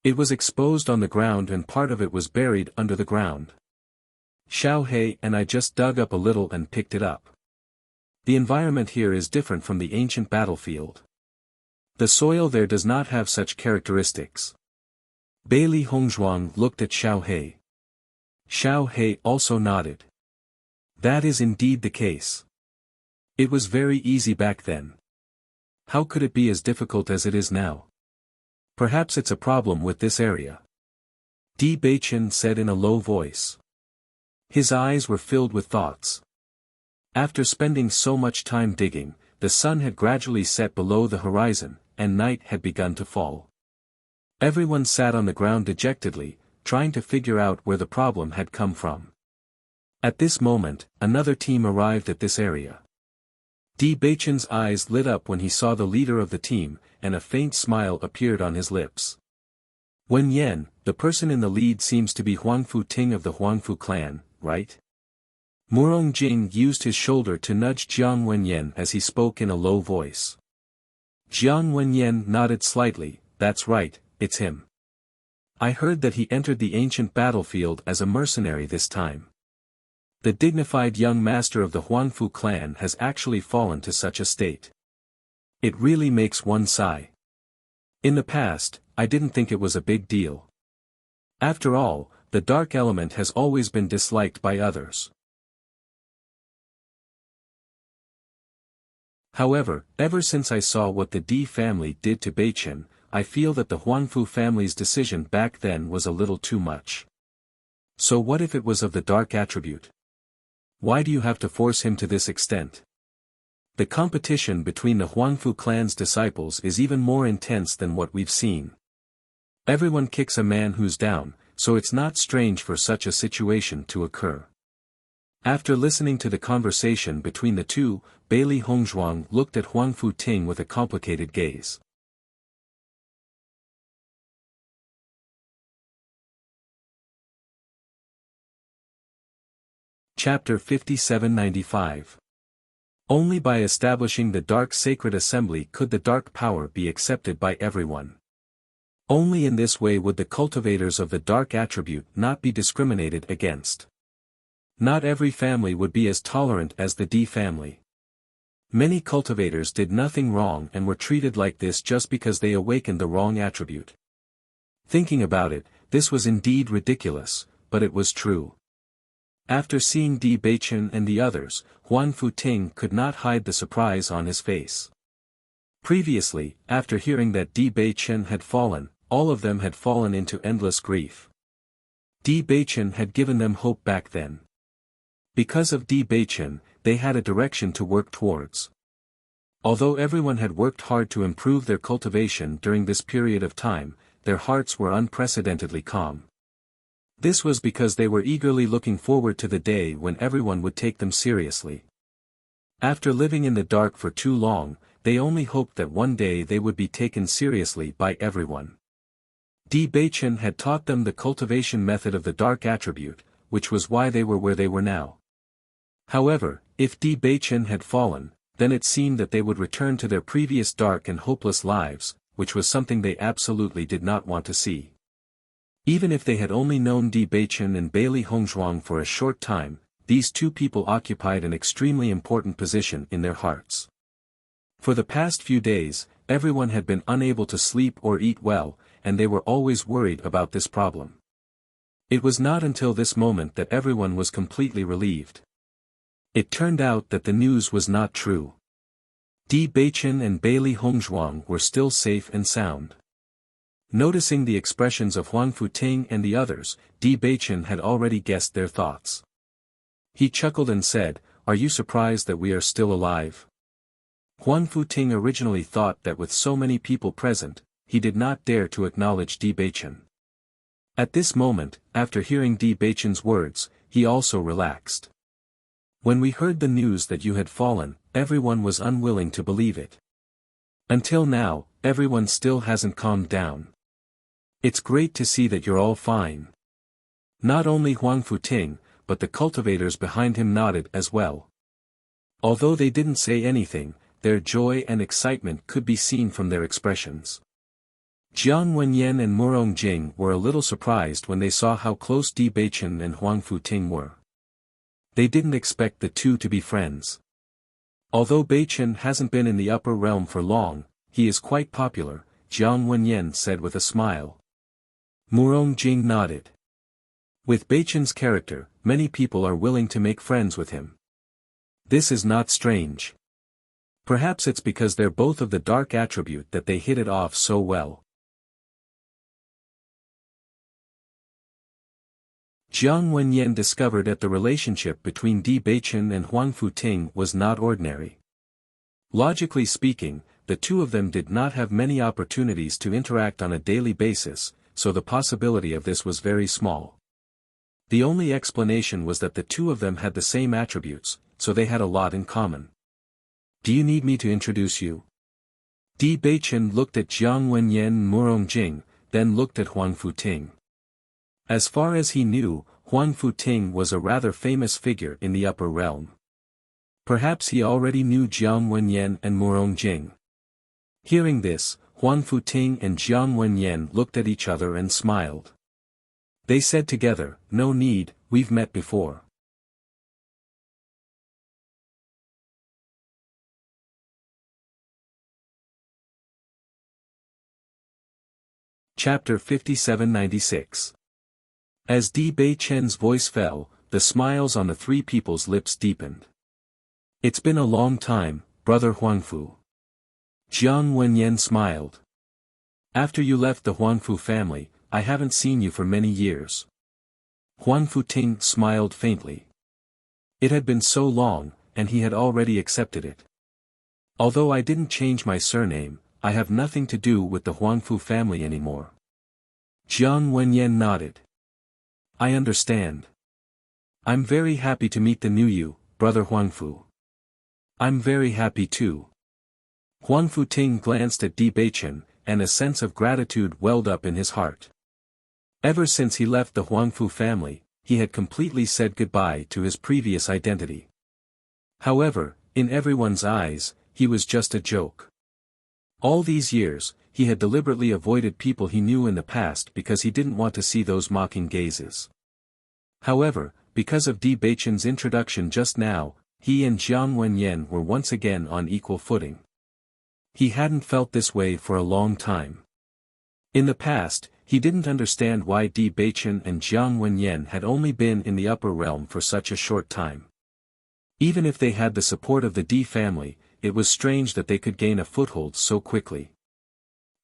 It was exposed on the ground and part of it was buried under the ground. Xiao He and I just dug up a little and picked it up. The environment here is different from the ancient battlefield. The soil there does not have such characteristics." Bailey Hongzhuang looked at Xiao He. Xiao He also nodded. That is indeed the case. It was very easy back then. How could it be as difficult as it is now? Perhaps it's a problem with this area. Di Baichen said in a low voice. His eyes were filled with thoughts. After spending so much time digging, the sun had gradually set below the horizon, and night had begun to fall. Everyone sat on the ground dejectedly, trying to figure out where the problem had come from. At this moment, another team arrived at this area. Di Baichen's eyes lit up when he saw the leader of the team, and a faint smile appeared on his lips. Wen Yan, the person in the lead seems to be Huangfu Ting of the Huangfu clan, right? Murong Jing used his shoulder to nudge Jiang Wenyan as he spoke in a low voice. Jiang Wenyan nodded slightly. "That's right, it's him. I heard that he entered the ancient battlefield as a mercenary this time. The dignified young master of the Huangfu clan has actually fallen to such a state. It really makes one sigh. In the past, I didn't think it was a big deal. After all, the dark element has always been disliked by others. However, ever since I saw what the Di family did to Baichen, I feel that the Huangfu family's decision back then was a little too much. So what if it was of the dark attribute? Why do you have to force him to this extent? The competition between the Huangfu clan's disciples is even more intense than what we've seen. Everyone kicks a man who's down, so it's not strange for such a situation to occur." After listening to the conversation between the two, Bailey Hongzhuang looked at Huangfu Ting with a complicated gaze. Chapter 5795. Only by establishing the Dark Sacred Assembly could the dark power be accepted by everyone. Only in this way would the cultivators of the dark attribute not be discriminated against. Not every family would be as tolerant as the D family. Many cultivators did nothing wrong and were treated like this just because they awakened the wrong attribute. Thinking about it, this was indeed ridiculous, but it was true. After seeing Di Beichen and the others, Huan Futing could not hide the surprise on his face. Previously, after hearing that Di Beichen had fallen, all of them had fallen into endless grief. Di Beichen had given them hope back then. Because of Di Beichen, they had a direction to work towards. Although everyone had worked hard to improve their cultivation during this period of time, their hearts were unprecedentedly calm. This was because they were eagerly looking forward to the day when everyone would take them seriously. After living in the dark for too long, they only hoped that one day they would be taken seriously by everyone. Di Beichen had taught them the cultivation method of the dark attribute, which was why they were where they were now. However, if Di Beichen had fallen, then it seemed that they would return to their previous dark and hopeless lives, which was something they absolutely did not want to see. Even if they had only known Di Beichen and Bailey Hongzhuang for a short time, these two people occupied an extremely important position in their hearts. For the past few days, everyone had been unable to sleep or eat well, and they were always worried about this problem. It was not until this moment that everyone was completely relieved. It turned out that the news was not true. Di Beichen and Bailey Hongzhuang were still safe and sound. Noticing the expressions of Huan Futing and the others, Di Beichen had already guessed their thoughts. He chuckled and said, "Are you surprised that we are still alive?" Huan Futing originally thought that with so many people present, he did not dare to acknowledge Di Beichen. At this moment, after hearing Di Beichen's words, he also relaxed. "When we heard the news that you had fallen, everyone was unwilling to believe it. Until now, everyone still hasn't calmed down. It's great to see that you're all fine." Not only Huan Futing, but the cultivators behind him nodded as well. Although they didn't say anything, their joy and excitement could be seen from their expressions. Jiang Wenyan and Murong Jing were a little surprised when they saw how close Di Beichen and Huan Futing were. They didn't expect the two to be friends. Although Beichen hasn't been in the upper realm for long, he is quite popular, Jiang Wenyan said with a smile. Murong Jing nodded. With Beichen's character, many people are willing to make friends with him. This is not strange. Perhaps it's because they're both of the dark attribute that they hit it off so well. Jiang Wenyan discovered that the relationship between Di Beichen and Huan Futing was not ordinary. Logically speaking, the two of them did not have many opportunities to interact on a daily basis, so the possibility of this was very small. The only explanation was that the two of them had the same attributes, so they had a lot in common. "Do you need me to introduce you?" Di Beichen looked at Jiang Wenyan and Murong Jing, then looked at Huan Futing. As far as he knew, Huan Futing was a rather famous figure in the upper realm. Perhaps he already knew Jiang Wenyan and Murong Jing. Hearing this, Huan Futing and Jiang Wenyan looked at each other and smiled. They said together, "No need, we've met before." Chapter 5796. As Di Beichen's voice fell, the smiles on the three people's lips deepened. "It's been a long time, brother Huangfu." Jiang Wenyan smiled. "After you left the Huangfu family, I haven't seen you for many years." Huan Futing smiled faintly. It had been so long, and he had already accepted it. "Although I didn't change my surname, I have nothing to do with the Huangfu family anymore." Jiang Wenyan nodded. "I understand. I'm very happy to meet the new you, brother Huangfu." "I'm very happy too." Huan Futing glanced at Di Beichen, and a sense of gratitude welled up in his heart. Ever since he left the Huangfu family, he had completely said goodbye to his previous identity. However, in everyone's eyes, he was just a joke. All these years, he had deliberately avoided people he knew in the past because he didn't want to see those mocking gazes. However, because of Di Baiqian's introduction just now, he and Jiang Wenyan were once again on equal footing. He hadn't felt this way for a long time. In the past, he didn't understand why Di Baiqian and Jiang Wenyan had only been in the upper realm for such a short time. Even if they had the support of the Di family, it was strange that they could gain a foothold so quickly.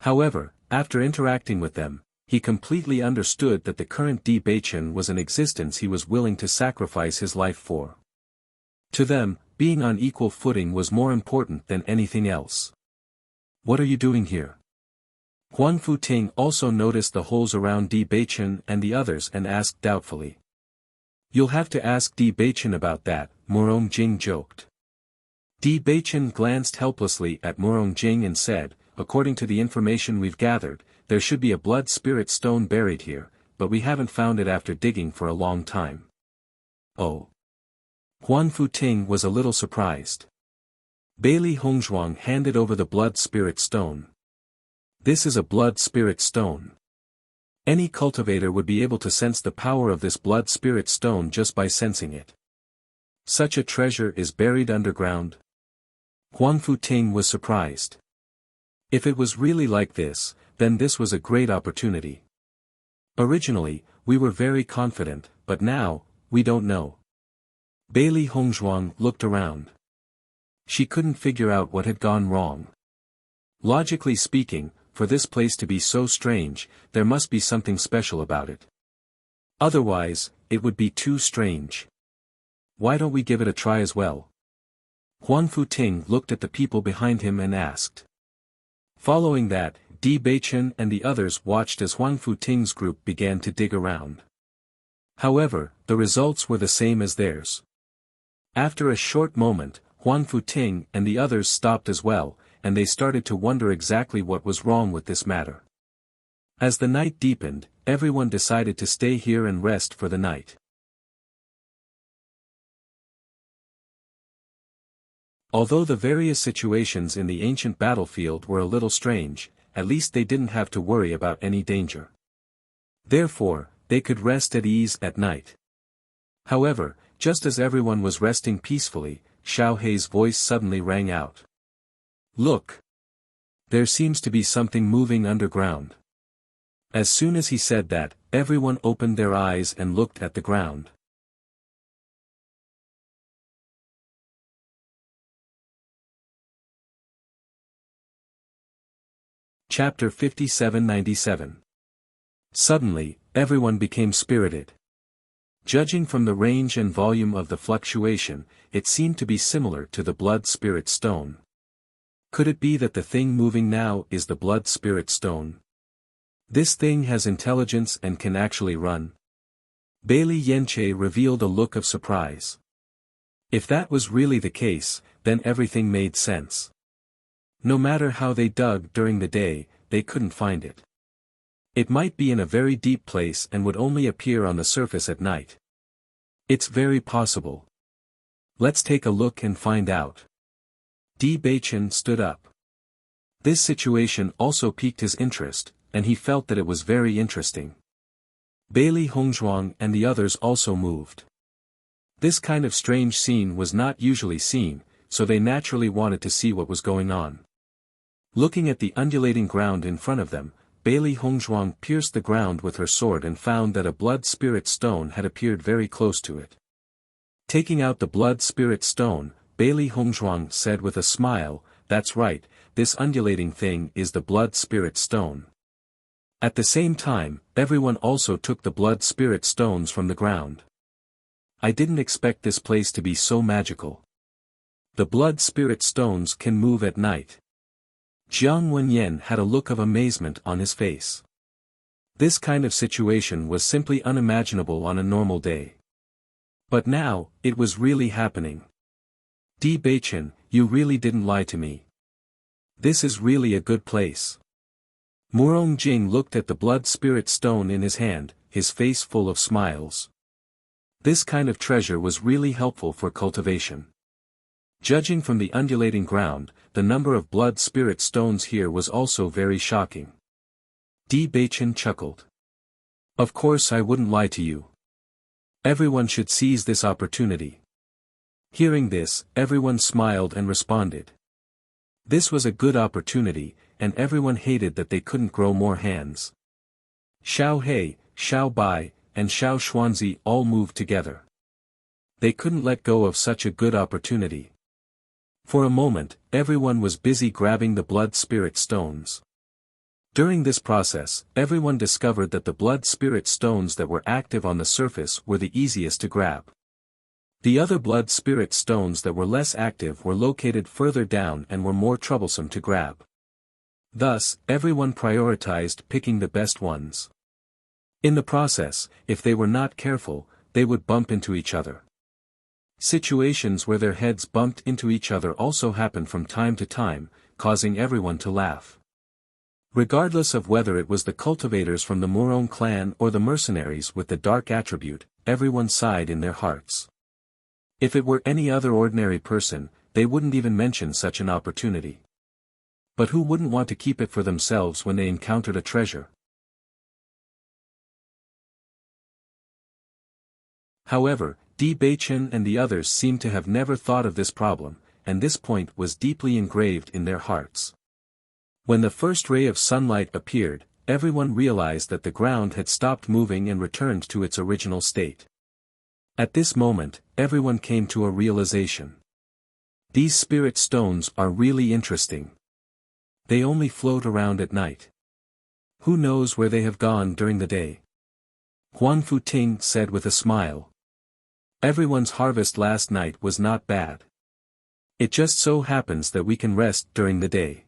However, after interacting with them, he completely understood that the current Di Baiqian was an existence he was willing to sacrifice his life for. To them, being on equal footing was more important than anything else. "What are you doing here?" Huang Futing also noticed the holes around Di Baiqian and the others and asked doubtfully. "You'll have to ask Di Baiqian about that," Murong Jing joked. Di Baiqian glanced helplessly at Murong Jing and said, "According to the information we've gathered, there should be a blood spirit stone buried here, but we haven't found it after digging for a long time." "Oh." Huan Futing was a little surprised. Bailey Hongzhuang handed over the blood spirit stone. "This is a blood spirit stone. Any cultivator would be able to sense the power of this blood spirit stone just by sensing it. Such a treasure is buried underground?" Huang Futing was surprised. If it was really like this, then this was a great opportunity. Originally, we were very confident, but now, we don't know. Bailey Hongzhuang looked around. She couldn't figure out what had gone wrong. Logically speaking, for this place to be so strange, there must be something special about it. Otherwise, it would be too strange. Why don't we give it a try as well? Huan Futing looked at the people behind him and asked. Following that, Di Baiqian and the others watched as Huang Futing's group began to dig around. However, the results were the same as theirs. After a short moment, Huang Futing and the others stopped as well, and they started to wonder exactly what was wrong with this matter. As the night deepened, everyone decided to stay here and rest for the night. Although the various situations in the ancient battlefield were a little strange, at least they didn't have to worry about any danger. Therefore, they could rest at ease at night. However, just as everyone was resting peacefully, Xiao Hei's voice suddenly rang out. "Look! There seems to be something moving underground." As soon as he said that, everyone opened their eyes and looked at the ground. Chapter 5797. Suddenly, everyone became spirited. Judging from the range and volume of the fluctuation, it seemed to be similar to the blood spirit stone. Could it be that the thing moving now is the blood spirit stone? This thing has intelligence and can actually run? Bailey Yenche revealed a look of surprise. If that was really the case, then everything made sense. No matter how they dug during the day, they couldn't find it. It might be in a very deep place and would only appear on the surface at night. It's very possible. Let's take a look and find out. Di Baiqian stood up. This situation also piqued his interest, and he felt that it was very interesting. Bailey Hongzhuang and the others also moved. This kind of strange scene was not usually seen, so they naturally wanted to see what was going on. Looking at the undulating ground in front of them, Bailey Hongzhuang pierced the ground with her sword and found that a blood spirit stone had appeared very close to it. Taking out the blood spirit stone, Bailey Hongzhuang said with a smile, "That's right, this undulating thing is the blood spirit stone." At the same time, everyone also took the blood spirit stones from the ground. I didn't expect this place to be so magical. The blood spirit stones can move at night. Jiang Wenyan had a look of amazement on his face. This kind of situation was simply unimaginable on a normal day. But now, it was really happening. Di Baiqian, you really didn't lie to me. This is really a good place. Murong Jing looked at the blood spirit stone in his hand, his face full of smiles. This kind of treasure was really helpful for cultivation. Judging from the undulating ground, the number of blood spirit stones here was also very shocking. Di Baichen chuckled. Of course I wouldn't lie to you. Everyone should seize this opportunity. Hearing this, everyone smiled and responded. This was a good opportunity, and everyone hated that they couldn't grow more hands. Xiao He, Xiao Bai, and Xiao Xuanzi all moved together. They couldn't let go of such a good opportunity. For a moment, everyone was busy grabbing the blood spirit stones. During this process, everyone discovered that the blood spirit stones that were active on the surface were the easiest to grab. The other blood spirit stones that were less active were located further down and were more troublesome to grab. Thus, everyone prioritized picking the best ones. In the process, if they were not careful, they would bump into each other. Situations where their heads bumped into each other also happened from time to time, causing everyone to laugh. Regardless of whether it was the cultivators from the Murong clan or the mercenaries with the dark attribute, everyone sighed in their hearts. If it were any other ordinary person, they wouldn't even mention such an opportunity. But who wouldn't want to keep it for themselves when they encountered a treasure? However, Di Baichen and the others seemed to have never thought of this problem, and this point was deeply engraved in their hearts. When the first ray of sunlight appeared, everyone realized that the ground had stopped moving and returned to its original state. At this moment, everyone came to a realization. These spirit stones are really interesting. They only float around at night. Who knows where they have gone during the day? Huan Futing said with a smile. Everyone's harvest last night was not bad. It just so happens that we can rest during the day.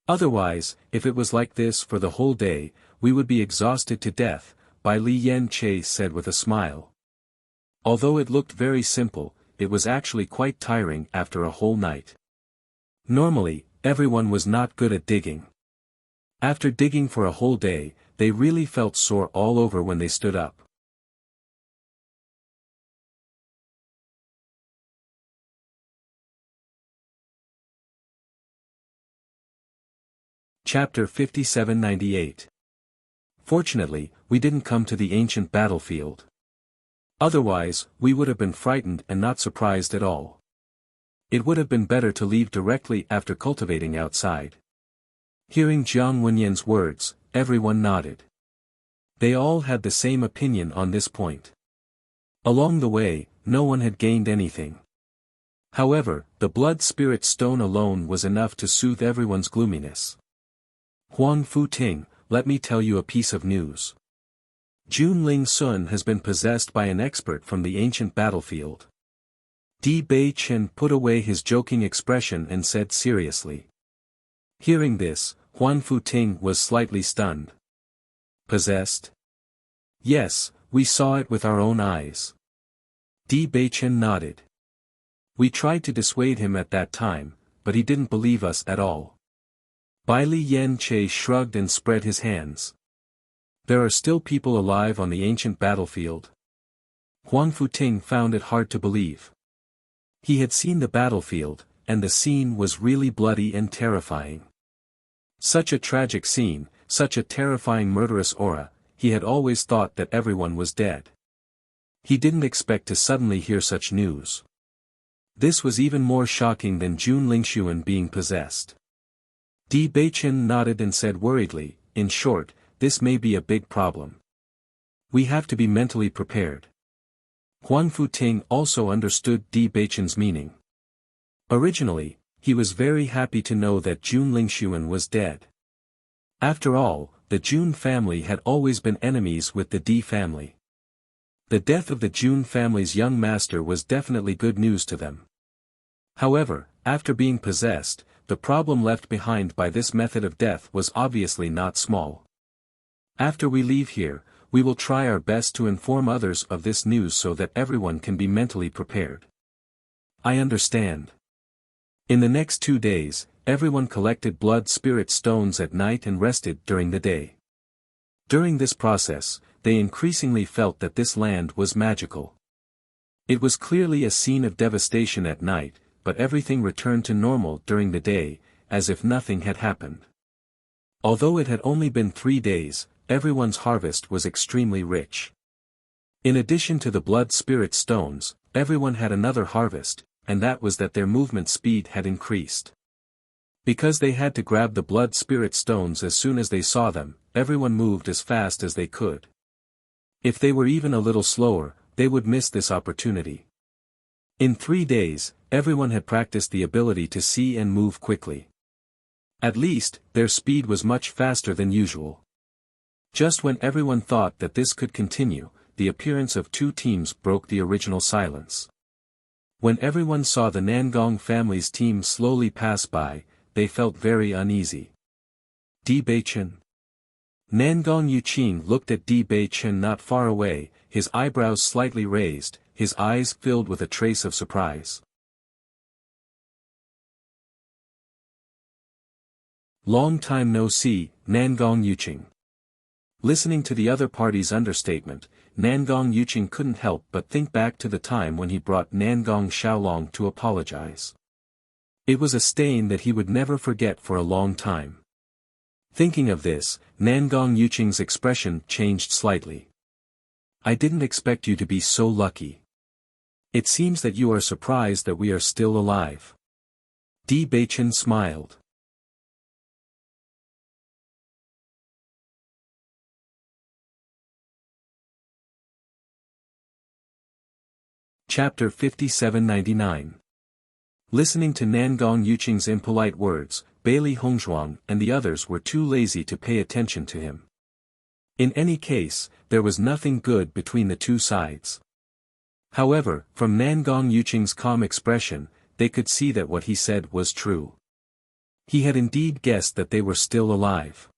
Otherwise, if it was like this for the whole day, we would be exhausted to death, Bai Li Yan Che said with a smile. Although it looked very simple, it was actually quite tiring after a whole night. Normally, everyone was not good at digging. After digging for a whole day, they really felt sore all over when they stood up. Chapter 5798. Fortunately, we didn't come to the ancient battlefield. Otherwise, we would have been frightened and not surprised at all. It would have been better to leave directly after cultivating outside. Hearing Jiang Wenyan's words, everyone nodded. They all had the same opinion on this point. Along the way, no one had gained anything. However, the blood spirit stone alone was enough to soothe everyone's gloominess. Huang Futing, let me tell you a piece of news. Jun Ling Sun has been possessed by an expert from the ancient battlefield. Di Baichen put away his joking expression and said seriously. Hearing this, Huan Futing was slightly stunned. Possessed? Yes, we saw it with our own eyes. Di Baichen nodded. We tried to dissuade him at that time, but he didn't believe us at all. Bai Li Yan Che shrugged and spread his hands. There are still people alive on the ancient battlefield. Huang Futing found it hard to believe. He had seen the battlefield, and the scene was really bloody and terrifying. Such a tragic scene, such a terrifying murderous aura, he had always thought that everyone was dead. He didn't expect to suddenly hear such news. This was even more shocking than Jun Lingshuan being possessed. Di Baichen nodded and said worriedly, in short, this may be a big problem. We have to be mentally prepared. Huang Futing also understood Di Baichen's meaning. Originally, he was very happy to know that Jun Lingshuan was dead. After all, the Jun family had always been enemies with the Di family. The death of the Jun family's young master was definitely good news to them. However, after being possessed, the problem left behind by this method of death was obviously not small. After we leave here, we will try our best to inform others of this news so that everyone can be mentally prepared. I understand. In the next 2 days, everyone collected blood spirit stones at night and rested during the day. During this process, they increasingly felt that this land was magical. It was clearly a scene of devastation at night, but everything returned to normal during the day, as if nothing had happened. Although it had only been 3 days, everyone's harvest was extremely rich. In addition to the blood spirit stones, everyone had another harvest, and that was that their movement speed had increased. Because they had to grab the blood spirit stones as soon as they saw them, everyone moved as fast as they could. If they were even a little slower, they would miss this opportunity. In 3 days, everyone had practiced the ability to see and move quickly. At least, their speed was much faster than usual. Just when everyone thought that this could continue, the appearance of 2 teams broke the original silence. When everyone saw the Nangong family's team slowly pass by, they felt very uneasy. Di Beichen. Nangong Yuqing looked at Di Beichen not far away, his eyebrows slightly raised, his eyes filled with a trace of surprise. Long time no see, Nangong Yuqing. Listening to the other party's understatement, Nangong Yuqing couldn't help but think back to the time when he brought Nangong Xiaolong to apologize. It was a stain that he would never forget for a long time. Thinking of this, Nangong Yuqing's expression changed slightly. I didn't expect you to be so lucky. It seems that you are surprised that we are still alive. Di Beichen smiled. Chapter 5799. Listening to Nangong Yuqing's impolite words, Bailey Hongzhuang and the others were too lazy to pay attention to him. In any case, there was nothing good between the 2 sides. However, from Nangong Yuqing's calm expression, they could see that what he said was true. He had indeed guessed that they were still alive.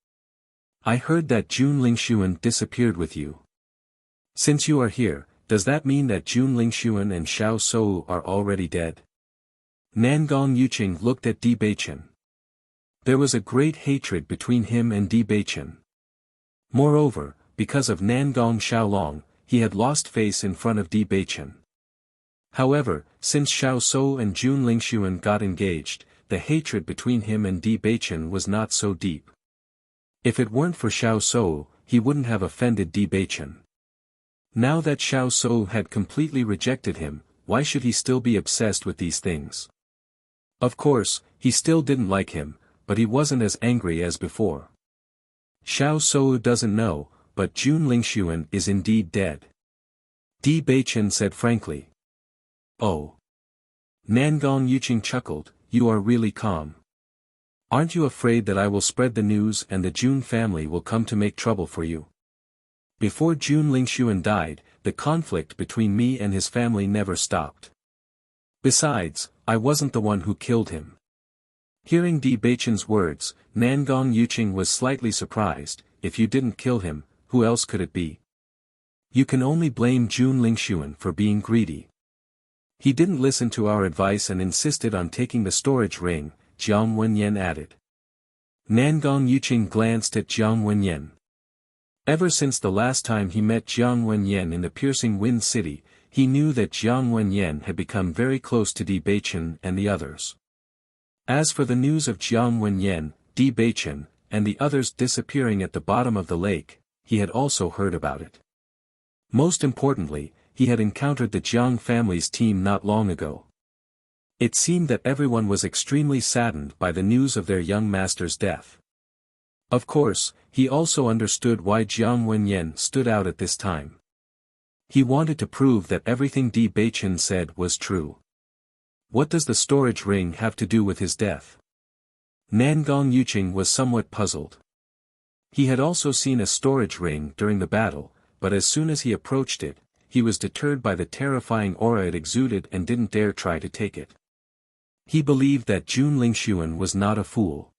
I heard that Jun Lingxuan disappeared with you. Since you are here, does that mean that Jun Lingxuan and Xiao Sou are already dead? Nangong Yuqing looked at Di Beichen. There was a great hatred between him and Di Beichen. Moreover, because of Nangong Xiaolong, he had lost face in front of Di Beichen. However, since Xiao Sou and Jun Lingxuan got engaged, the hatred between him and Di Beichen was not so deep. If it weren't for Xiao Sou, he wouldn't have offended Di Beichen. Now that Xiao Sou had completely rejected him, why should he still be obsessed with these things? Of course, he still didn't like him, but he wasn't as angry as before. Xiao Sou doesn't know, but Jun Lingxuan is indeed dead. Di Beichen said frankly. Oh. Nangong Yuqing chuckled, you are really calm. Aren't you afraid that I will spread the news and the Jun family will come to make trouble for you? Before Jun Lingxuan died, the conflict between me and his family never stopped. Besides, I wasn't the one who killed him. Hearing Di Beichen's words, Nangong Yuqing was slightly surprised. If you didn't kill him, who else could it be? You can only blame Jun Lingxuan for being greedy. He didn't listen to our advice and insisted on taking the storage ring, Jiang Wenyan added. Nangong Yuqing glanced at Jiang Wenyan. Ever since the last time he met Jiang Wenyan in the Piercing Wind City, he knew that Jiang Wenyan had become very close to Di Beichen and the others. As for the news of Jiang Wenyan, Di Beichen, and the others disappearing at the bottom of the lake, he had also heard about it. Most importantly, he had encountered the Jiang family's team not long ago. It seemed that everyone was extremely saddened by the news of their young master's death. Of course, he also understood why Jiang Wenyan stood out at this time. He wanted to prove that everything Di Beichen said was true. What does the storage ring have to do with his death? Nangong Yuqing was somewhat puzzled. He had also seen a storage ring during the battle, but as soon as he approached it, he was deterred by the terrifying aura it exuded and didn't dare try to take it. He believed that Jun Lingxuan was not a fool.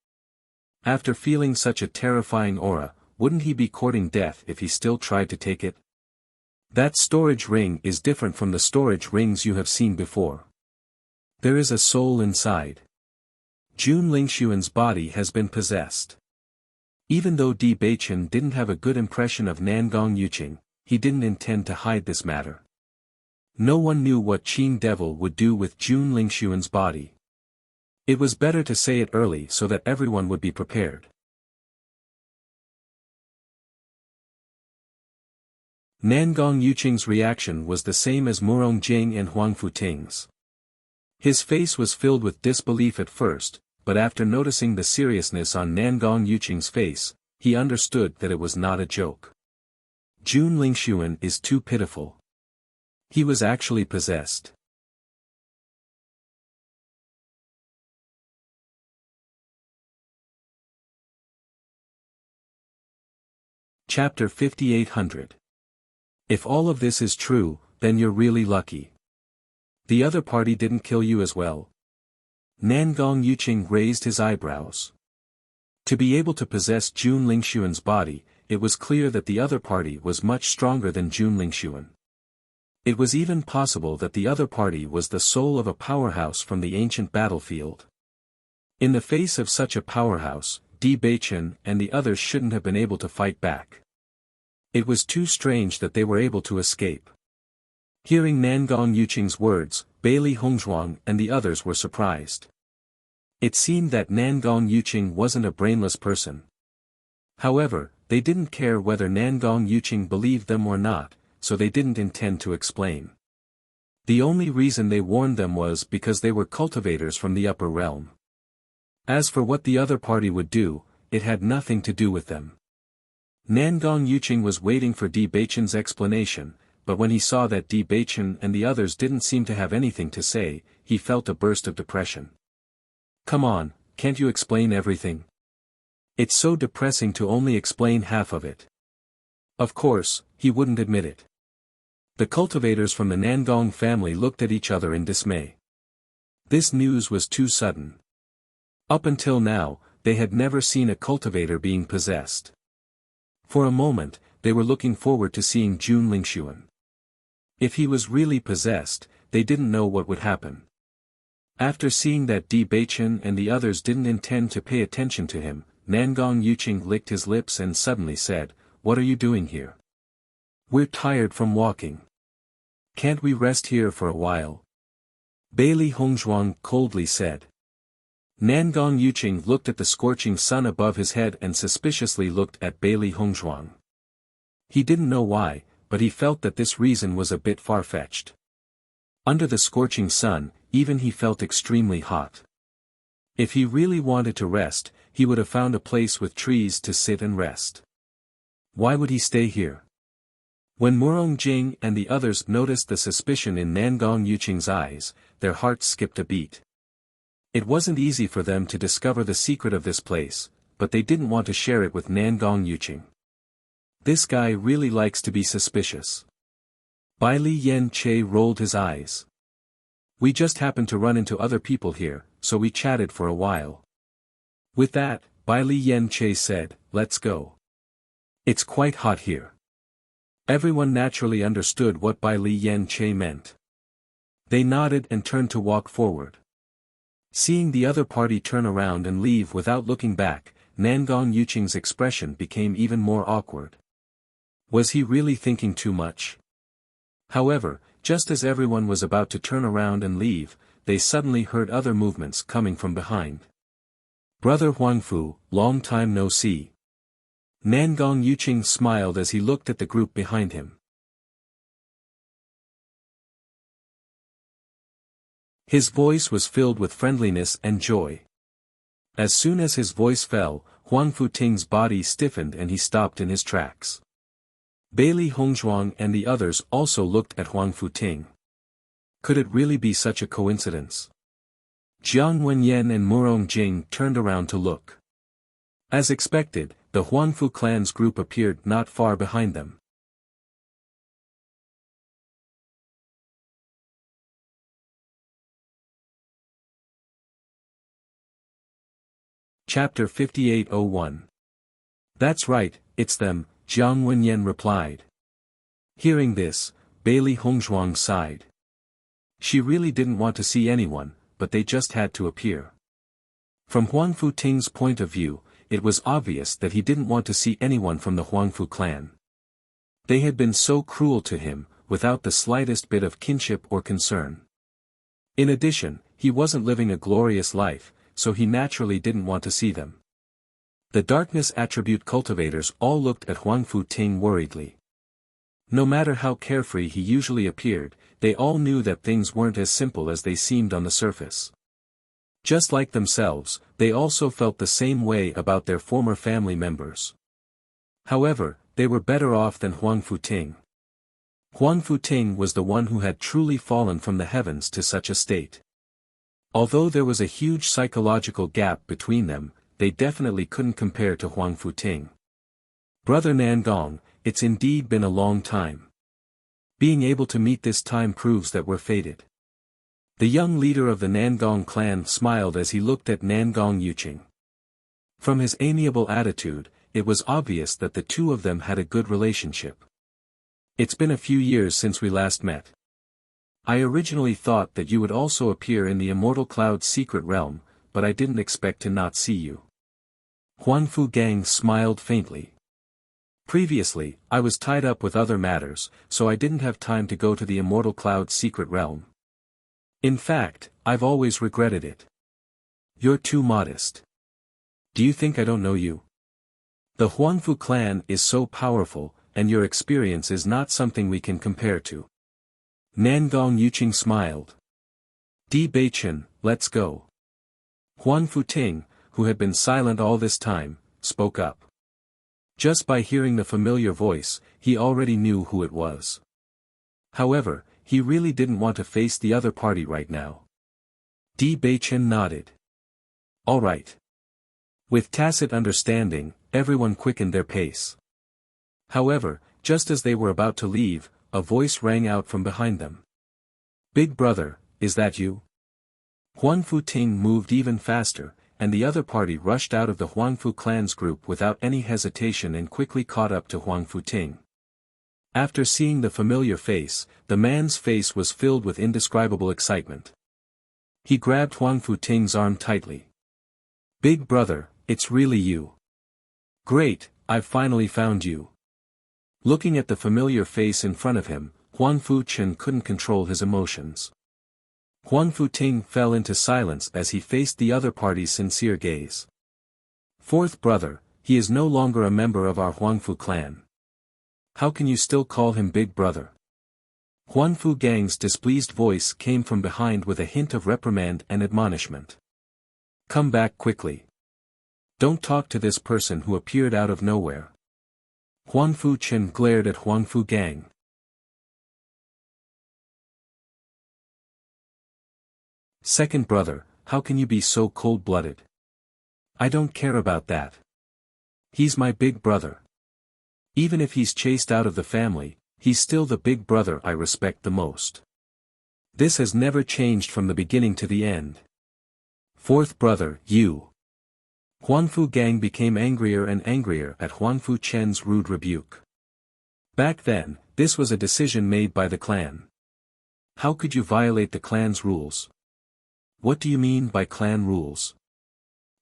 After feeling such a terrifying aura, wouldn't he be courting death if he still tried to take it? That storage ring is different from the storage rings you have seen before. There is a soul inside. Jun Lingxuan's body has been possessed. Even though Di Beichen didn't have a good impression of Nangong Yuqing, he didn't intend to hide this matter. No one knew what Qing Devil would do with Jun Lingxuan's body. It was better to say it early so that everyone would be prepared. Nangong Yuqing's reaction was the same as Murong Jing and Huang Futing's. His face was filled with disbelief at first, but after noticing the seriousness on Nangong Yuqing's face, he understood that it was not a joke. Jun Lingxuan is too pitiful. He was actually possessed. Chapter 5800. If all of this is true, then you're really lucky. The other party didn't kill you as well? Nangong Yuqing raised his eyebrows. To be able to possess Jun Lingxuan's body, it was clear that the other party was much stronger than Jun Lingxuan. It was even possible that the other party was the soul of a powerhouse from the ancient battlefield. In the face of such a powerhouse, Di Beichen and the others shouldn't have been able to fight back. It was too strange that they were able to escape. Hearing Nangong Yuqing's words, Bailey Hongzhuang and the others were surprised. It seemed that Nangong Yuqing wasn't a brainless person. However, they didn't care whether Nangong Yuqing believed them or not, so they didn't intend to explain. The only reason they warned them was because they were cultivators from the upper realm. As for what the other party would do, it had nothing to do with them. Nangong Yuqing was waiting for Di Beichen's explanation, but when he saw that Di Beichen and the others didn't seem to have anything to say, he felt a burst of depression. Come on, can't you explain everything? It's so depressing to only explain half of it. Of course, he wouldn't admit it. The cultivators from the Nangong family looked at each other in dismay. This news was too sudden. Up until now, they had never seen a cultivator being possessed. For a moment, they were looking forward to seeing Jun Lingxuan. If he was really possessed, they didn't know what would happen. After seeing that Di Beichen and the others didn't intend to pay attention to him, Nangong Yuqing licked his lips and suddenly said, "What are you doing here? We're tired from walking. Can't we rest here for a while?" Bailey Hongzhuang coldly said. Nangong Yuqing looked at the scorching sun above his head and suspiciously looked at Bailey Hongzhuang. He didn't know why, but he felt that this reason was a bit far-fetched. Under the scorching sun, even he felt extremely hot. If he really wanted to rest, he would have found a place with trees to sit and rest. Why would he stay here? When Murong Jing and the others noticed the suspicion in Nangong Yuqing's eyes, their hearts skipped a beat. It wasn't easy for them to discover the secret of this place, but they didn't want to share it with Nangong Yuqing. This guy really likes to be suspicious. Bai Li Yen Che rolled his eyes. We just happened to run into other people here, so we chatted for a while. With that, Bai Li Yen Che said, "Let's go. It's quite hot here." Everyone naturally understood what Bai Li Yen Che meant. They nodded and turned to walk forward. Seeing the other party turn around and leave without looking back, Nangong Yuqing's expression became even more awkward. Was he really thinking too much? However, just as everyone was about to turn around and leave, they suddenly heard other movements coming from behind. "Brother Huangfu, long time no see." Nangong Yuqing smiled as he looked at the group behind him. His voice was filled with friendliness and joy. As soon as his voice fell, Huang Futing's body stiffened and he stopped in his tracks. Bailey Hongzhuang and the others also looked at Huang Futing. Could it really be such a coincidence? Jiang Wenyan and Murong Jing turned around to look. As expected, the Huangfu clan's group appeared not far behind them. Chapter 5801. That's right, it's them, Jiang Wenyan replied. Hearing this, Bailey Hongzhuang sighed. She really didn't want to see anyone, but they just had to appear. From Huang Futing's point of view, it was obvious that he didn't want to see anyone from the Huangfu clan. They had been so cruel to him, without the slightest bit of kinship or concern. In addition, he wasn't living a glorious life, so he naturally didn't want to see them. The darkness attribute cultivators all looked at Huang Futing worriedly. No matter how carefree he usually appeared, they all knew that things weren't as simple as they seemed on the surface. Just like themselves, they also felt the same way about their former family members. However, they were better off than Huang Futing. Huang Futing was the one who had truly fallen from the heavens to such a state. Although there was a huge psychological gap between them, they definitely couldn't compare to Huang Futing. Brother Nangong, it's indeed been a long time. Being able to meet this time proves that we're fated. The young leader of the Nangong clan smiled as he looked at Nangong Yuqing. From his amiable attitude, it was obvious that the two of them had a good relationship. It's been a few years since we last met. I originally thought that you would also appear in the Immortal Cloud's secret realm, but I didn't expect to not see you. Huan Fu Gang smiled faintly. Previously, I was tied up with other matters, so I didn't have time to go to the Immortal Cloud's secret realm. In fact, I've always regretted it. You're too modest. Do you think I don't know you? The Huangfu clan is so powerful, and your experience is not something we can compare to. Nangong Yuqing smiled. Di Beichen, let's go. Huan Futing, who had been silent all this time, spoke up. Just by hearing the familiar voice, he already knew who it was. However, he really didn't want to face the other party right now. Di Beichen nodded. All right. With tacit understanding, everyone quickened their pace. However, just as they were about to leave, a voice rang out from behind them. Big brother, is that you? Huan Futing moved even faster, and the other party rushed out of the Huangfu clan's group without any hesitation and quickly caught up to Huang Futing. After seeing the familiar face, the man's face was filled with indescribable excitement. He grabbed Huang Futing's arm tightly. Big brother, it's really you. Great, I've finally found you. Looking at the familiar face in front of him, Huang Fuchen couldn't control his emotions. Huang Futing fell into silence as he faced the other party's sincere gaze. Fourth brother, he is no longer a member of our Huangfu clan. How can you still call him big brother? Huanfu Gang's displeased voice came from behind with a hint of reprimand and admonishment. Come back quickly. Don't talk to this person who appeared out of nowhere. Huanfu Chen glared at Huangfu Gang. Second brother, how can you be so cold-blooded? I don't care about that. He's my big brother. Even if he's chased out of the family, he's still the big brother I respect the most. This has never changed from the beginning to the end. Fourth brother, you. Huanfu Gang became angrier and angrier at Huanfu Chen's rude rebuke. Back then, this was a decision made by the clan. How could you violate the clan's rules? What do you mean by clan rules?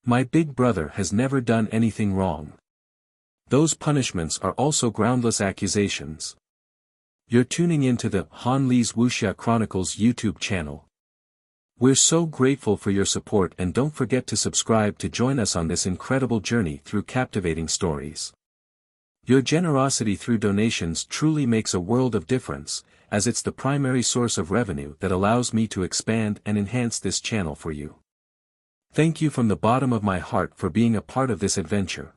My big brother has never done anything wrong. Those punishments are also groundless accusations. You're tuning into the Han Li's Wuxia Chronicles YouTube channel. We're so grateful for your support, and don't forget to subscribe to join us on this incredible journey through captivating stories. Your generosity through donations truly makes a world of difference, as it's the primary source of revenue that allows me to expand and enhance this channel for you. Thank you from the bottom of my heart for being a part of this adventure.